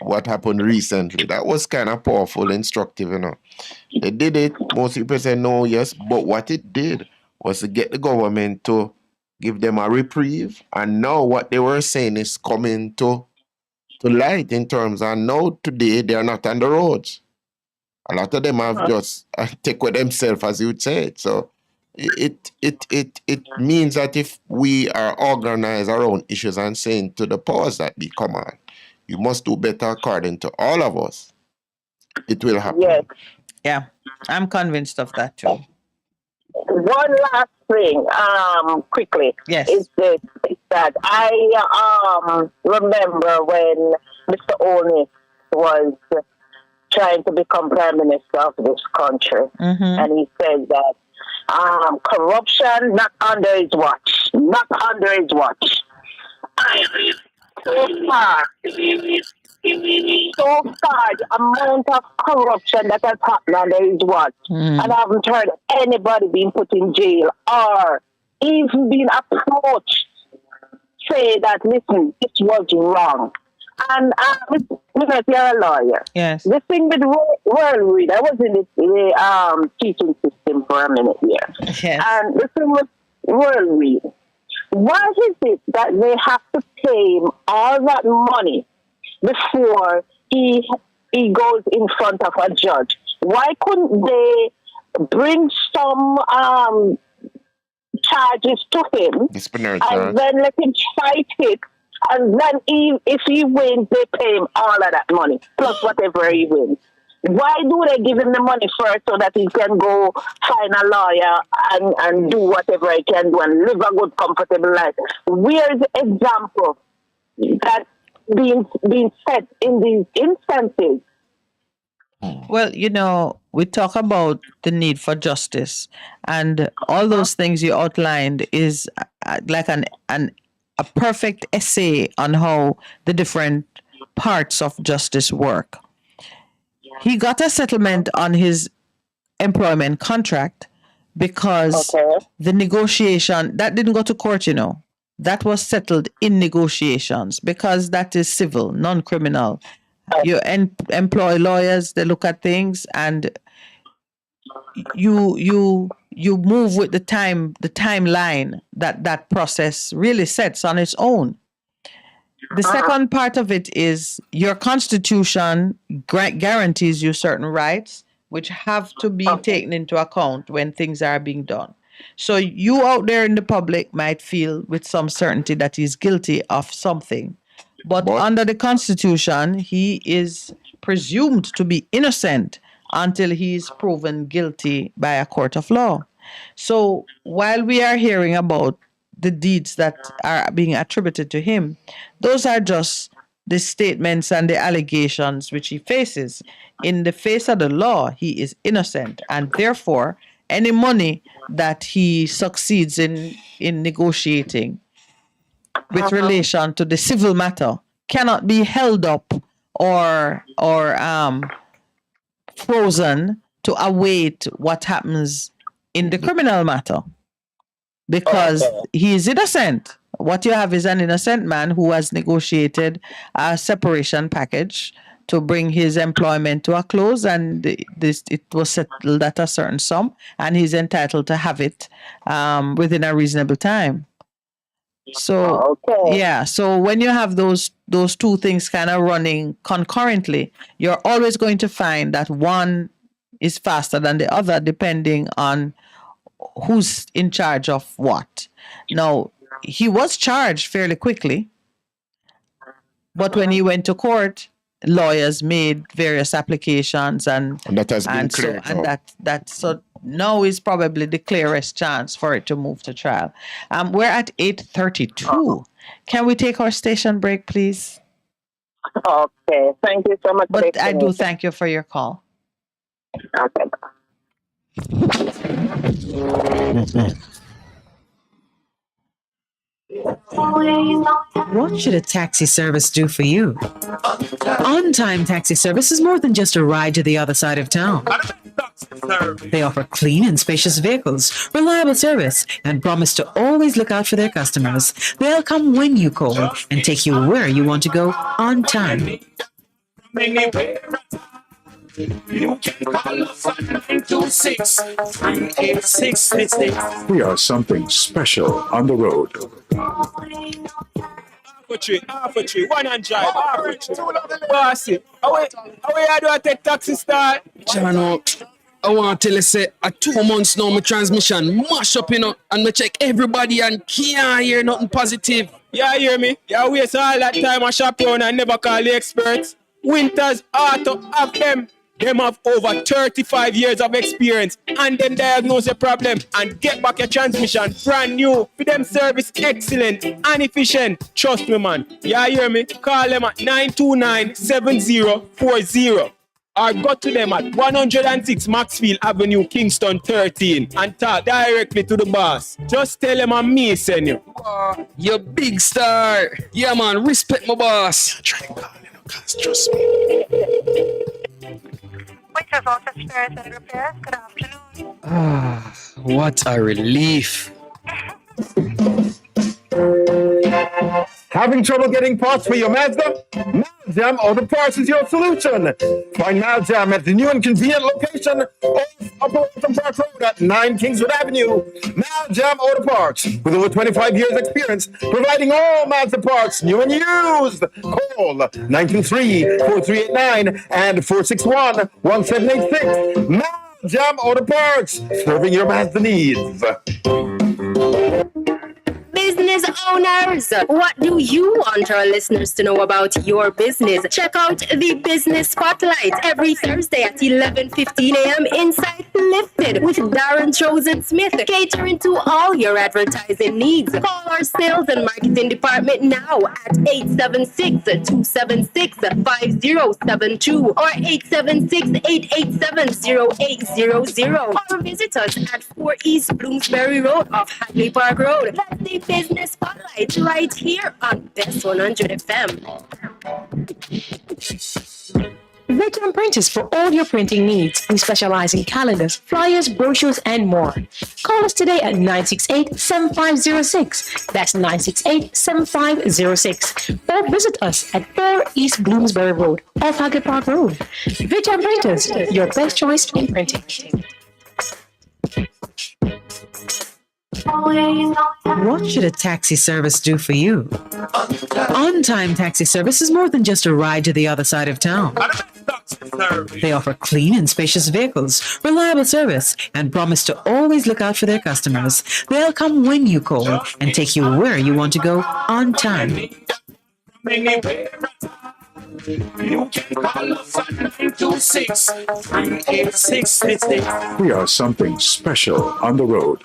what happened recently. That was kind of powerful, instructive, They did it. Most people say no, yes, but what it did was to get the government to give them a reprieve, and now what they were saying is coming to light in terms, and now today they are not on the roads. A lot of them have just take with themselves, as you would say it. So it means that if we are organized around issues and saying to the powers that be, come on, you must do better according to all of us, it will happen. Yes. Yeah, I'm convinced of that too. One last thing, quickly. Yes. Is that I remember when Mr. Oney was trying to become prime minister of this country, and he said that corruption not under his watch, not under his watch. So far, the amount of corruption that has happened under his watch, and I haven't heard anybody being put in jail or even being approached, say that, listen, this was wrong. And you're a lawyer. Yes. The thing with World Read, I was in the teaching system for a minute here. Yes. And the thing with World Read, why is it that they have to pay him all that money before he goes in front of a judge? Why couldn't they bring some charges to him and then let him fight it? And then if he wins, they pay him all of that money, plus whatever he wins. Why do they give him the money first so that he can go find a lawyer and do whatever he can do and live a good, comfortable life? Where's the example that being set in these instances? Well, we talk about the need for justice, and all those things you outlined is like a perfect essay on how the different parts of justice work. He got a settlement on his employment contract because the negotiation, that didn't go to court, that was settled in negotiations because that is civil, non-criminal. You employ lawyers, they look at things, and you move with the timeline that process really sets on its own. The second part of it is your constitution guarantees you certain rights, which have to be taken into account when things are being done. So you out there in the public might feel with some certainty that he's guilty of something, but under the constitution, he is presumed to be innocent until he is proven guilty by a court of law. So while we are hearing about the deeds that are being attributed to him, those are just the statements and the allegations which he faces. In the face of the law, he is innocent, and therefore any money that he succeeds in negotiating with relation to the civil matter cannot be held up or frozen to await what happens in the criminal matter, because he is innocent. What you have is an innocent man who has negotiated a separation package to bring his employment to a close, and it was settled at a certain sum, and he's entitled to have it within a reasonable time. So so when you have those two things kind of running concurrently, you're always going to find that one is faster than the other depending on who's in charge of what. Now, he was charged fairly quickly, but when he went to court, lawyers made various applications, and that has been cleared. So now is probably the clearest chance for it to move to trial. We're at 8:32. Can we take our station break, please? Okay, thank you so much. But I do thank you for your call. Okay. What should a taxi service do for you? On-time taxi service is more than just a ride to the other side of town. They offer clean and spacious vehicles, reliable service, and promise to always look out for their customers. They'll come when you call and take you where you want to go on time. You can call us at 926-386-66. We are something special on the road. Half a tree, one and drive, half a tree. Bossy, how you do I take taxi start? Jano, I want to tell you, say, 2 months now, my transmission mash up, and me check everybody and can't hear nothing positive. Yeah, hear me? You waste all that time I shop around and never call the experts. Winters Auto have them. Them have over 35 years of experience and then diagnose the problem and get back your transmission brand new. For them service excellent and efficient. Trust me, man. Yeah, hear me? Call them at 929-7040 or go to them at 106 Maxfield Avenue, Kingston 13 and talk directly to the boss. Just tell them I'm me send you. You big star. Yeah, man. Respect my boss. Try to call him, cause trust me. Good afternoon. Ah, what a relief. Having trouble getting parts for your Mazda? Maljam Auto Parts is your solution. Find Maljam at the new and convenient location of Upper Waltham Park Road at 9 Kingswood Avenue. Maljam Auto Parts, with over 25 years experience, providing all Mazda parts, new and used. Call 923-4389 and 461-1786. Maljam Auto Parts, serving your Mazda needs. Business owners, what do you want our listeners to know about your business? Check out the Business Spotlight every Thursday at 11:15 a.m. inside Lifted with Darren Chosen-Smith, catering to all your advertising needs. Call our sales and marketing department now at 876-276-5072 or 876-887-0800 or visit us at 4 East Bloomsbury Road off Hadley Park Road. That's the Business Spotlight right here on Best 100 FM. Veteran Printers for all your printing needs. We specialize in calendars, flyers, brochures, and more. Call us today at 968-7506. That's 968-7506. Or visit us at 4 East Bloomsbury Road, off Haggard Park Road. Veteran Printers, your best choice in printing. What should a taxi service do for you? On-time taxi service is more than just a ride to the other side of town. They offer clean and spacious vehicles, reliable service, and promise to always look out for their customers. They'll come when you call and take you where you want to go on time. You can call us at 926-386-66. We are something special on the road.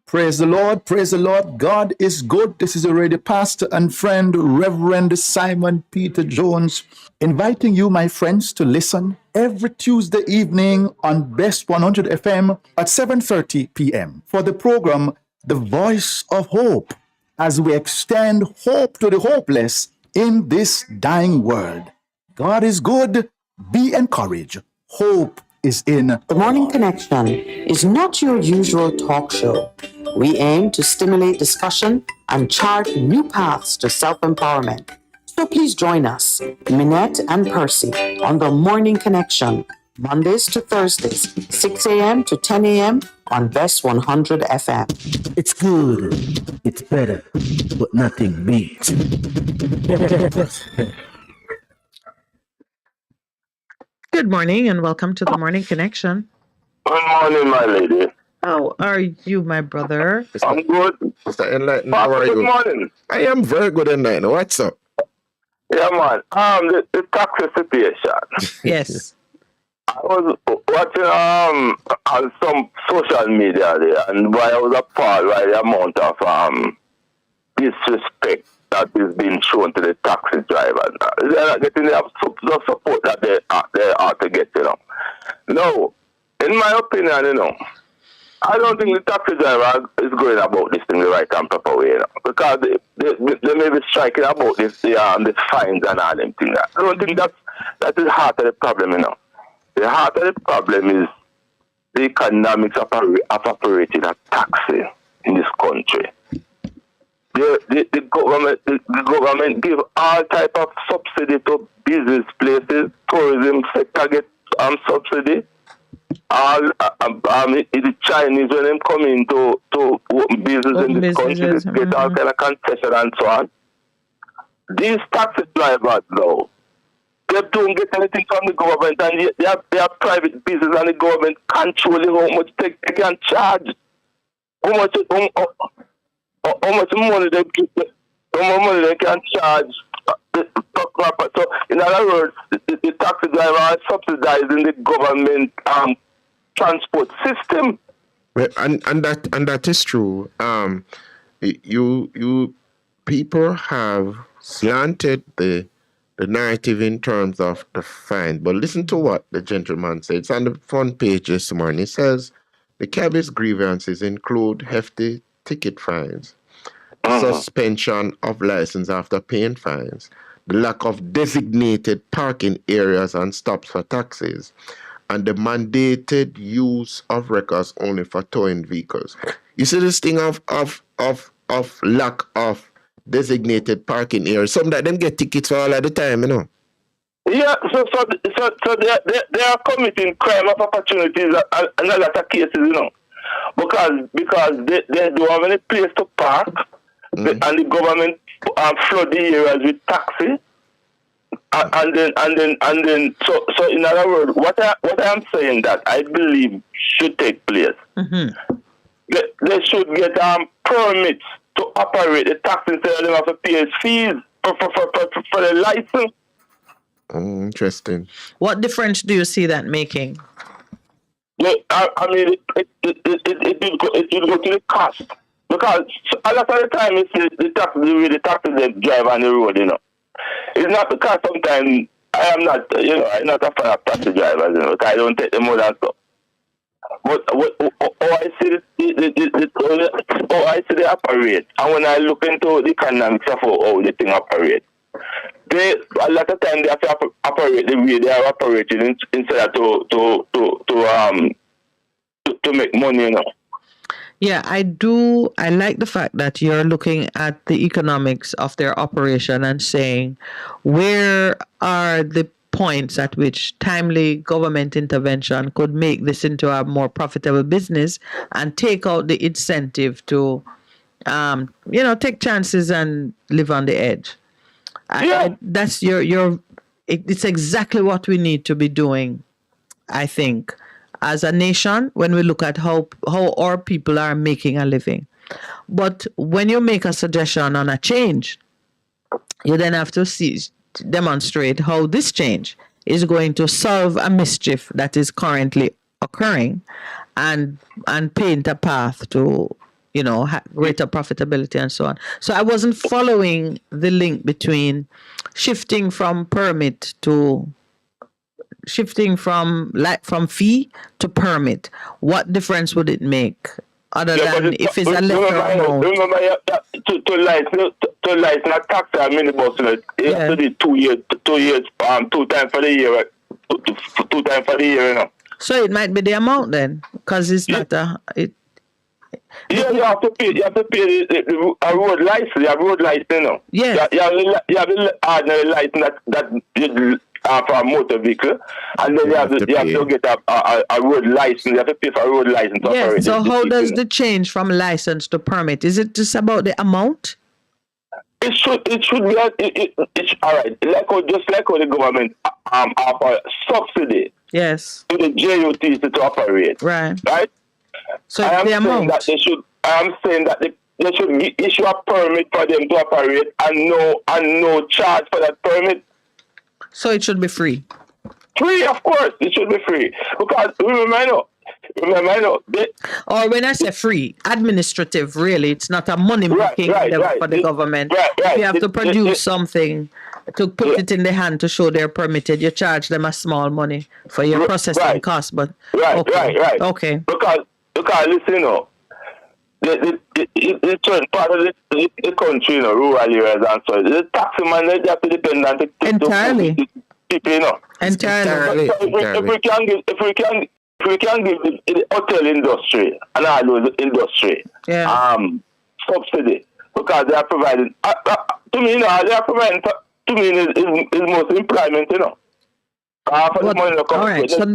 Praise the Lord, praise the Lord. God is good. This is already Pastor and friend, Reverend Simon Peter Jones, inviting you, my friends, to listen every Tuesday evening on Best 100 FM at 7:30 p.m. for the program The Voice of Hope, as we extend hope to the hopeless in this dying world. God is good. Be encouraged. Hope is in The Morning Connection is not your usual talk show. We aim to stimulate discussion and chart new paths to self-empowerment. So please join us, Minette and Percy, on The Morning Connection, Mondays to Thursdays, 6 a.m. to 10 a.m. on Best 100 FM. It's good. It's better, but nothing beats. Good morning and welcome to the Morning Connection. Good morning, my lady. How are you, my brother? I'm good. Mr. Enlighten, how are you? Good morning. I am very good, Enlighten. What's up? Yeah, man. The taxi situation. Yes. I was watching on some social media there, and I was appalled by the amount of disrespect that is being shown to the taxi drivers. They're not getting the support that they ought to get, No, in my opinion, I don't think the taxi driver is going about this thing the right and proper way, because they may be striking about this, the fines and all them things. I don't think that is the heart of the problem, The heart of the problem is the economics of operating a taxi in this country. The government give all type of subsidy to business places. Tourism sector get subsidy. All the Chinese, when them come into to open business in this country, they get all kind of concession and so on. These taxi drivers now, they don't get anything from the government, and they have private business, and the government controlling how much they can charge, how much money they can charge. So, in other words, the taxi driver are subsidizing the government transport system. Well, and that is true. You people have slanted the narrative in terms of the fine, but listen to what the gentleman said. It's on the front page this morning. It says the cabby's grievances include hefty ticket fines, suspension of license after paying fines, the lack of designated parking areas and stops for taxis, and the mandated use of records only for towing vehicles. You see this thing of lack of designated parking areas. Some of them get tickets for all of the time, Yeah, so they are committing crime of opportunities in a lot of cases, because they don't have any place to park, and the government flood the areas with taxi, and then so in other words, what I am saying that I believe should take place. They should get permits to operate the taxi instead of them have to pay fees for the license. Interesting. What difference do you see that making? Yeah, I mean, it will go to the cost, because a lot of the time it's the taxi they drive on the road, It's not because sometimes I'm not a fan of taxi drivers, because I don't take them more than stuff. But I see they operate, and when I look into the economics of how the thing operates, a lot of time they have to operate the way they are operating instead of to make money, Yeah, I do. I like the fact that you're looking at the economics of their operation and saying, where are the points at which timely government intervention could make this into a more profitable business and take out the incentive to, take chances and live on the edge. That's it's exactly what we need to be doing, I think, as a nation, when we look at how our people are making a living. But when you make a suggestion on a change, you then have to demonstrate how this change is going to solve a mischief that is currently occurring, and paint a path to greater profitability and so on. So I wasn't following the link between shifting from fee to permit. What difference would it make, other than if it's a lesser amount? Remember to license a taxi and minibus, you have to do 2 years, 2 times for the year, 2 times for the year, So it might be the amount then, because it's not Yeah, you have to pay a road license. You have road license, Yeah. You have an ordinary license that for a motor vehicle, and then you have to get a road license. You have to pay for a road license. Yes. So how does the change from license to permit? Is it just about the amount? It should be all right. Just like how the government offer subsidy. Yes. To the JUTs to operate. Right. Right. So the amount. I am saying that they should issue a permit for them to operate, and no charge for that permit. So it should be free. Free, of course, it should be free, because remember, Or when I say free, administrative, really, it's not a money-making endeavor for the government. If you have to produce something to put it in the hand to show they're permitted, you charge them a small money for your processing cost. But okay. Because listen, the certain part of the country, rural areas and so, the taxi man, they have to depend on the entirely. People, Entirely. If we can give the hotel industry and all those industry subsidy, because they are providing to me, they are providing to me is most employment, All right, so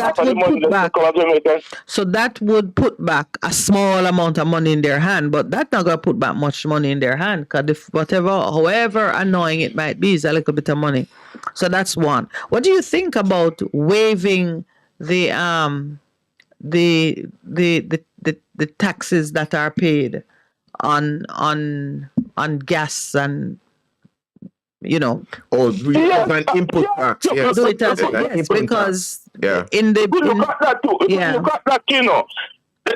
that would put back a small amount of money in their hand, but that's not going to put back much money in their hand, because however annoying it might be, is a little bit of money. So that's one. What do you think about waiving the taxes that are paid on gas and we have an input tax. Yes. Do it as yes, because in the they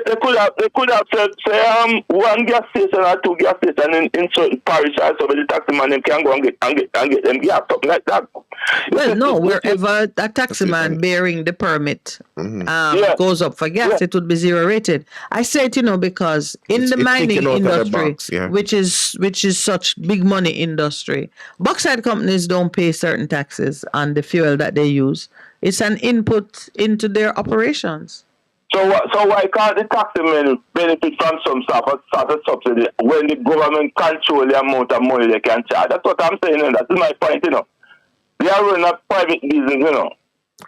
could have said say one gas station or two gas stations in certain parishes, so the taxi man can go and get them gas, something like that. Well, no, wherever a taxi man bearing the permit goes up for gas, it would be zero rated. I say it, because in the mining industry, which is such big money industry, bauxite companies don't pay certain taxes on the fuel that they use. It's an input into their operations. So why can't the taxi men benefit from some sort of subsidy when the government control the amount of money they can charge? That's what I'm saying, and that's my point, They are running a private business,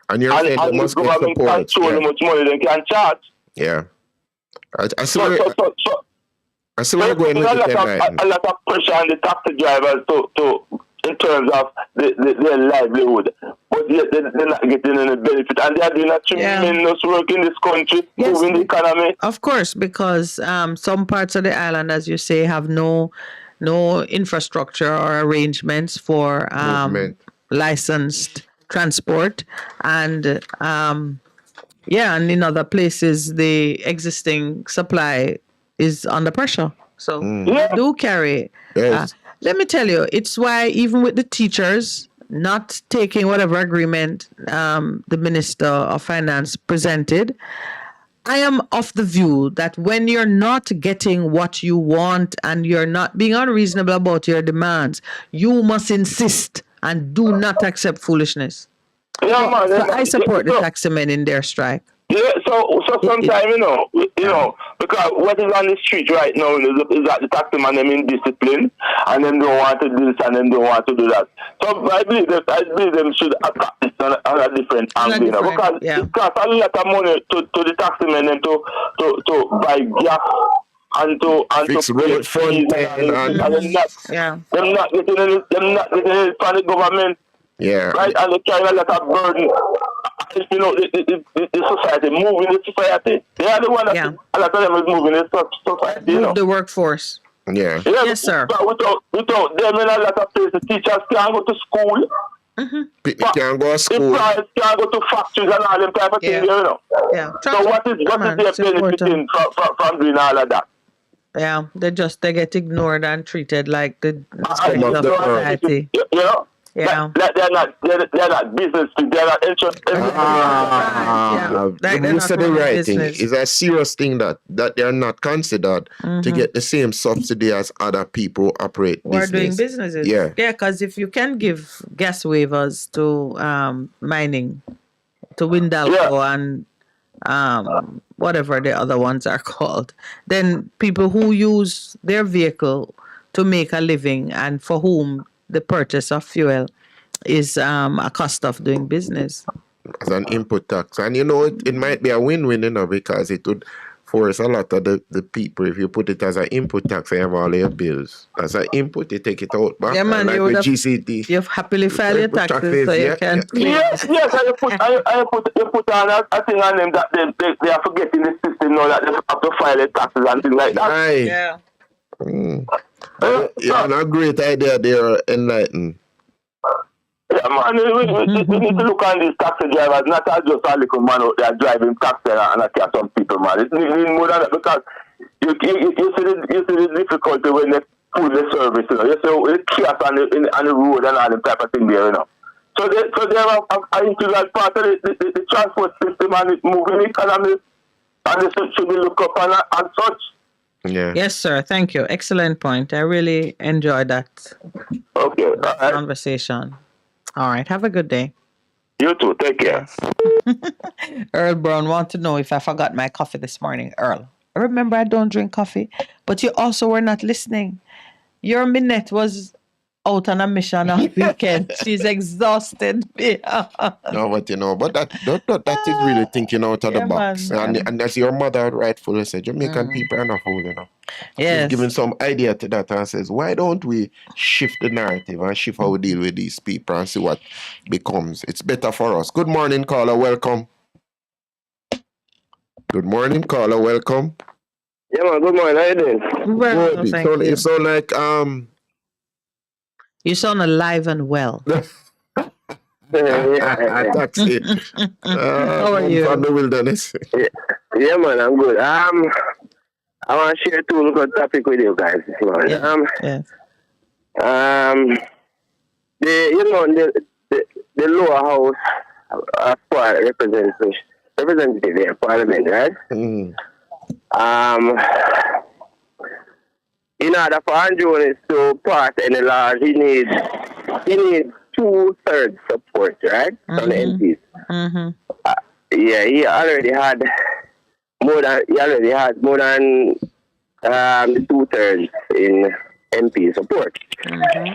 And you're saying they must the get government support. control how much money they can charge. Yeah. I see where you're going with it. A lot of pressure on the taxi drivers to in terms of their livelihood, but yet they're not getting any benefit, and they are doing a tremendous work in this country, moving the economy. Of course, because some parts of the island, as you say, have no infrastructure or arrangements for licensed transport, and and in other places the existing supply is under pressure. So do carry. Yes. Let me tell you, it's why even with the teachers not taking whatever agreement the Minister of Finance presented, I am of the view that when you're not getting what you want and you're not being unreasonable about your demands, you must insist and do not accept foolishness. Yeah, man. So I support the taxi men in their strike. Yeah, so sometimes, because what is on the street right now is that the taxi man them in discipline, and them don't want to do this and them don't want to do that. So I believe them should attack this on a different angle, because it costs a lot of money to the taxi men and to buy gas and to fix road front and them not getting any from the government. Yeah. Right, and they carry a lot of burden. The society, moving the society. They are the one that a lot of them is moving the society. Move the workforce. Yeah. Yes, sir. Without them in a lot of places, teachers can't go to school. People can't go to school. Employees can't go to factories and all them type of things, Yeah. So what is their benefiting from doing all of that? Yeah, they get ignored and treated like the society. Yeah. They're not business, they're not interested. You said the right thing. It's a serious thing that they're not considered to get the same subsidy as other people operate business. We're doing businesses. Yeah, because if you can give gas waivers to mining, to Windalco and whatever the other ones are called, then people who use their vehicle to make a living and for whom the purchase of fuel is a cost of doing business. As an input tax. And it might be a win-win, because it would force a lot of the people, if you put it as an input tax, you have all your bills. As an input, you take it out back. Yeah, man, like with GCT. You've happily filed your taxes so you can claim. Yes, and you put on a thing on them that they are forgetting the system now, that they have to file their taxes and things like that. Right. Yeah. Yeah, a great idea there, enlighten. Yeah, man, we need to look on these taxi drivers, not as just a little man out there driving taxi and I catch some people, man. It's more than that because you see the difficulty when they pull the service, you know. You see the chaos on the road and all the type of thing there, you know. So they have an integral part of the transport system and it's moving the economy and this should be looked up and such. Yeah. Yes, sir. Thank you. Excellent point. I really enjoyed that. Okay. Conversation. All right. Have a good day. You too. Take care. Earl Brown want to know if I forgot my coffee this morning. Earl, remember I don't drink coffee, but you also were not listening. Your Minette was out on a mission on weekend. She's exhausted. No, but you know, but that is really thinking out of the box. Man. And as your mother rightfully said, Jamaican people are not fool, you know. Yes. She's giving some idea to that and says, why don't we shift the narrative and shift how we deal with these people and see what becomes. It's better for us. Good morning, caller. Welcome. Good morning, caller. Welcome. Yeah, man. Good morning. How you doing? Well, Good. You sound like You sound alive and well. Taxi. How are you? From the wilderness. Yeah, man. I'm good. I want to share two good topic with you guys this morning. The lower house of representative here, parliament, right? In order for Andrew to pass any laws, he needs 2/3 support, right, from the MPs. Yeah, he already had more than the 2/3 in MP support.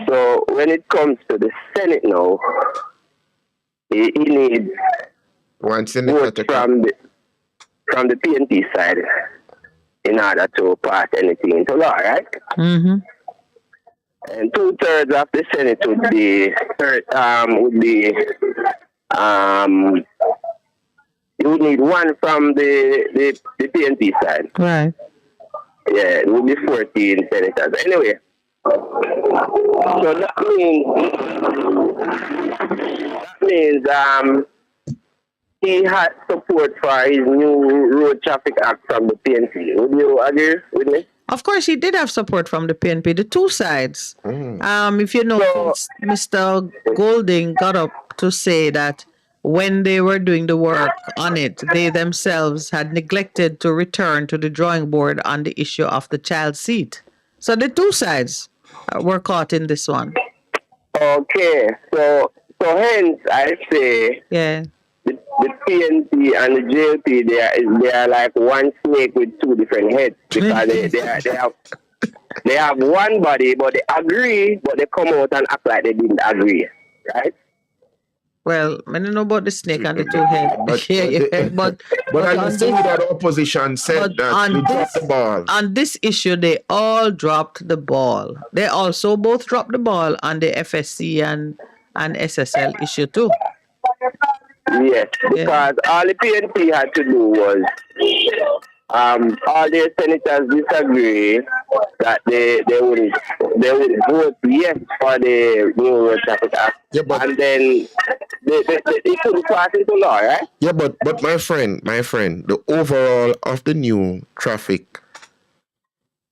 So when it comes to the Senate now, he needs one vote from the PNP side in order to pass anything into law, right? And 2/3 of the Senate would be you would need one from the PNP side. Right. Yeah, it would be 14 senators. Anyway, so that means he had support for his new road traffic act from the PNP. Would you agree with me? Of course, he did have support from the PNP, the two sides. If you know, Mr. Golding got up to say that when they were doing the work on it, they themselves had neglected to return to the drawing board on the issue of the child seat. So the two sides were caught in this one. Okay, so hence I say the PNP and the JLP they are like one snake with two different heads because they have one body but they agree but they come out and act like they didn't agree, right? Well, I don't know about the snake and the two heads. But I see that the opposition said that we dropped the ball. On this issue, they all dropped the ball. They also both dropped the ball on the FSC and SSL issue too. Yes, because all the PNP had to do was all their senators disagree that they would vote yes for the new road traffic act, and then they couldn't pass into law, right? Yeah, but my friend, the overall of the new traffic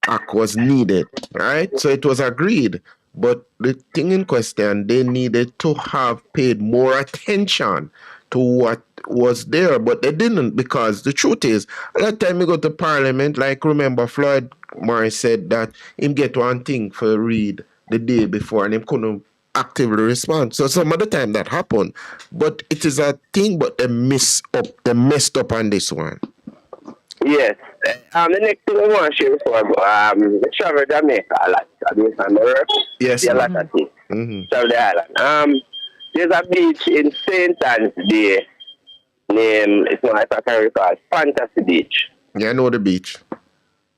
act was needed, right? So it was agreed. But the thing in question, they needed to have paid more attention to what was there, but they didn't, because the truth is, a lot of time we go to Parliament, like remember Floyd Morris said that him get one thing for read the day before and him couldn't actively respond. So some of the time that happened, but it is a thing, but they messed up on this one. Yes. The next thing I want to share before I travel Jamaica a lot. Yes. A lot of things. Travel the island. There's a beach in St. Anne's Bay named, if I can recall, Fantasy Beach. Yeah, I know the beach.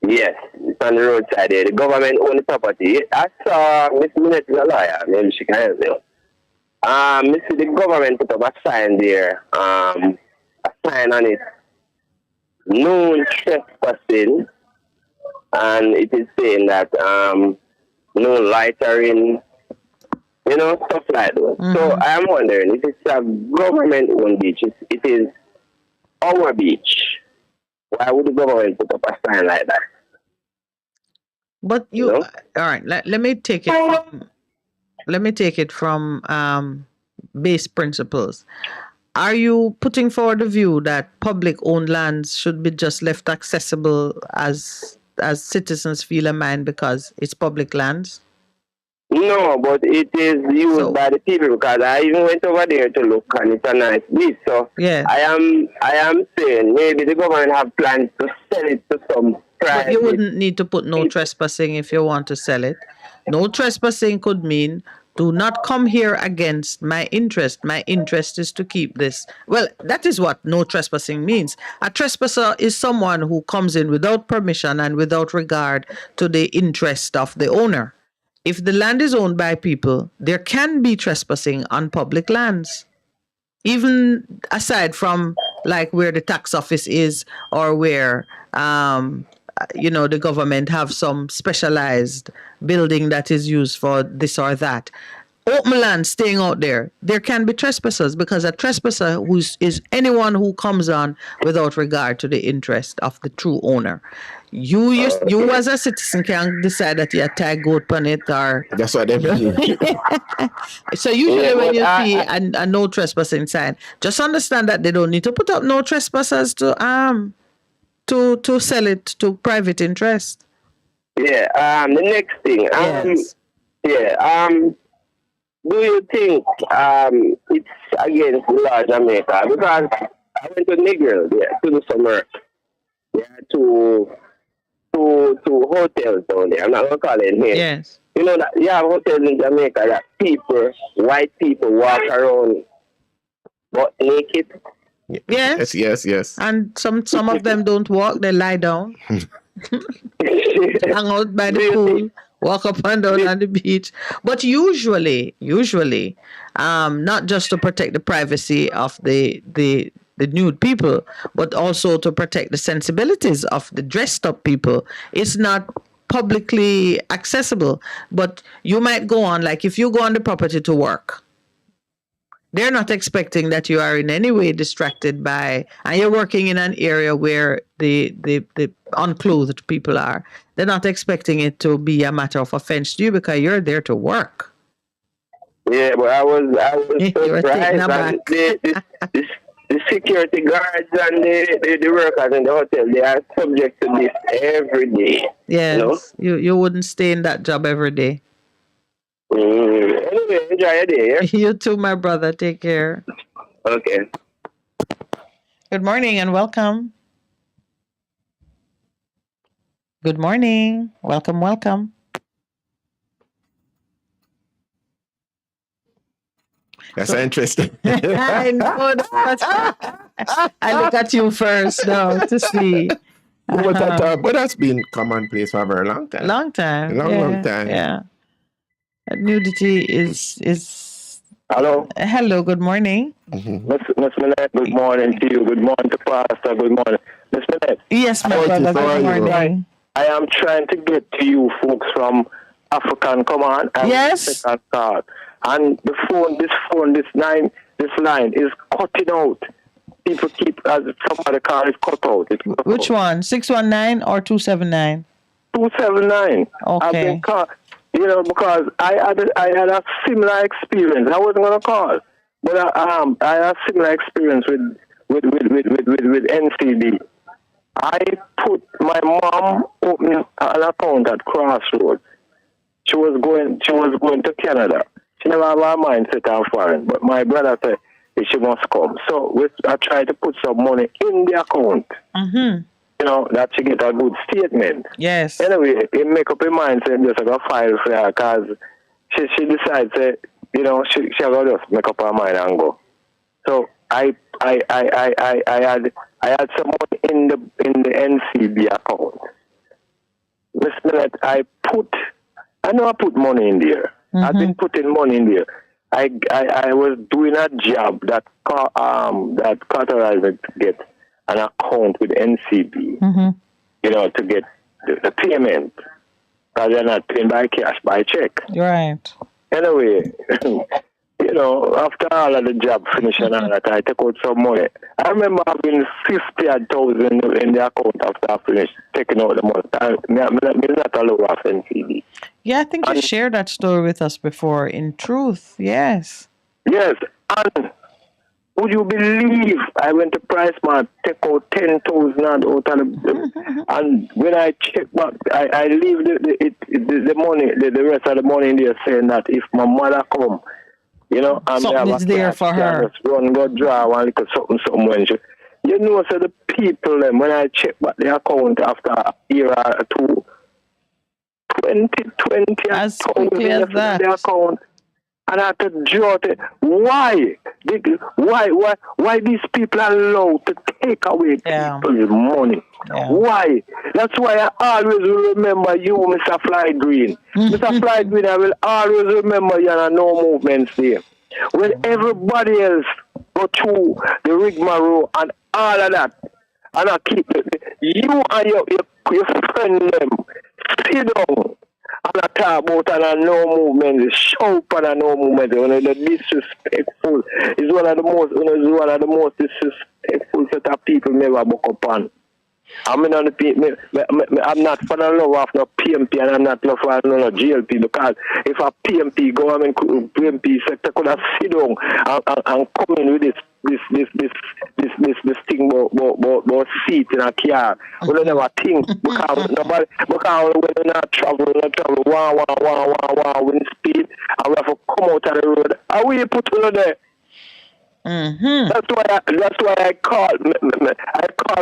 Yes, it's on the roadside there. The government owns the property. I saw Miss Minette is a lawyer. Maybe she can help me. The government put up a sign there. A sign on it. No trespassing. And it is saying that no loitering, You know, stuff like that. So I'm wondering if it's a government-owned beach, it is our beach. Why would the government put up a sign like that? But all right. Let me take it from base principles. Are you putting forward the view that public-owned lands should be just left accessible as citizens feel a mind because it's public lands? No, but it is used by the people because I even went over there to look and it's a nice beach. So I am saying maybe the government have plans to sell it to some private. But you wouldn't need to put no trespassing if you want to sell it. No trespassing could mean do not come here against my interest. My interest is to keep this. Well, that is what no trespassing means. A trespasser is someone who comes in without permission and without regard to the interest of the owner. If the land is owned by people, there can be trespassing on public lands. Even aside from like where the tax office is or where the government have some specialized building that is used for this or that. Open land staying out there can be trespassers because a trespasser is anyone who comes on without regard to the interest of the true owner. You as a citizen can decide that you tie goat on it or that's what they mean. So usually when you see a no trespassing sign, just understand that they don't need to put up no trespassers to sell it to private interest. Yeah. The next thing. Do you think it's against large Jamaica? Because I went to Negril to the summer. To hotels down there. I'm not gonna call it here. Yes. You know that you have hotels in Jamaica that white people walk around but naked. Yes. And some of them don't walk, they lie down. Hang out by the pool, walk up and down on the beach. But usually, not just to protect the privacy of the nude people, but also to protect the sensibilities of the dressed up people. It's not publicly accessible, but you might go on, like if you go on the property to work, they're not expecting that you are in any way distracted by, and you're working in an area where the unclothed people are. They're not expecting it to be a matter of offense to you because you're there to work. Yeah, but I was surprised. The security guards and the workers in the hotel, they are subject to this every day. Yes, you wouldn't stay in that job every day. Anyway, enjoy your day. Yeah? You too, my brother. Take care. Okay. Good morning and welcome. Good morning. Welcome. That's interesting. I know that. I look at you first now to see. But that's been commonplace for a very long time. Long time. Long time. Yeah. Nudity is. Hello. Hello. Good morning. Miss Minette, good morning to you. Good morning to Pastor. Good morning. Miss Minette. Yes, my brother. Good morning. I am trying to get to you folks from African Command. Yes. And this line is cutting out. People keep, as some of the car is cut out. Which one? 619 or 279? 279. Okay. Because I had a similar experience. I wasn't gonna call, but I had a similar experience with NCB. I put my mom opened an account at Crossroads. She was going to Canada. She never had her mind set on foreign, but my brother said she must come. So I tried to put some money in the account. Mm-hmm. That she get a good statement. Yes. Anyway, he make up her mind saying just a file for her because she decides that she got just make up her mind and go. So I had some money in the NCB account. Miss Millett, I put money in there. Mm-hmm. I've been putting money in there. I was doing a job that authorized me to get an account with NCB, to get the payment. Because they're not paying by cash, by check. Right. Anyway, you know, after all of the job finish and all that, I take out some money. I remember having 50,000 in the account after I finished taking out the money. I'm not allowed off NCD. Yeah, I think you shared that story with us before. In truth, yes. Yes, and would you believe I went to Price Mart, take out 10,000 out of the, and when I check back, I leave the money, the rest of the money in there, saying that if my mother come, you know, and something is there for her. Just run, go draw one little something when she, you know, so the people them when I check back the account after a year or two, 20 as quickly as that. The account. And I had to jot it. Why these people are allowed to take away people's money? Yeah. Why? That's why I always will remember you, Mr. Fly Green. Mr. Fly Green, I will always remember you and no movements there. When everybody else go through the rigmarole and all of that, and I keep you and your friend them sit down. And I talk about and no movement, shout and no movement. The disrespectful is one of the most disrespectful set of people never book upon. I'm not for the love of no PMP and I'm not for no GLP because if a PMP government PMP sector could have sit down and come in with this thing about seat in a car, we don't never think because when we not travel wind speed and we have to come out of the road. How will you put on there? Mm-hmm. That's why I called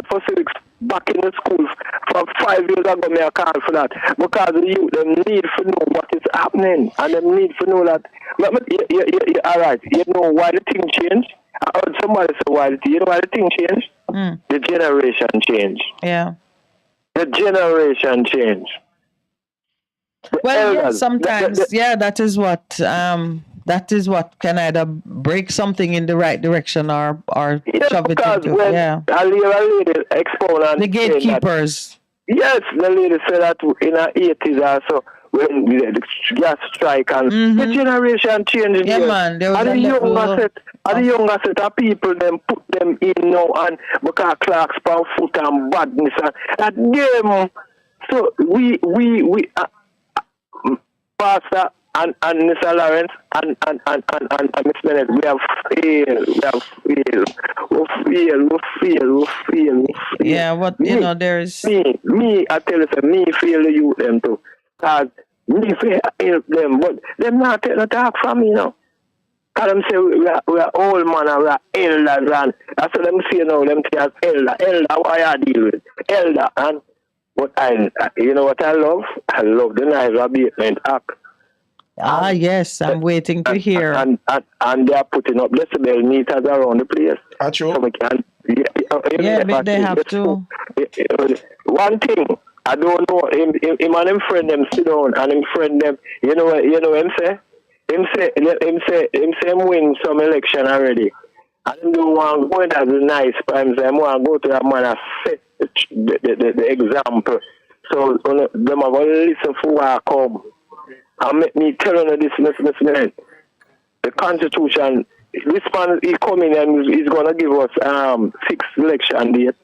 for civics back in the schools from 5 years ago. I called for that because the youth them need to know what is happening and they need to know that. All right, you know why the thing changed? I heard somebody say why you know why the thing changed? The generation changed. Yeah, the generation changed. Well, yeah, sometimes, that is what can either break something in the right direction or shove it into. Yeah, a lady expound and the gatekeepers. Yes, the lady said that in the 80s also when the gas strike and the generation changed. Yeah, man. There was the younger set of people them put them in now and because clocks pound foot and badness and them. So we Pastor and Mr. Lawrence and Miss Bennett, we have failed. Yeah, what there's me. I tell you, me fail the youth them too, cause me fail help them, but them not take no talk from me now. Cause them say we are old man and we are elders and that's what them say now. Them say as elder. Why I deal with elder and. But you know what I love? I love the nice abatement act. Yes, I'm waiting to hear. And they are putting up decibel meters around the place. Actually, so they have to. One thing, I don't know. Him and him friend them sit down and him friend them. You know him say? Him say win some election already. And him don't want to go in as a nice times. I want to go to that man and set the example. So them are going to listen for where I come. And make me tell you this minute. The Constitution, this man is coming and he's going to give us 6 election dates.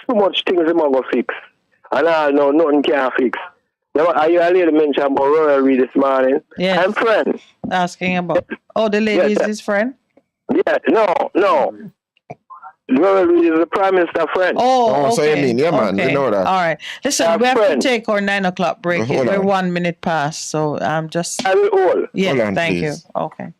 So much things he's going to fix. And I know nothing can fix. Are you a lady mentioned about Royal this morning? Yes. I'm friend. Asking about, the lady is his friend? Yeah, no. Royal is the Prime Minister friend. Okay. So you mean, man, we know that. All right. Listen, we have to take our 9 o'clock break. We're 1 minute past, so I'm just. I will hold. Yeah, Hold on, thank please. you. Okay.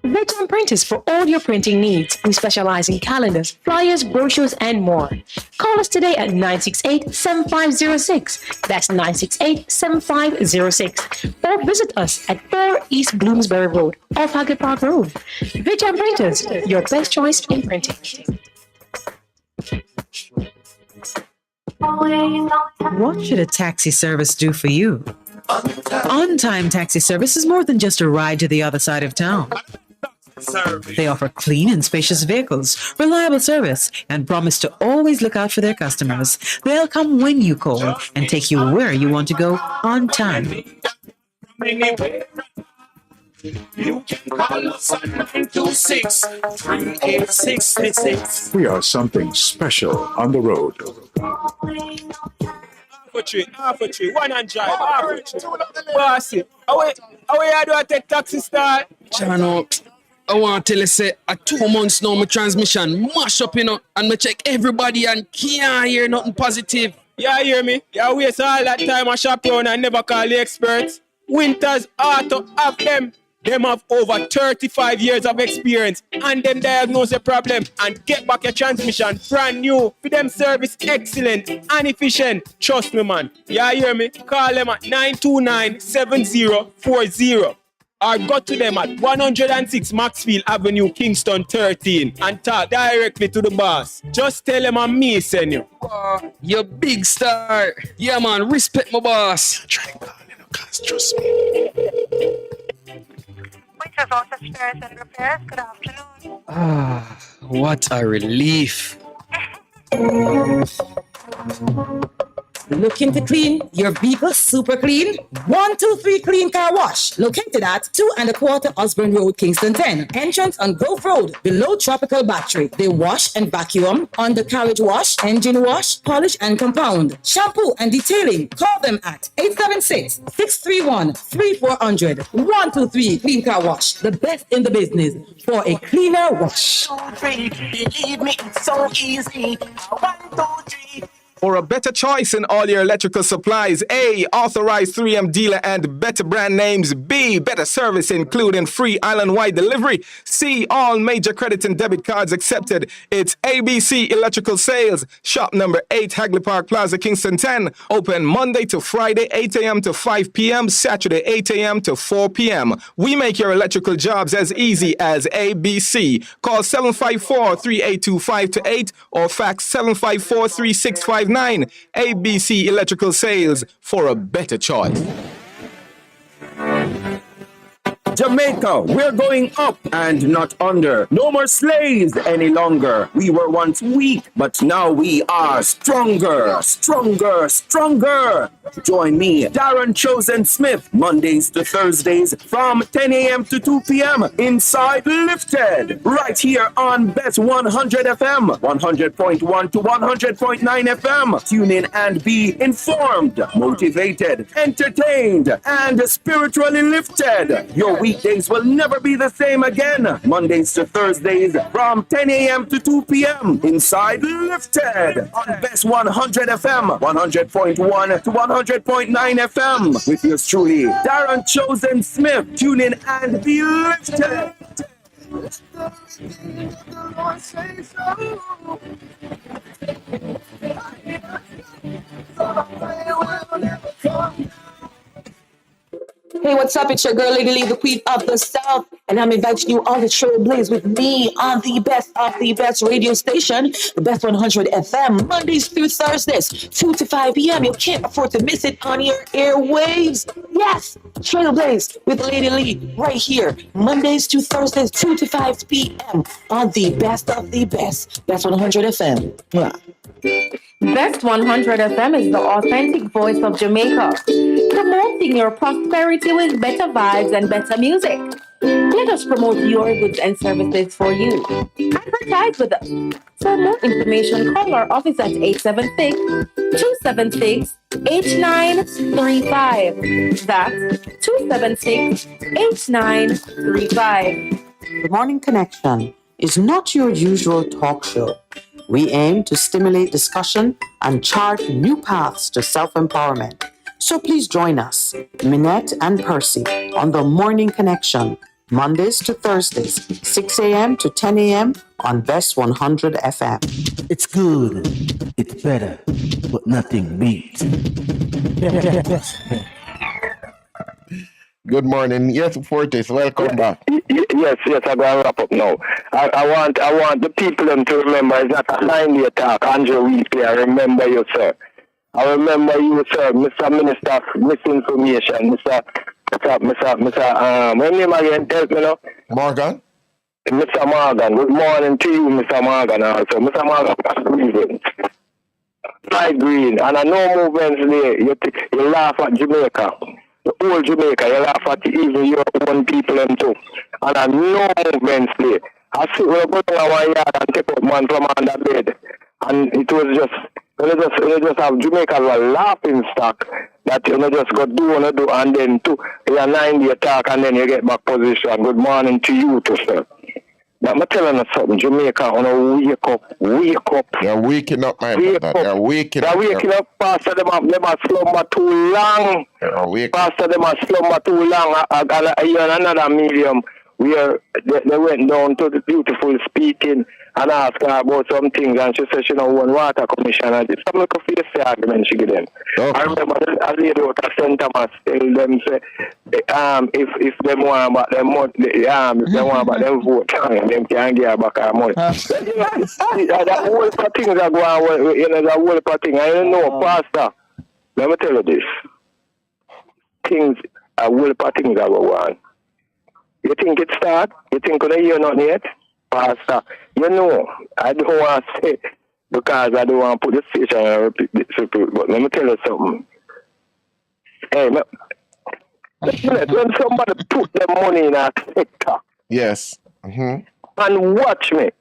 Veteran Printers for all your printing needs. We specialize in calendars, flyers, brochures, and more. Call us today at 968-7506. That's 968-7506. Or visit us at 4 East Bloomsbury Road, off Haggard Park Road. Veteran Printers, your best choice in printing. What should a taxi service do for you? On-time taxi service is more than just a ride to the other side of town. They offer clean and spacious vehicles, reliable service, and promise to always look out for their customers. They'll come when you call and take you where you want to go on time. You can call us at 926-3866. We are something special on the road. Half a tree, one and drive, half a tree. Bossy, how you do I take taxi start? Chano, I want to tell you, say, at 2 months now, my transmission mash up, and me check everybody and can't hear nothing positive. Yeah, hear me? You waste all that time I shop around and never call the experts. Winters Auto have them. Them have over 35 years of experience and them diagnose the problem and get back your transmission brand new. For them service excellent and efficient. Trust me, man. Yeah, hear me? Call them at 929-7040 or go to them at 106 Maxfield Avenue, Kingston 13 and talk directly to the boss. Just tell them I'm me send you. You big star. Yeah, man. Respect my boss. Try calling him, cause trust me. Good afternoon. Ah, what a relief. Looking to clean your vehicle super clean? 123 Clean Car Wash, located at 2¼ Osborne Road, Kingston 10. Entrance on Grove Road, below Tropical Battery. They wash and vacuum, undercarriage wash, engine wash, polish and compound, shampoo and detailing. Call them at 876-631-3400. 123 Clean Car Wash, the best in the business for a cleaner wash. Believe me, it's so easy. 1, 2, 3. For a better choice in all your electrical supplies, A, authorized 3M dealer and better brand names. B, better service including free island-wide delivery. C, all major credit and debit cards accepted. It's ABC Electrical Sales. Shop number 8, Hagley Park Plaza, Kingston 10. Open Monday to Friday, 8 a.m. to 5 p.m. Saturday, 8 a.m. to 4 p.m. We make your electrical jobs as easy as ABC. Call 754-3825-8 or fax 754-3659. ABC Electrical Sales, for a better choice. Jamaica, we're going up and not under. No more slaves any longer. We were once weak, but now we are stronger, stronger, stronger. Join me, Darren Chosen Smith, Mondays to Thursdays from 10 a.m. to 2 p.m. inside Lifted, right here on Best 100 FM, 100.1 to 100.9 FM. Tune in and be informed, motivated, entertained, and spiritually lifted. Your weekdays will never be the same again. Mondays to Thursdays from 10 a.m. to 2 p.m. inside Lifted on Best 100 FM, 100.1 to 100.9 FM with yours truly, Darren Chosen Smith. Tune in and be lifted. Hey, what's up? It's your girl, Lady Lee, the Queen of the South, and I'm inviting you all to trailblaze with me on the best of the best radio station, the Best 100 FM, Mondays through Thursdays, 2 to 5 p.m. You can't afford to miss it on your airwaves. Yes, trailblaze with Lady Lee right here, Mondays to Thursdays, 2 to 5 p.m. on the best of the best, Best 100 FM. Yeah. Best 100 FM is the authentic voice of Jamaica, promoting your prosperity with better vibes and better music. Let us promote your goods and services for you. Advertise with us. For more information, call our office at 876-276-8935. That's 276-8935. The Morning Connection is not your usual talk show. We aim to stimulate discussion and chart new paths to self-empowerment. So please join us, Minette and Percy, on the Morning Connection, Mondays to Thursdays, 6 a.m. to 10 a.m. on Best 100 FM. It's good, it's better, but nothing beats. Good morning. Yes, Fortis, welcome back. Yes, I'm going to wrap up now. I want the people them to remember it's not a 9-day talk, Andrew Weekly. I remember you, sir. I remember you, sir, Mr. Minister of Misinformation, Mr. What name again? Tell me now. Morgan? Mr. Morgan. Good morning to you, Mr. Morgan. Also, Mr. Morgan, I green, and I know movements there. You laugh at Jamaica, the whole Jamaica. You laugh at even your own people them too. And I know movements there. I see we go to our yard and take out man from under bed, and it was just. You just have Jamaica as a laughing stock that you just got do and then you 90 attack and then you get back position. Good morning to you too, sir. But I'm telling you something, Jamaica on a wake up. You're waking up, my brother. You're waking up. They're waking up. Pastor them a slumber too long. Pastor them a slumber too long. I got another medium where they went down to the beautiful speaking and asked her about some things, and she said she don't want water commissioner. It's some like a face argument she give them. Okay. I remember a lady out of St. Thomas tell them say if them want about them money, if they want about them vote, them can get back our money. That whole things are going on, that whole thing. I don't know, Pastor. Let me tell you this. Things are whole things are going on. You think it start? You think on a year not yet? Pastor, you know, I don't want to say because I don't want to put the station and repeat this, but let me tell you something. Hey, when somebody put their money in a sector, yes, and watch me.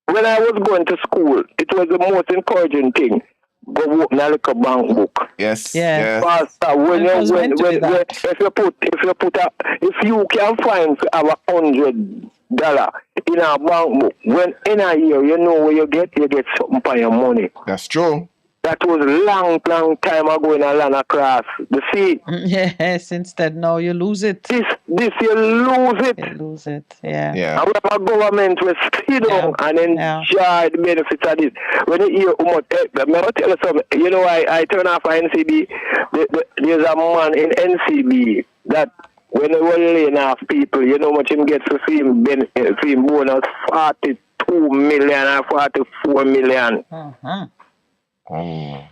When I was going to school, it was the most encouraging thing. Go open a little bank book. Yes. Yeah. Pastor, if you can find $100 in a bank book, when in a year you know where you get something for your money. That's true. That was long time ago in a land across the sea. Yes, instead now you lose it. This you lose it. You lose it, yeah. And we have a government will sit down and enjoy the benefits of this. When you hear let me tell you something. You know, I turn off NCB. There's a man in NCB that when they were laying off people, you know how much him gets for him bonus 42 million or 44 million. Well,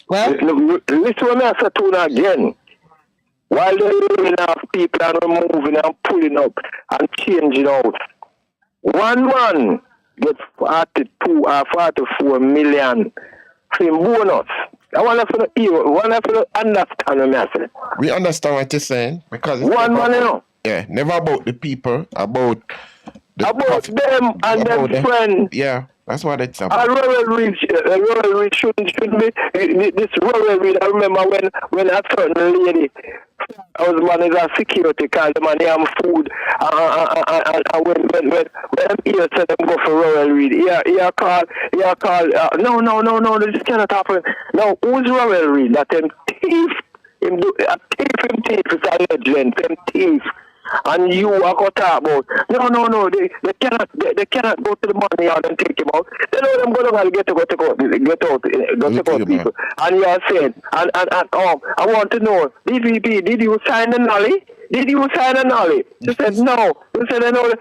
listen when I say to again. While they're laying off people and removing and pulling up and changing out, one man gets 42 or 44 million for bonus. I want to understand what I say. We understand what you're saying because it's one man, you know. Yeah, never about the people, about them and their friends. Yeah, that's what it's about. Rural Reach shouldn't be this Rural Reach. I remember when a certain lady, I was man is a security called them and they have food. And when here said them go for Rural Reach, here call. No, this cannot happen. Now who's Rural Reach? That them thief him is a legend. Them thief. And you are going to talk about no, they cannot go to the money yard and take him out. They know them going to get out people. And you are saying, and I want to know, DVP, did you sign the nolly? She said no. She said no,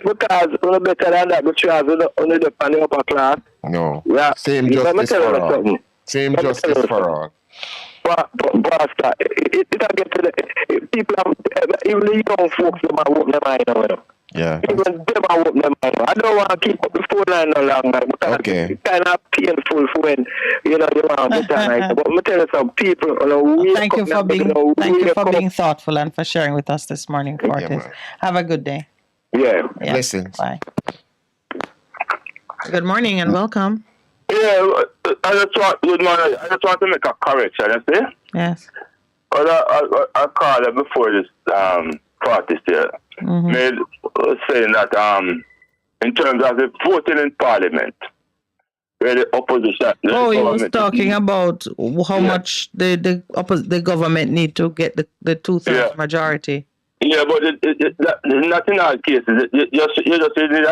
because on better than that, but she has on the upper class. No. Yeah. Same justice for all. Same justice for all. But it get to the people, even the young folks, them are open their mind now. Yeah. Even them are open their mind now. I don't want to keep up the phone line no longer because it's kind of painful for when you want to get that. But I'm tell you some people, thank you for being thoughtful and for sharing with us this morning, Curtis. Have a good day. Yeah. Listen. Bye. Good morning and welcome. Yeah, I just want to make a correction, you see? Yes. I called it before this party here. Made saying that in terms of the voting in Parliament, where the opposition. He was talking about how much the government need to get the 2/3 majority. Yeah, but not in all cases. You just need a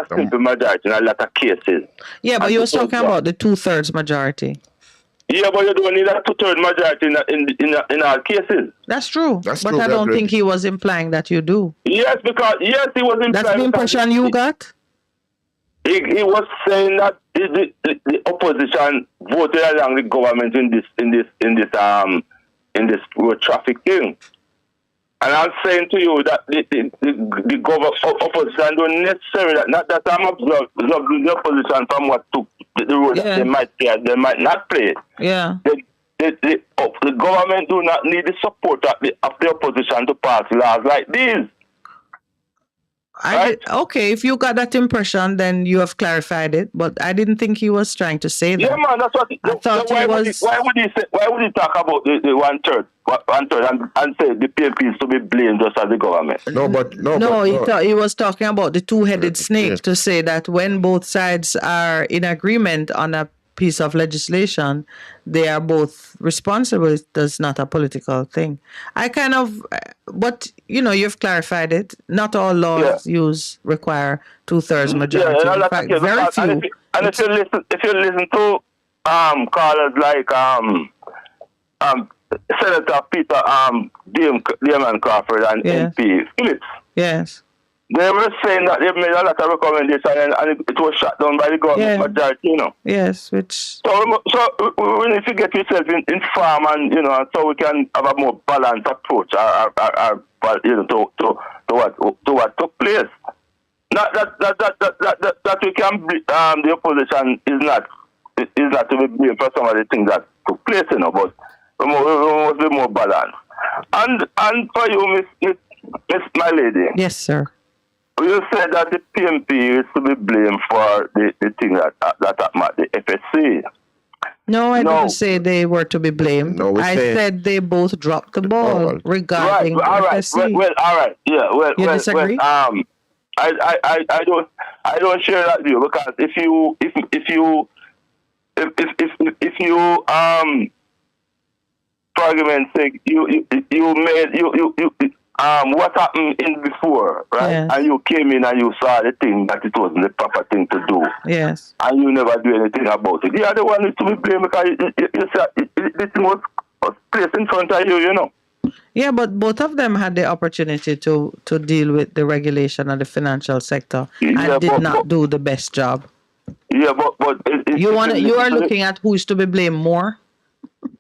simple majority in a lot of cases. Yeah, but you was talking about the 2/3 majority. Yeah, but you don't need a 2/3 majority in all cases. That's true. But I don't think he was implying that you do. Yes, he was implying. That's the impression you got? He was saying that the opposition voted along the government in this road traffic thing. And I'm saying to you that the government opposition don't necessarily, not that I'm observing the opposition from what took the role that they might play and they might not play. Yeah. The government do not need the support of the opposition to pass laws like these. Okay, if you got that impression, then you have clarified it. But I didn't think he was trying to say that. Yeah, man, that's what. I thought why would he talk about the one third and say the PMP is to be blamed just as the government? He was talking about the two-headed snake to say that when both sides are in agreement on a piece of legislation, they are both responsible. It's not a political thing. But you've clarified it. Not all laws require 2/3 majority. In fact, very few. If you listen to callers like Senator Peter Damon Crawford and MP Phillips. Yes. They were saying that they've made a lot of recommendations and it was shut down by the government majority, Yes, which... So we need to get yourself in farm and, so we can have a more balanced approach to what took place. Not that we can, the opposition is not to be blamed for some of the things that took place, but we must be more balanced. And for you, Miss my lady. Yes, sir. You said that the PMP is to be blamed for the thing that happened at the FSC. No, I didn't say they were to be blamed. No, I said they both dropped the ball regarding the FSC. Well, all right. Yeah. Well, you disagree? I don't share that view because if you for argument's sake, you what happened in before, right? Yes. And you came in and you saw the thing that it wasn't the proper thing to do. Yes. And you never do anything about it. The other one is to be blamed because this thing was placed in front of you, Yeah, but both of them had the opportunity to deal with the regulation of the financial sector and did not do the best job. Yeah, but you are looking at who is to be blamed more?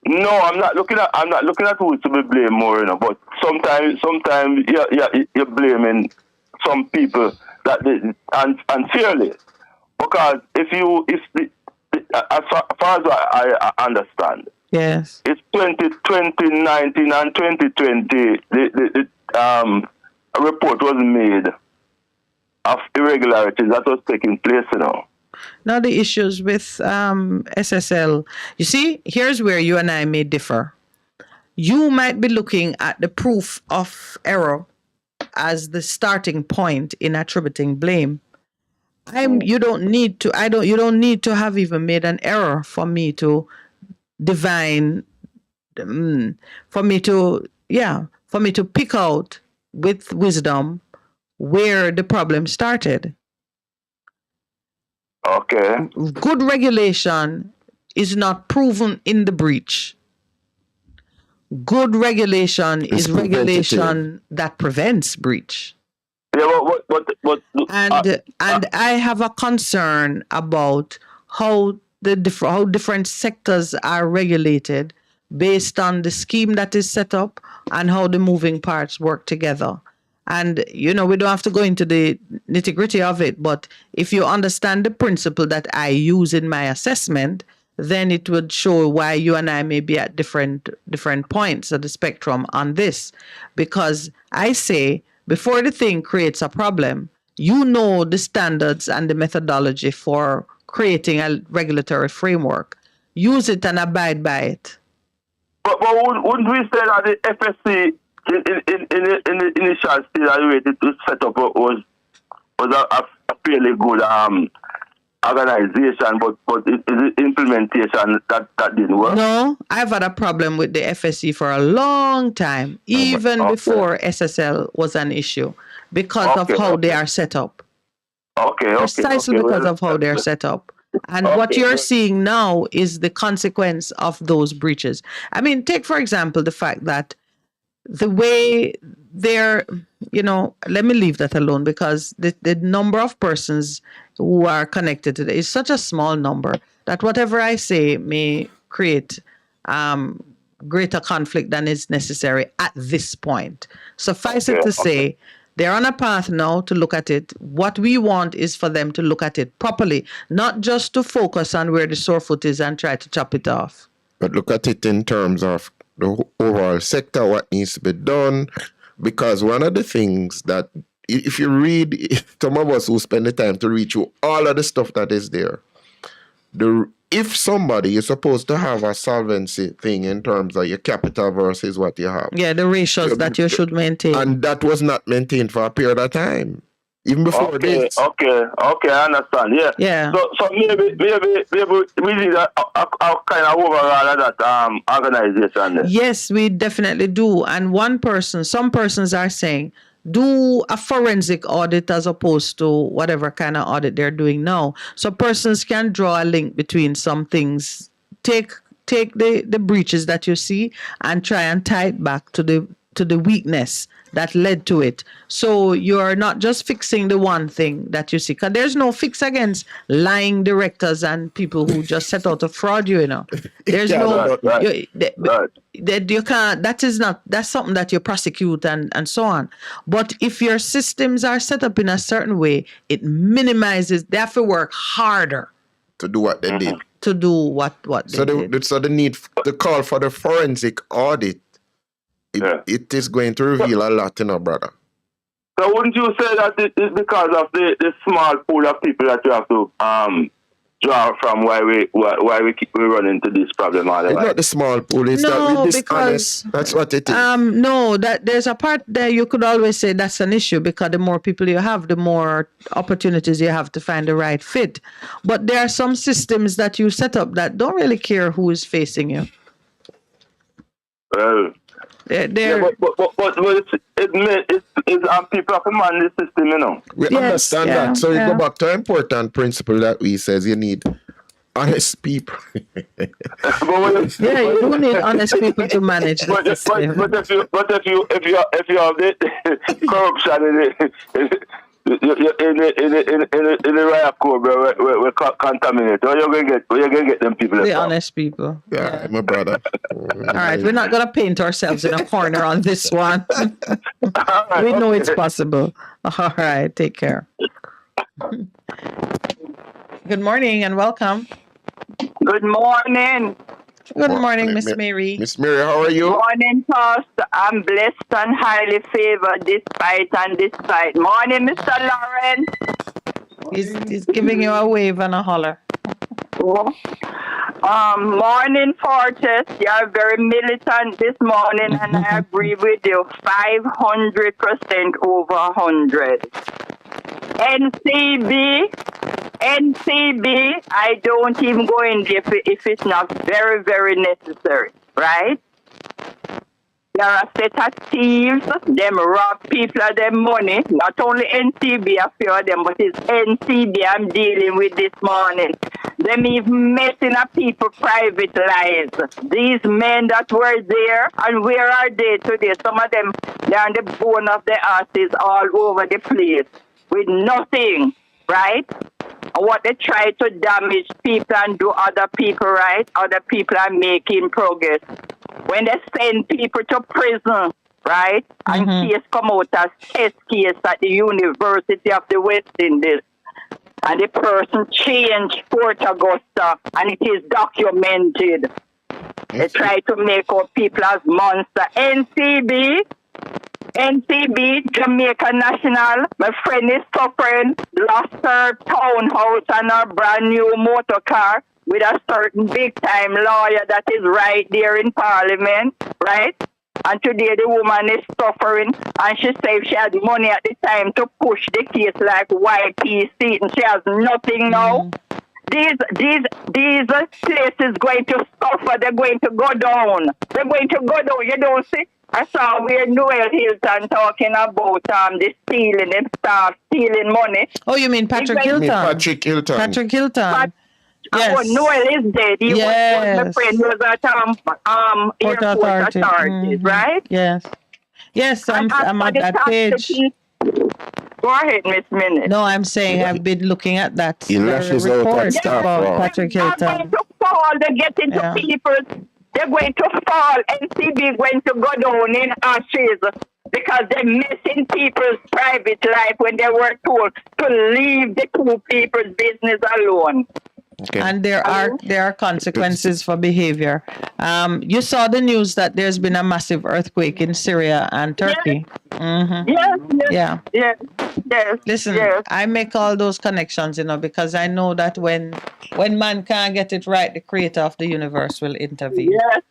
No, I'm not looking at who is to be blamed more, but sometimes you're blaming some people that unfairly, because as far as I understand, yes, it's 2019 and 2020. The report was made of irregularities that was taking place, Now the issues with SSL, you see, here's where you and I may differ. You might be looking at the proof of error as the starting point in attributing blame. You don't need to have even made an error for me to divine, for me to pick out with wisdom where the problem started. Okay. Good regulation is not proven in the breach. Good regulation is regulation that prevents breach. Yeah, and I have a concern about how different sectors are regulated based on the scheme that is set up and how the moving parts work together. And, we don't have to go into the nitty-gritty of it, but if you understand the principle that I use in my assessment, then it would show why you and I may be at different points of the spectrum on this. Because I say, before the thing creates a problem, the standards and the methodology for creating a regulatory framework. Use it and abide by it. But wouldn't we say that the FSC in the initial stage that it was set up was a fairly good organization, but the implementation that didn't work? No, I've had a problem with the FSC for a long time, even before SSL was an issue, because of how they are set up. Precisely because of how they're set up. And what you're seeing now is the consequence of those breaches. I mean, take, for example, the fact that the way they're, let me leave that alone, because the number of persons who are connected to it is such a small number that whatever I say may create greater conflict than is necessary at this point. Suffice it to say, they're on a path now to look at it. What we want is for them to look at it properly, not just to focus on where the sore foot is and try to chop it off. But look at it in terms of the overall sector, what needs to be done. Because one of the things that, if you read, some of us who spend the time to read through all of the stuff that is there, if somebody is supposed to have a solvency thing in terms of your capital versus what you have. Yeah, the ratios that you should maintain. And that was not maintained for a period of time. Even before this. Okay, I understand. Yeah. So maybe we need a kind of overall of that organization. Yes, we definitely do. And some persons are saying, do a forensic audit as opposed to whatever kind of audit they're doing now. So persons can draw a link between some things. Take the breaches that you see and try and tie it back to the weakness that led to it. So you're not just fixing the one thing that you see. Because there's no fix against lying directors and people who just set out to fraud you, There's you can't, that's something that you prosecute and so on. But if your systems are set up in a certain way, it minimizes, they have to work harder. To do what they did. To do what they did. So the need, the call for the forensic audit, it is going to reveal a lot, brother. So wouldn't you say that it's because of the small pool of people that you have to draw from why we run into this problem all the time? It's not the small pool, it's that we're dishonest. That's what it is. No, that there's a part there you could always say that's an issue, because the more people you have, the more opportunities you have to find the right fit. But there are some systems that you set up that don't really care who is facing you. Well, but it's people have to manage the system, We understand that. So you go back to an important principle that we says you need honest people. You do need honest people to manage the system. But if you have the corruption in the riot code, we contaminate. Where you gonna get them people? The honest people. Yeah, my brother. All right, we're not gonna paint ourselves in a corner on this one. We know it's possible. All right, take care. Good morning and welcome. Good morning. Good morning, Miss Mary. Miss Mary, how are you? Morning, Pastor. I'm blessed and highly favored despite. Morning, Mr. Lawrence. He's giving you a wave and a holler. Morning, Fortress. You're very militant this morning, and I agree with you. 500% over 100. NCB, I don't even go in there if it's not very, very necessary, right? There are a set of thieves, them rob people of their money. Not only NCB, a few of them, but it's NCB I'm dealing with this morning. Them even messing up people's private lives. These men that were there, and where are they today? Some of them, they're on the bone of their asses all over the place with nothing, right? And what they try to damage people and do other people, right? Other people are making progress. When they send people to prison, right? And case come out as test case at the University of the West Indies. And the person changed Port Augusta, and it is documented. They try to make out people as monsters. NCB, Jamaica National, my friend is suffering, lost her townhouse and her brand new motor car with a certain big-time lawyer that is right there in Parliament, right? And today the woman is suffering, and she said she had money at the time to push the case like YPC, and she has nothing now. These places going to suffer. They're going to go down. They're going to go down. You don't see? I saw where Noel Hilton talking about the stealing, them staff stealing money. Oh, you mean Patrick Hilton? Patrick Hilton. Patrick Hilton. Yes. Noel is dead. He was my friend who was at Airport Authorities, right? Yes. Yes, I'm at that page. Go ahead, Miss Minute. No, I'm saying I've been looking at that report about Patrick Hilton. They're going to fall. They get into people's they're going to fall. NCB going to go down in ashes because they're messing people's private life when they were told to leave the two people's business alone. Okay. And there are consequences for behavior. You saw the news that there's been a massive earthquake in Syria and Turkey. Yes. Mm-hmm. Yes. Listen, I make all those connections, because I know that when man can't get it right, the creator of the universe will intervene. Yes.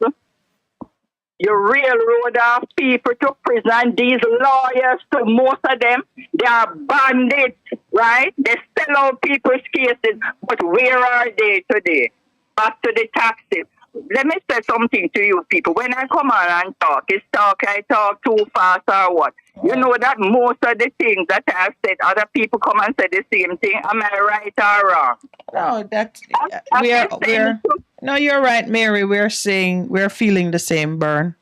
You railroad off people to prison. These lawyers, to most of them, they are bandits, right? They sell out people's cases. But where are they today? Back to the taxes. Let me say something to you people. When I come on and talk, I talk too fast or what? You know that most of the things that I've said, other people come and say the same thing. Am I right or wrong? No, you're right, Mary. We're feeling the same burn.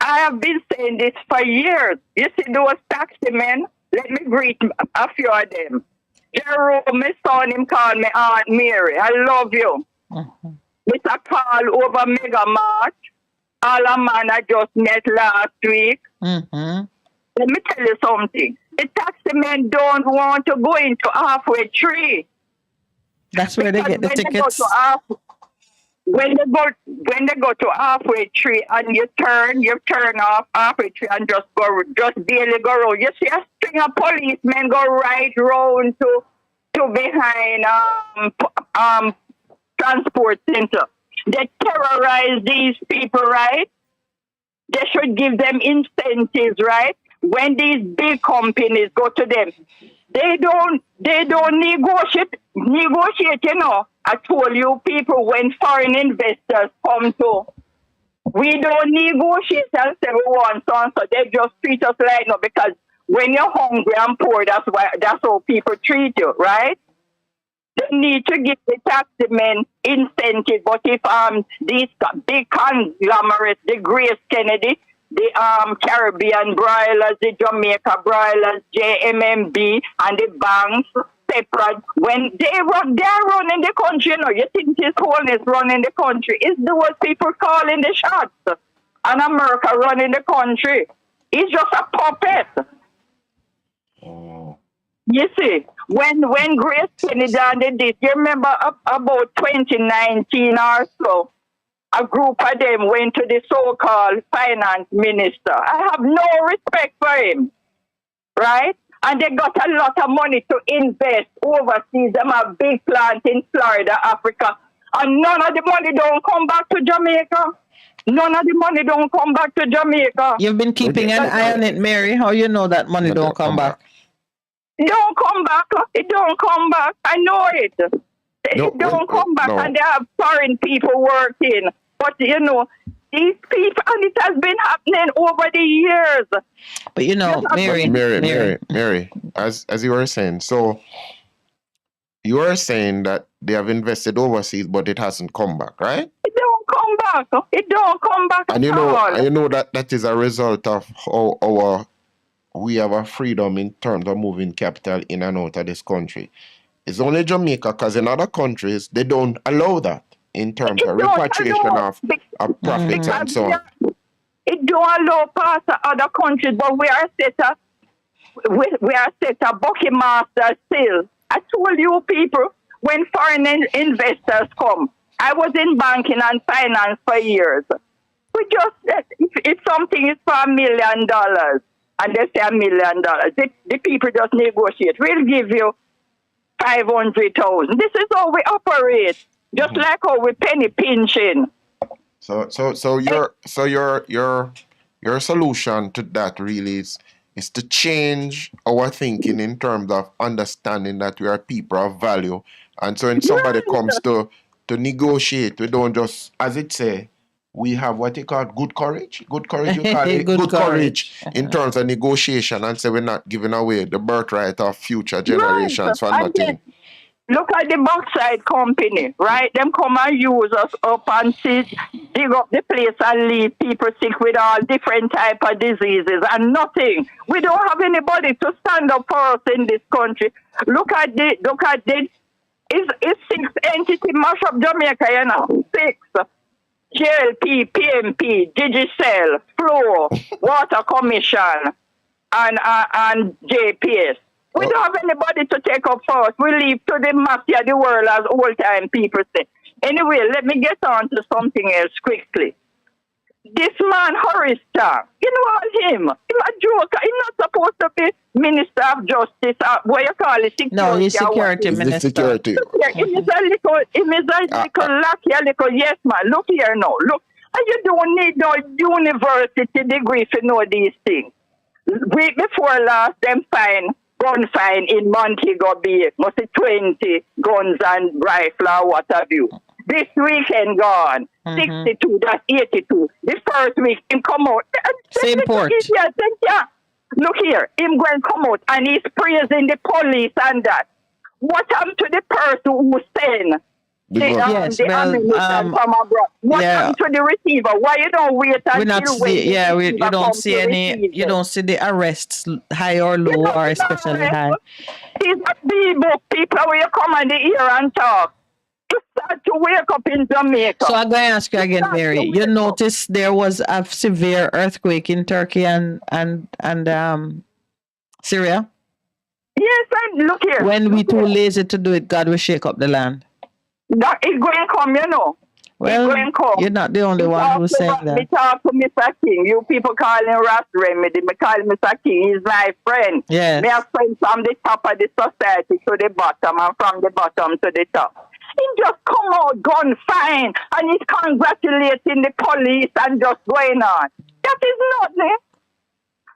I have been saying this for years. You see those taxi men? Let me greet a few of them. Jerome, my son, him call me Aunt Mary. I love you. It's a call over Mega March. All a man I just met last week. Mm-hmm. Let me tell you something. The taxi men don't want to go into halfway tree. That's where they get the tickets. When they go to halfway tree and you turn off halfway tree and just barely go round. You see a string of policemen go right round to behind transport center. They terrorize these people, right? They should give them incentives, right? When these big companies go to them, they don't negotiate, I told you people when foreign investors come to, we don't negotiate and say we want so they just treat us like no, because when you're hungry and poor, that's how people treat you, right? They need to give the taxi men incentive, but if these big conglomerates, the Grace Kennedy, the Caribbean broilers, the Jamaica broilers, JMMB, and the banks separate, when they're running the country, you think this whole is running the country. It's those people calling the shots, and America running the country. It's just a puppet. You see, when Grace Kennedy did this, you remember about 2019 or so, a group of them went to the so-called finance minister. I have no respect for him, right? And they got a lot of money to invest overseas. Them have big plants in Florida, Africa. And none of the money don't come back to Jamaica. None of the money don't come back to Jamaica. You've been keeping an eye on it, Mary. How you know that money don't come back? It don't come back. It don't come back. I know it. It don't come back. And they have foreign people working. But, these people, and it has been happening over the years. But, Mary, as you were saying, so you are saying that they have invested overseas, but it hasn't come back, right? It don't come back. It don't come back and at all. And you know that is a result of how we have a freedom in terms of moving capital in and out of this country. It's only Jamaica, because in other countries, they don't allow that in terms of repatriation of profits and so on. It don't allow parts of other countries, but we are set a bucket master still. I told you people, when foreign investors come, I was in banking and finance for years. We just, if something is for $1 million, and they say $1 million, the people just negotiate. We'll give you 500,000. This is how we operate, just like how we penny pinching. So your solution to that really is to change our thinking in terms of understanding that we are people of value, and so when somebody comes to negotiate, we don't just, as it say, we have what you call good courage. Good courage, you call it good courage in terms of negotiation, and say we're not giving away the birthright of future generations for nothing. Look at the bauxite company, right? Them come and use us up and dig up the place and leave people sick with all different type of diseases and nothing. We don't have anybody to stand up for us in this country. Look at it's 6 entities mash up Jamaica, 6. JLP, PMP, Digicel, Flow, Water Commission, and JPS. We don't have anybody to take up for us. We leave to the mafia, the world, as old time people say. Anyway, let me get on to something else quickly. This man, Horace Stark, you know him. He's a joker. He's not supposed to be Minister of Justice. What you call it? Security. No, he's security minister. Security. He is a little lucky, a little, yes, man. Look here now. Look, and you don't need no university degree to know these things. Week before last, them gun fine in Montego Bay, must be 20 guns and rifle or what have you. This weekend gone, 62, that's 82. The first week, him come out. Same port. Look here, him going to come out and he's praising the police and that. What happened to the person who sent the ammunition from abroad? What happened to the receiver? Why you don't wait until you don't see any, you don't see the arrests high or low or especially high. These are B-book people where you come in the ear and talk. Start to wake up in Jamaica. So I'm going to ask you again, Mary. You noticed there was a severe earthquake in Turkey and Syria? Yes, and look here. When we too lazy to do it, God will shake up the land. That is going to come, you know. Well, you're not the only one who's saying that. Me talk to Mr. King. You people call him Ras Remedy. Me call Mr. King. He's my friend. Yes. Me a friend from the top of the society to the bottom and from the bottom to the top. He just come out gun fine and he's congratulating the police and just going on. That is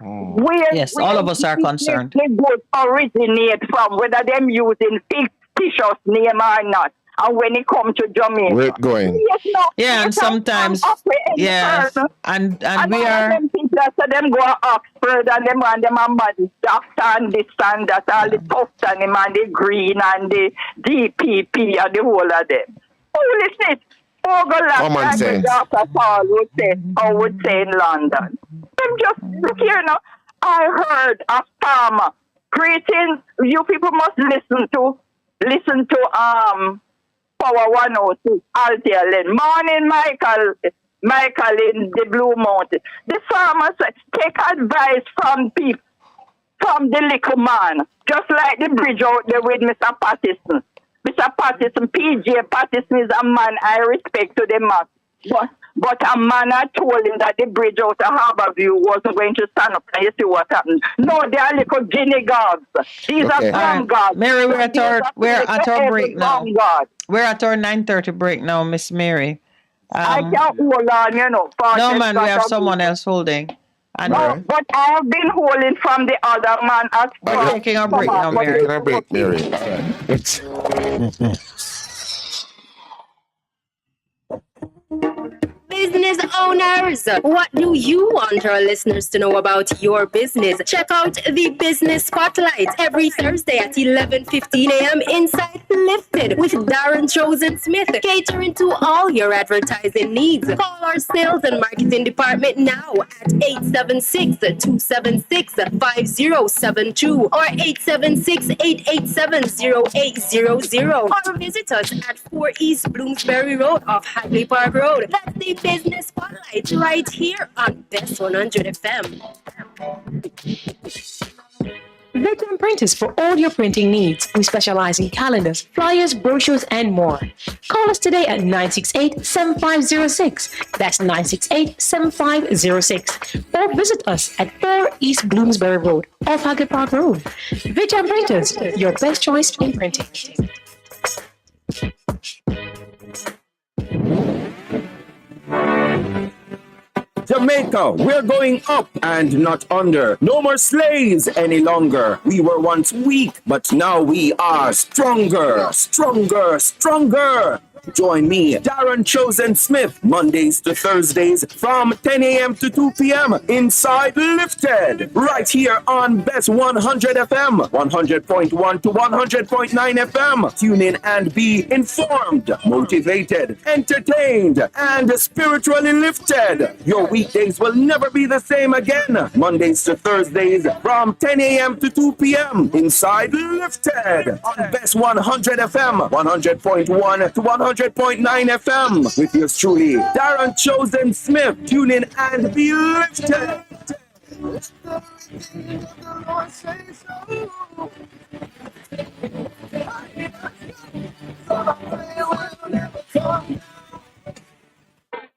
nothing. Yes, all of us are concerned. The good originate from, whether them using fictitious name or not. And when it comes to Jamaica, where it going? And sometimes, yes, and we are. Them people so them go to Oxford and them and them and doctor and this and that, all the tough and them and the green and the DPP and the whole of them. Oh, listen, Common sense. Dr. Paul would say in London. Them just look here now. I heard a farmer. Greetings, you people must listen to Power 106, Althea Lane. Morning, Michael in the Blue Mountain. The farmer said, take advice from people, from the little man. Just like the bridge out there with Mr. Pattison. Mr. Pattison, PJ Pattison is a man I respect to the max. But a man had told him that the bridge out of Harborview wasn't going to stand up. And you see what happened. No, they are little guinea gods. These are from God. Mary, we're at our break now. We're at our 9:30 break now, Miss Mary. I can't hold on, you know. No, man, we have someone else holding. No, but I have been holding from the other man as well. We're taking a break now, Mary. Taking a break, Mary. Business owners, what do you want our listeners to know about your business? Check out the Business Spotlight every Thursday at 11:15 a.m. inside Lifted with Darren Chosen Smith, catering to all your advertising needs. Call our sales and marketing department now at 876-276-5072 or 876-887-0800 or visit us at 4 East Bloomsbury Road off Hadley Park Road. That's the Business Spotlight right here on Best 100 FM. Veteran Printers for all your printing needs. We specialize in calendars, flyers, brochures, and more. Call us today at 968-7506. That's 968-7506. Or visit us at 4 East Bloomsbury Road, off Haggard Park Road. Veteran Printers, your best choice in printing. Jamaica, we're going up and not under. No more slaves any longer. We were once weak, but now we are stronger, stronger, stronger. Join me, Darren Chosen Smith, Mondays to Thursdays from 10 a.m. to 2 p.m. inside Lifted, right here on Best 100 FM, 100.1 to 100.9 FM. Tune in and be informed, motivated, entertained, and spiritually lifted. Your weekdays will never be the same again. Mondays to Thursdays from 10 a.m. to 2 p.m. inside Lifted on Best 100 FM, 100.1 to 100.9 100.9 FM with yours truly, Darren Chosen Smith. Tune in and be lifted.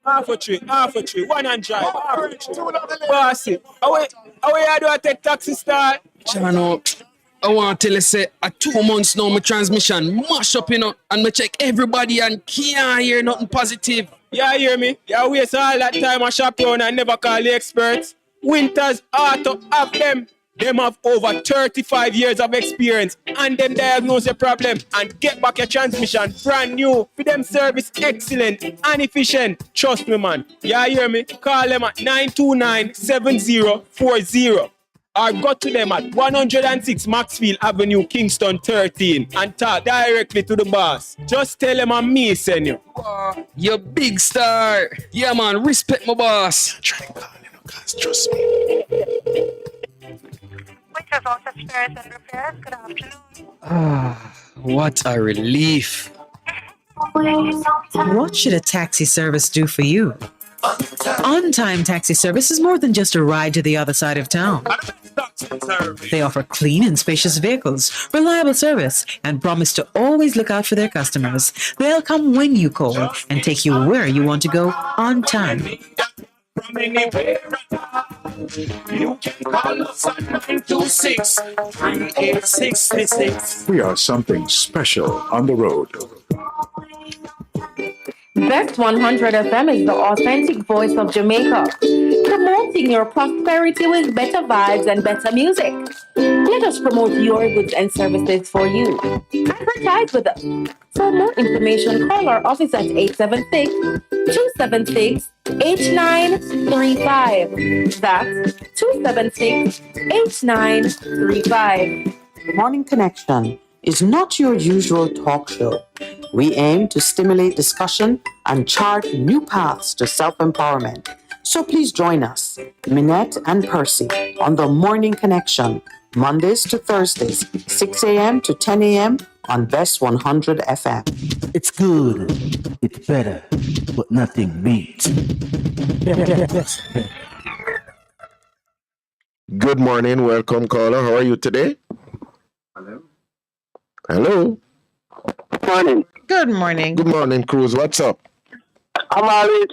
Half a tree, one and drive, half a tree. Bossy, how you do I take taxi start? Chano, I want to tell you, say, at 2 months now, my transmission mash up, and me check everybody and can't hear nothing positive. Yeah, hear me? You waste all that time I shop around and never call the experts. Winters Auto have them. Them have over 35 years of experience and them diagnose your problem and get back your transmission brand new. For them service excellent and efficient. Trust me, man. Yeah, hear me? Call them at 929-7040 or go to them at 106 Maxfield Avenue, Kingston 13 and talk directly to the boss. Just tell them I'm me send you. You big star. Yeah, man, respect my boss. Try and call, guys, trust me. Winter Auto Spares and Repairs, good afternoon. What a relief. What should a taxi service do for you? On-time taxi service is more than just a ride to the other side of town. They offer clean and spacious vehicles, reliable service, and promise to always look out for their customers. They'll come when you call and take you where you want to go on time. From anywhere you can call us at 926-3866. We are something special on the road. Best 100 FM is the authentic voice of Jamaica, promoting your prosperity with better vibes and better music. Let us promote your goods and services for you. Advertise with us. For more information, call our office at 876-276-8935. That's 276-8935. The Morning Connection is not your usual talk show. We aim to stimulate discussion and chart new paths to self-empowerment. So please join us, Minette and Percy, on The Morning Connection, Mondays to Thursdays, 6 a.m. to 10 a.m. on Best 100 FM. It's good, it's better, but nothing beats. Good morning, welcome caller. How are you today? Hello. Morning. Good morning. Good morning, Cruz. What's up? I'm always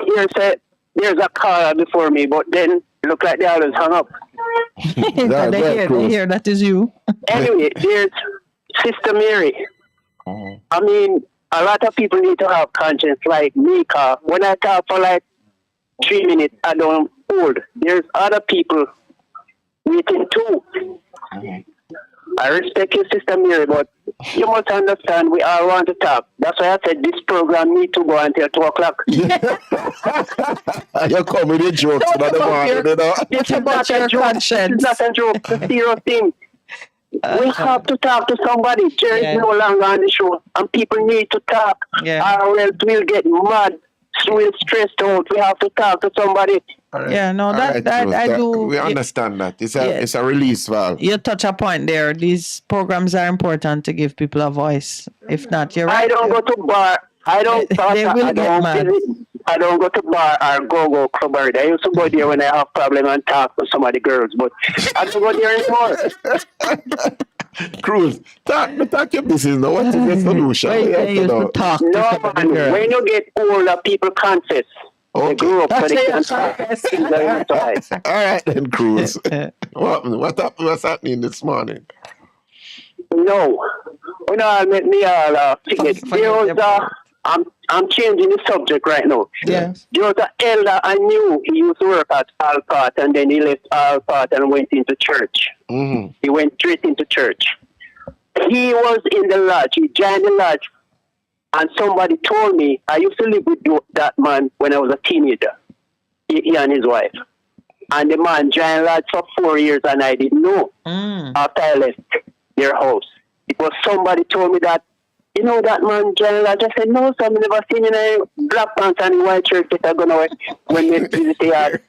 here say there's a caller before me, but then it look like they always hung up. They hear that is you. Anyway, there's Sister Mary. I mean, a lot of people need to have conscience like me, cause when I talk for like 3 minutes, I don't hold. There's other people waiting too. I respect you, Sister Mary, but you must understand we all want to talk. That's why I said this program need to go until 2 o'clock. You're coming with jokes, but the morning, you know? It's not a joke. It's not a joke. It's a serious thing. We have to talk to somebody. Jerry is no longer on the show, and people need to talk. Or else we'll get mad, we'll stressed out. We have to talk to somebody. Right. Yeah, no, I do. We understand that. It's a release valve. You touch a point there. These programs are important to give people a voice. If not, you're right. I don't go to bar. I don't go to bar or go club. I used to go there when I have problem and talk to some of the girls, but I don't go there anymore. Cruz, talk your business now. What is the solution? No, man. When you get older, people confess. They grew up, so they can't talk. All right then, Cruz. What's happening this morning? No. Let me I'm changing the subject right now. Yes. There was an elder I knew. He used to work at Alpart, and then he left Alpart and went into church. Mm-hmm. He went straight into church. He was in the lodge. He joined the lodge. And somebody told me, I used to live with that man when I was a teenager. He and his wife. And the man joined lodge for 4 years, and I didn't know after I left their house. It was somebody told me that, you know that man joined lodge. I said, no, so I've never seen in a black pants and white shirt that are going away when they visit the yard.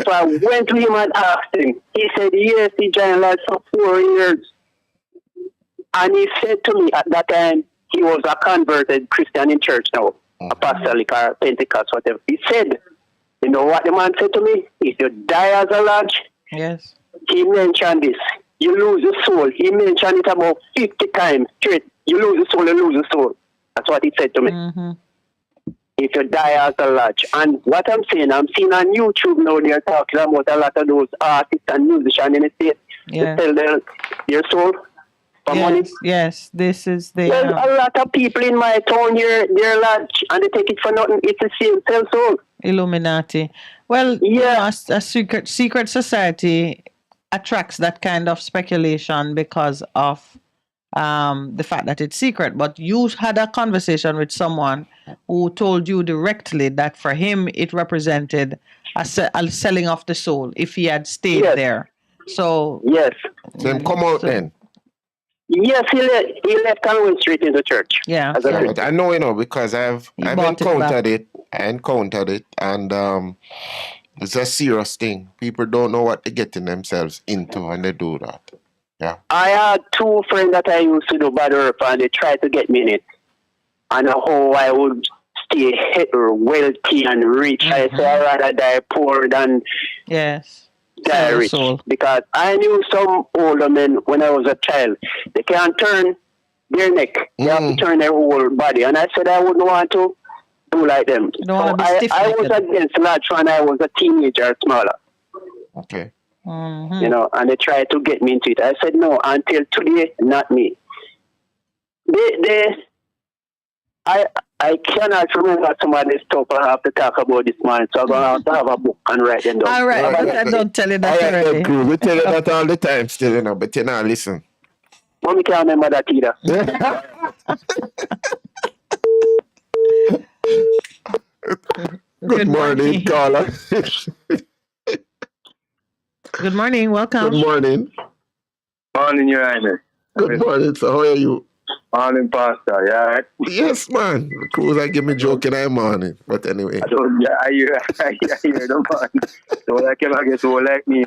So I went to him and asked him. He said, yes, he joined lodge for 4 years. And he said to me at that time, he was a converted Christian in church now, apostolic or Pentecost, whatever. He said, you know what the man said to me? If you die as a lodge, yes, he mentioned this. You lose your soul. He mentioned it about 50 times straight. You lose your soul, you lose your soul. That's what he said to me. Mm-hmm. If you die as a lodge. And what I'm saying, I'm seeing on YouTube now, they're talking about a lot of those artists and musicians in the state. Yeah. They sell their soul for money. Yes, this is the... There's a lot of people in my town here, they're lodge, and they take it for nothing. It's the same sell soul. Illuminati. Well, yeah, a secret society attracts that kind of speculation because of the fact that it's secret. But you had a conversation with someone who told you directly that for him it represented a selling of the soul if he had stayed there. So yes, then come out then. Yes, he left and went straight into church. Yeah, but I know, because I've encountered it. I encountered it, and it's a serious thing. People don't know what they're getting themselves into when they do that. Yeah. I had two friends that I used to do bad work, and they tried to get me in it. And how I would stay wealthy and rich. I say I'd rather die poor than die rich. Because I knew some older men when I was a child. They can't turn their neck. They have to turn their whole body. And I said I wouldn't want to do like them. So I was against lodge when I was a teenager or smaller. Okay. You know, and they tried to get me into it. I said no, until today, not me. I cannot remember some of this stuff I have to talk about this morning, so I'm going to have to have a book and write them down. All right, but I don't tell you that already. We tell you that all the time still, but you know, listen. Mommy can't remember that either. Good morning, caller. Good morning, welcome. Good morning. Morning, Your Highness. Good morning, so how are you? Morning, Pastor, yeah, right? Yes, man. Cool, I give me joking in morning, but anyway. I hear the man. So I cannot get so like me.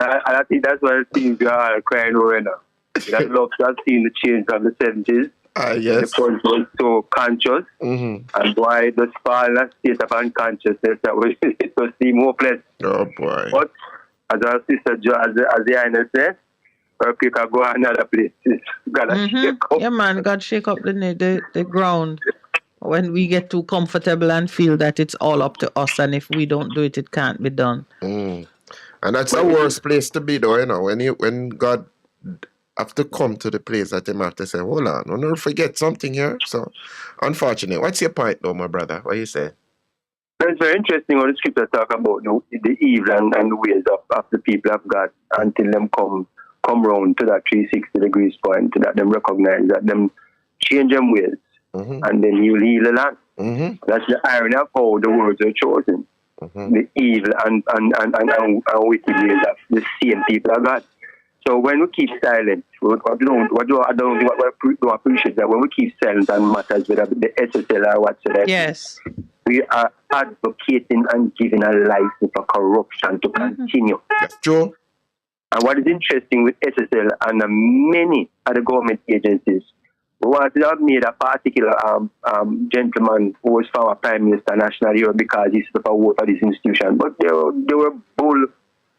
I think that's why it seems you are crying over now. That love has seen the change from the 70s. Yes. The person was so conscious, and why the fall in a state of unconsciousness that it was seem hopeless. Oh boy! But as our sister as the Highness said, or people go another place. Gotta shake up. Yeah, man, God shake up the ground when we get too comfortable and feel that it's all up to us, and if we don't do it, it can't be done. And that's the worst place to be, though. You know, when God have to come to the place that they have to say, hold on, don't never forget something here. So, unfortunate. What's your point, though, my brother? What you say? It's very interesting when the scripture talk about the evil and the ways of the people of God until them come round to that 360 degrees point, to that them recognize that them change them ways, and then you heal the land. That's the irony of how the words are chosen. The evil and wicked ways of the same people of God. So when we keep silent, I don't appreciate that when we keep silent on matters with the SSL or whatsoever. Yes. We are advocating and giving a license for corruption to continue. That's true. And what is interesting with SSL and many other government agencies, we want to have made a particular gentleman who was former Prime Minister National Hero because he stood up a vote for this institution. But they were bull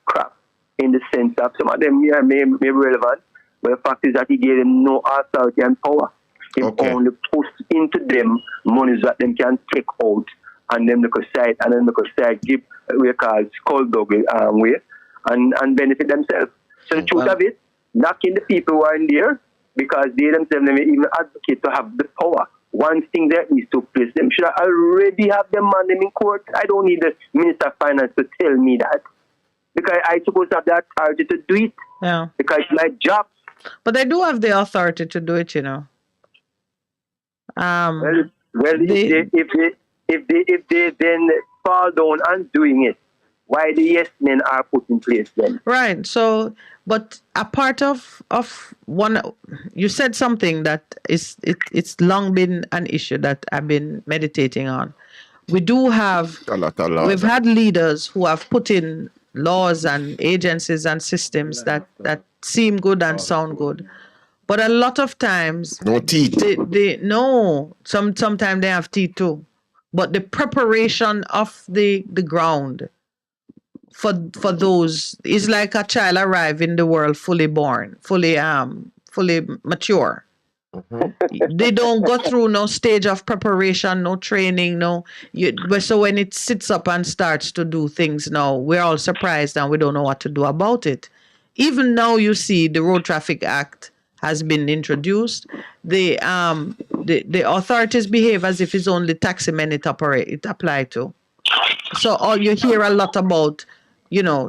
crap in the sense of some of them may be relevant, but the fact is that he gave them no authority and power. He only put into them monies that them can take out and then they could side give what we call skulldog way and benefit themselves. So the truth of it, knocking the people who are in there because they themselves may even advocate to have the power. One thing that needs to place them should already have them man them in court. I don't need the Minister of Finance to tell me that. Because I suppose to have the authority to do it. Yeah. Because it's my job. But they do have the authority to do it, you know. If they then fall down and doing it, why the yes men are put in place then? Right. So, but a part of one, you said something that it's long been an issue that I've been meditating on. We do have we've had leaders who have put in laws and agencies and systems that seem good and sound good, But a lot of times, no teeth. Sometimes they have teeth too. But the preparation of the ground for those is like a child arrive in the world fully born, fully mature. They don't go through no stage of preparation, no training, so when it sits up and starts to do things now, we're all surprised and we don't know what to do about it. Even now, you see the Road Traffic Act has been introduced. The authorities behave as if it's only taxi men it apply to. So all you hear a lot about,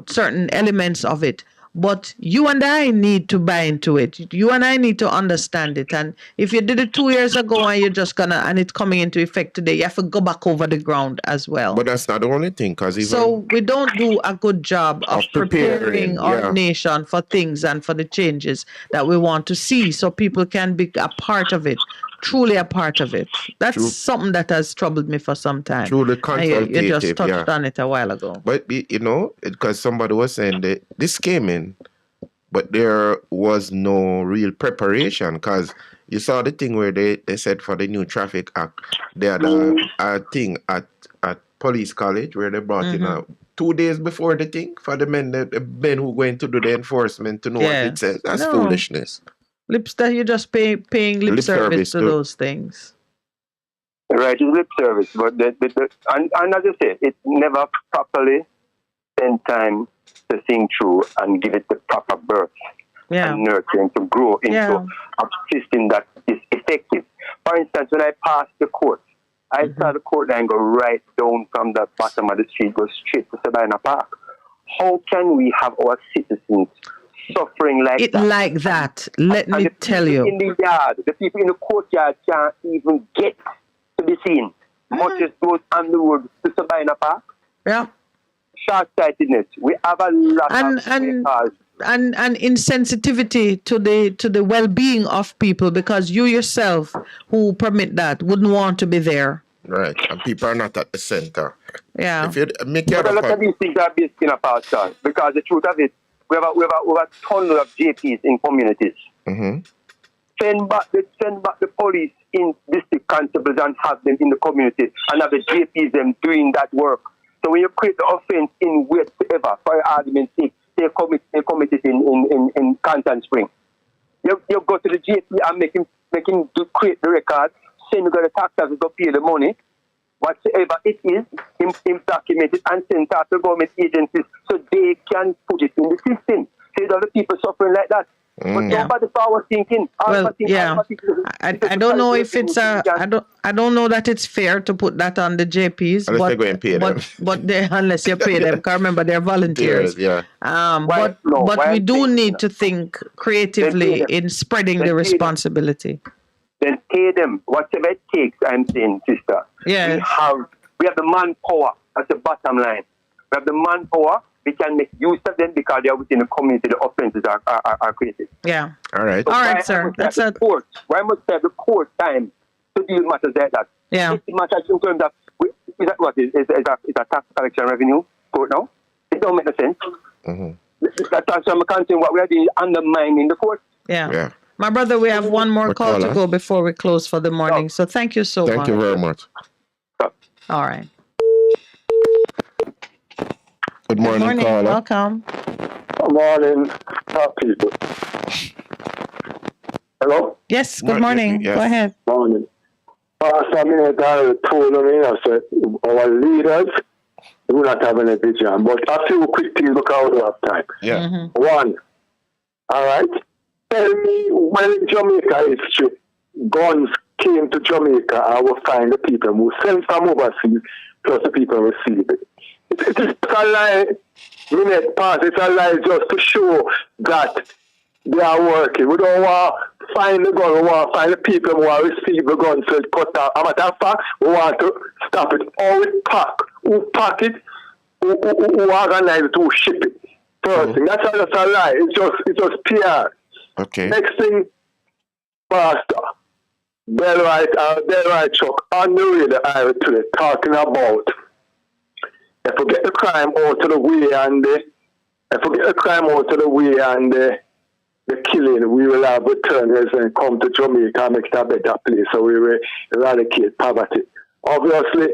certain elements of it. But you and I need to buy into it. You and I need to understand it. And if you did it 2 years ago and you're just and it's coming into effect today, you have to go back over the ground as well. But that's not the only thing, so we don't do a good job of preparing our nation for things and for the changes that we want to see, so people can be a part of it. Truly a part of it. That's something that has troubled me for some time. Truly consultative. You just touched on it a while ago. But, because somebody was saying that this came in, but there was no real preparation, because you saw the thing where they said for the new Traffic Act, they had a thing at Police College where they brought in 2 days before the thing for the men who are going to do the enforcement to know what it says. That's foolishness. You're just paying lip service to those things. Right, it's lip service, but and as I say, it never properly spend time to think through and give it the proper birth and nurturing to grow into a system that is effective. For instance, when I passed the court, I saw the court line go right down from the bottom of the street, go straight to Sabina Park. How can we have our citizens suffering like that? Let me tell you. In the yard, the people in the courtyard can't even get to be seen. Much as those on the road to Sabina Park. Yeah. Short-sightedness. We have a lot of and insensitivity to the well-being of people, because you yourself who permit that wouldn't want to be there. Right, and people are not at the center. Yeah. If you make but a lot of these things are based in a past time, because the truth of it, we have a ton of JPs in communities. Send back the police in district constables and have them in the community, and have the JPs them doing that work. So when you create the offense in wherever, for argument's sake, they commit it in Canton Spring. You go to the JP and make him create the record, send you the tax office to pay the money, whatever it is, him document it and send it to government agencies so they can put it in the system. So the people suffering like that. But nobody was thinking. I don't know if it's I don't know that it's fair to put that on the JPs, unless they go and pay them. But unless you pay them, because remember they're volunteers. But we do need to think creatively in spreading the responsibility. Then pay them whatever it takes. I'm saying, sister. Yeah. We have the manpower. That's the bottom line. We have the manpower. We can make use of them because they are within the community. The offenses are created. Yeah. All right. All right, sir. That's a court. Why must have the court time to deal with matters like that? Yeah. It matters in terms of is that what is a tax collection revenue court now? It don't make no sense. That's why I'm counting what we are doing, undermining the court. Yeah. My brother, we have one more call to go before we close for the morning. So thank you so much. Thank you very much. All right. Good morning, caller. Welcome. Good morning, people. Hello? Yes, good morning. Yes. Go ahead. Morning. Pastor Mineta told me, I said, our leaders do not have any vision. But a few quick things because we have time. Yeah. One, all right? Tell me when Jamaica history, guns came to Jamaica, I will find the people who sent from overseas, plus the people who receive it. It is a lie, minute pass. It's a lie just to show that they are working. We don't want to find the gun. We want to find the people who are receive the gun so it cut out. As a matter of fact, we want to stop it. All we pack, who pack it, who organize it, who ship it. First thing. That's just a lie. It's just PR. Okay. Next thing, Pastor, Delright Chuck on the radio highway today talking about if we get the crime out of the way and the killing, we will have returners and come to Jamaica and make it a better place. So we will eradicate poverty. Obviously,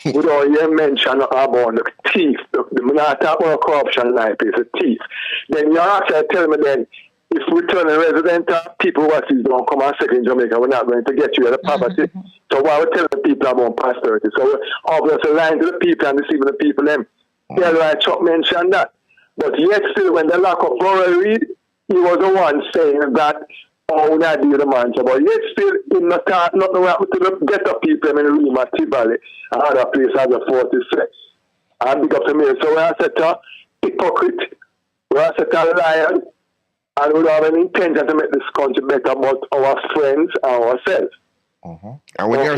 we don't hear mention about the thief. We're not talking about corruption like it's a thief. Then you actually tell me then, if returning resident people overseas don't come and settle in Jamaica, we're not going to get you out of poverty. So why we tell the people about prosperity? So we're obviously lying to the people and deceiving the people them. Yeah, right, Chuck mentioned that. But yet still, when the lack of Laurel Reid, he was the one saying that, oh, we're not doing the man. So, but yet still, in the not what happened to the ghetto people in Rima, Tibali, and other places as a 46. And big up to me. So we are set a hypocrite, we are set a liar, and we don't have any intention to make this country better about our friends and ourselves. And when you're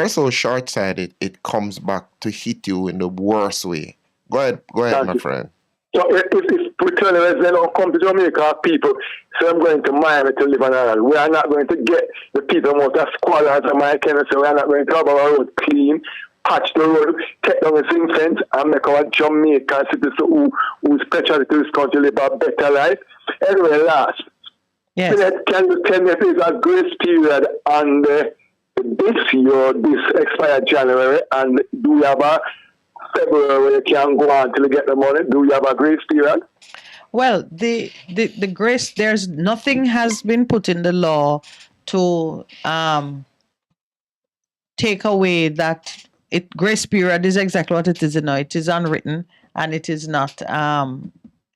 so short-sighted, it comes back to hit you in the worst way. Go ahead, my friend. So if returning residents don't come to Jamaica, people, so I'm going to Miami to live on island. We are not going to get the people out of squalor as my Kenneth, so we are not going to have our road clean, patch the road, take down the same fence, and make our Jamaican citizens who's special to this country live a better life. Anyway, last. Yes. Can you tell me if there's a grace period on this year, this expired January, and do you have a February you can go on till you get the money? Do you have a grace period? Well, the grace, there's nothing has been put in the law to take away that grace period is exactly what it is now. It is unwritten and it is not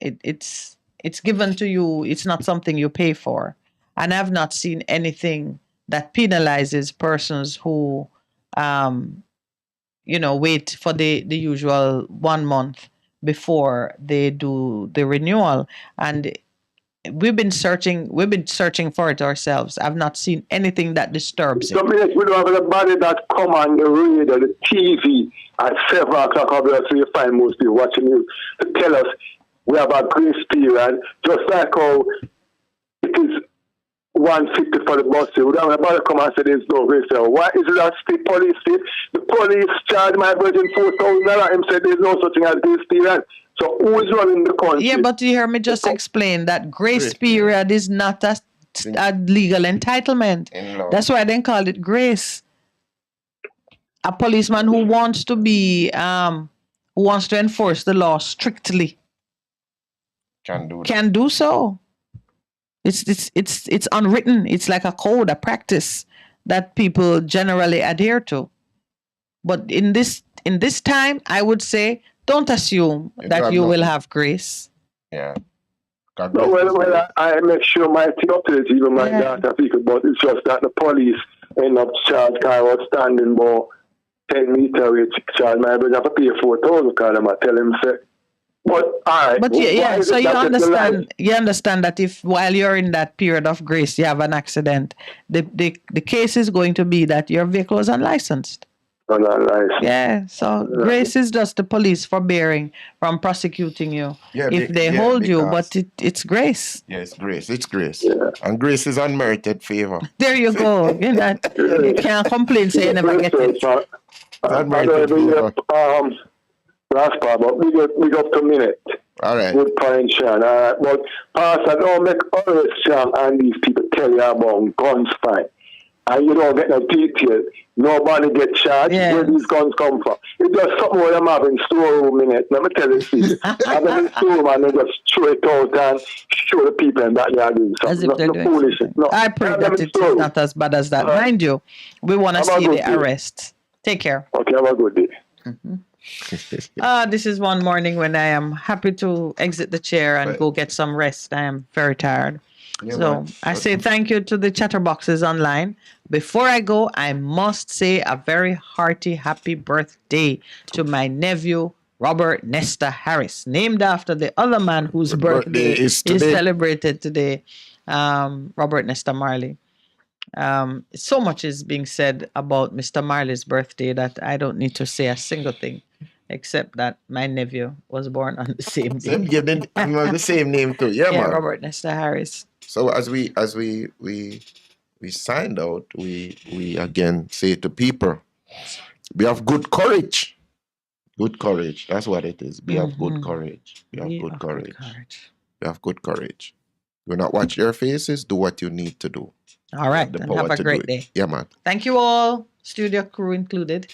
it's given to you. It's not something you pay for. And I've not seen anything that penalizes persons who wait for the usual 1 month before they do the renewal. And we've been searching for it ourselves. I've not seen anything that disturbs it. So we don't have anybody that come on the radio, the TV at 7 o'clock, obviously you find most people watching you, to tell us we have a grace period, just like how it is 150 for the bus. We don't have anybody come and say there's no grace period. Why is it that the police did? The police charged my virgin $4,000 and said there's no such thing as grace period. So who is running the country? Yeah, but you hear me just explain that grace period is not a legal entitlement. That's why they call it grace. A policeman who wants to be who wants to enforce the law strictly can do so. It's unwritten. It's like a code, a practice that people generally adhere to. But in this time, I would say, don't assume that you will have grace. Yeah. Well, I make sure my thing up to it, even my daughter people, but it's just that the police end up charged car outstanding more 10 meter which charge my brother have to pay 4,000 because I'm tell him say. But all right. But yeah, so you understand that if while you're in that period of grace you have an accident, the case is going to be that your vehicle is unlicensed. Yeah, so grace is just the police forbearing from prosecuting you if they hold you, but it's grace. Yeah, it's grace. It's grace. Yeah. And grace is unmerited favor. There you go. You can't complain, say you never get it. Last part, but we got to minute. All right. Good point, Sean. But Pastor, don't make always Sean and these people tell you about guns fine. And you don't get no detail. Nobody gets charged. Where these guns come from? It's just something where them have in storeroom in it. Let me tell you, see. Have them in storeroom and they just throw it out and show the people and that they are doing something. As if they're doing something. No, I pray that it is not as bad as that. Mind you, we want to see the arrest. Take care. Okay, have a good day. Mm-hmm. This is one morning when I am happy to exit the chair and go get some rest. I am very tired. So I say thank you to the chatterboxes online. Before I go, I must say a very hearty happy birthday to my nephew, Robert Nesta Harris, named after the other man whose birthday is celebrated today, Robert Nesta Marley. So much is being said about Mr. Marley's birthday that I don't need to say a single thing, except that my nephew was born on the same day. The same name too. Yeah, man. Robert Nesta Harris. So as we signed out, we again say to people, be of good courage. Good courage. That's what it is. Be of good courage. Be of good courage. You have good courage. Do not watch their faces. Do what you need to do. All right. And have a great day. Yeah, man. Thank you all. Studio crew included.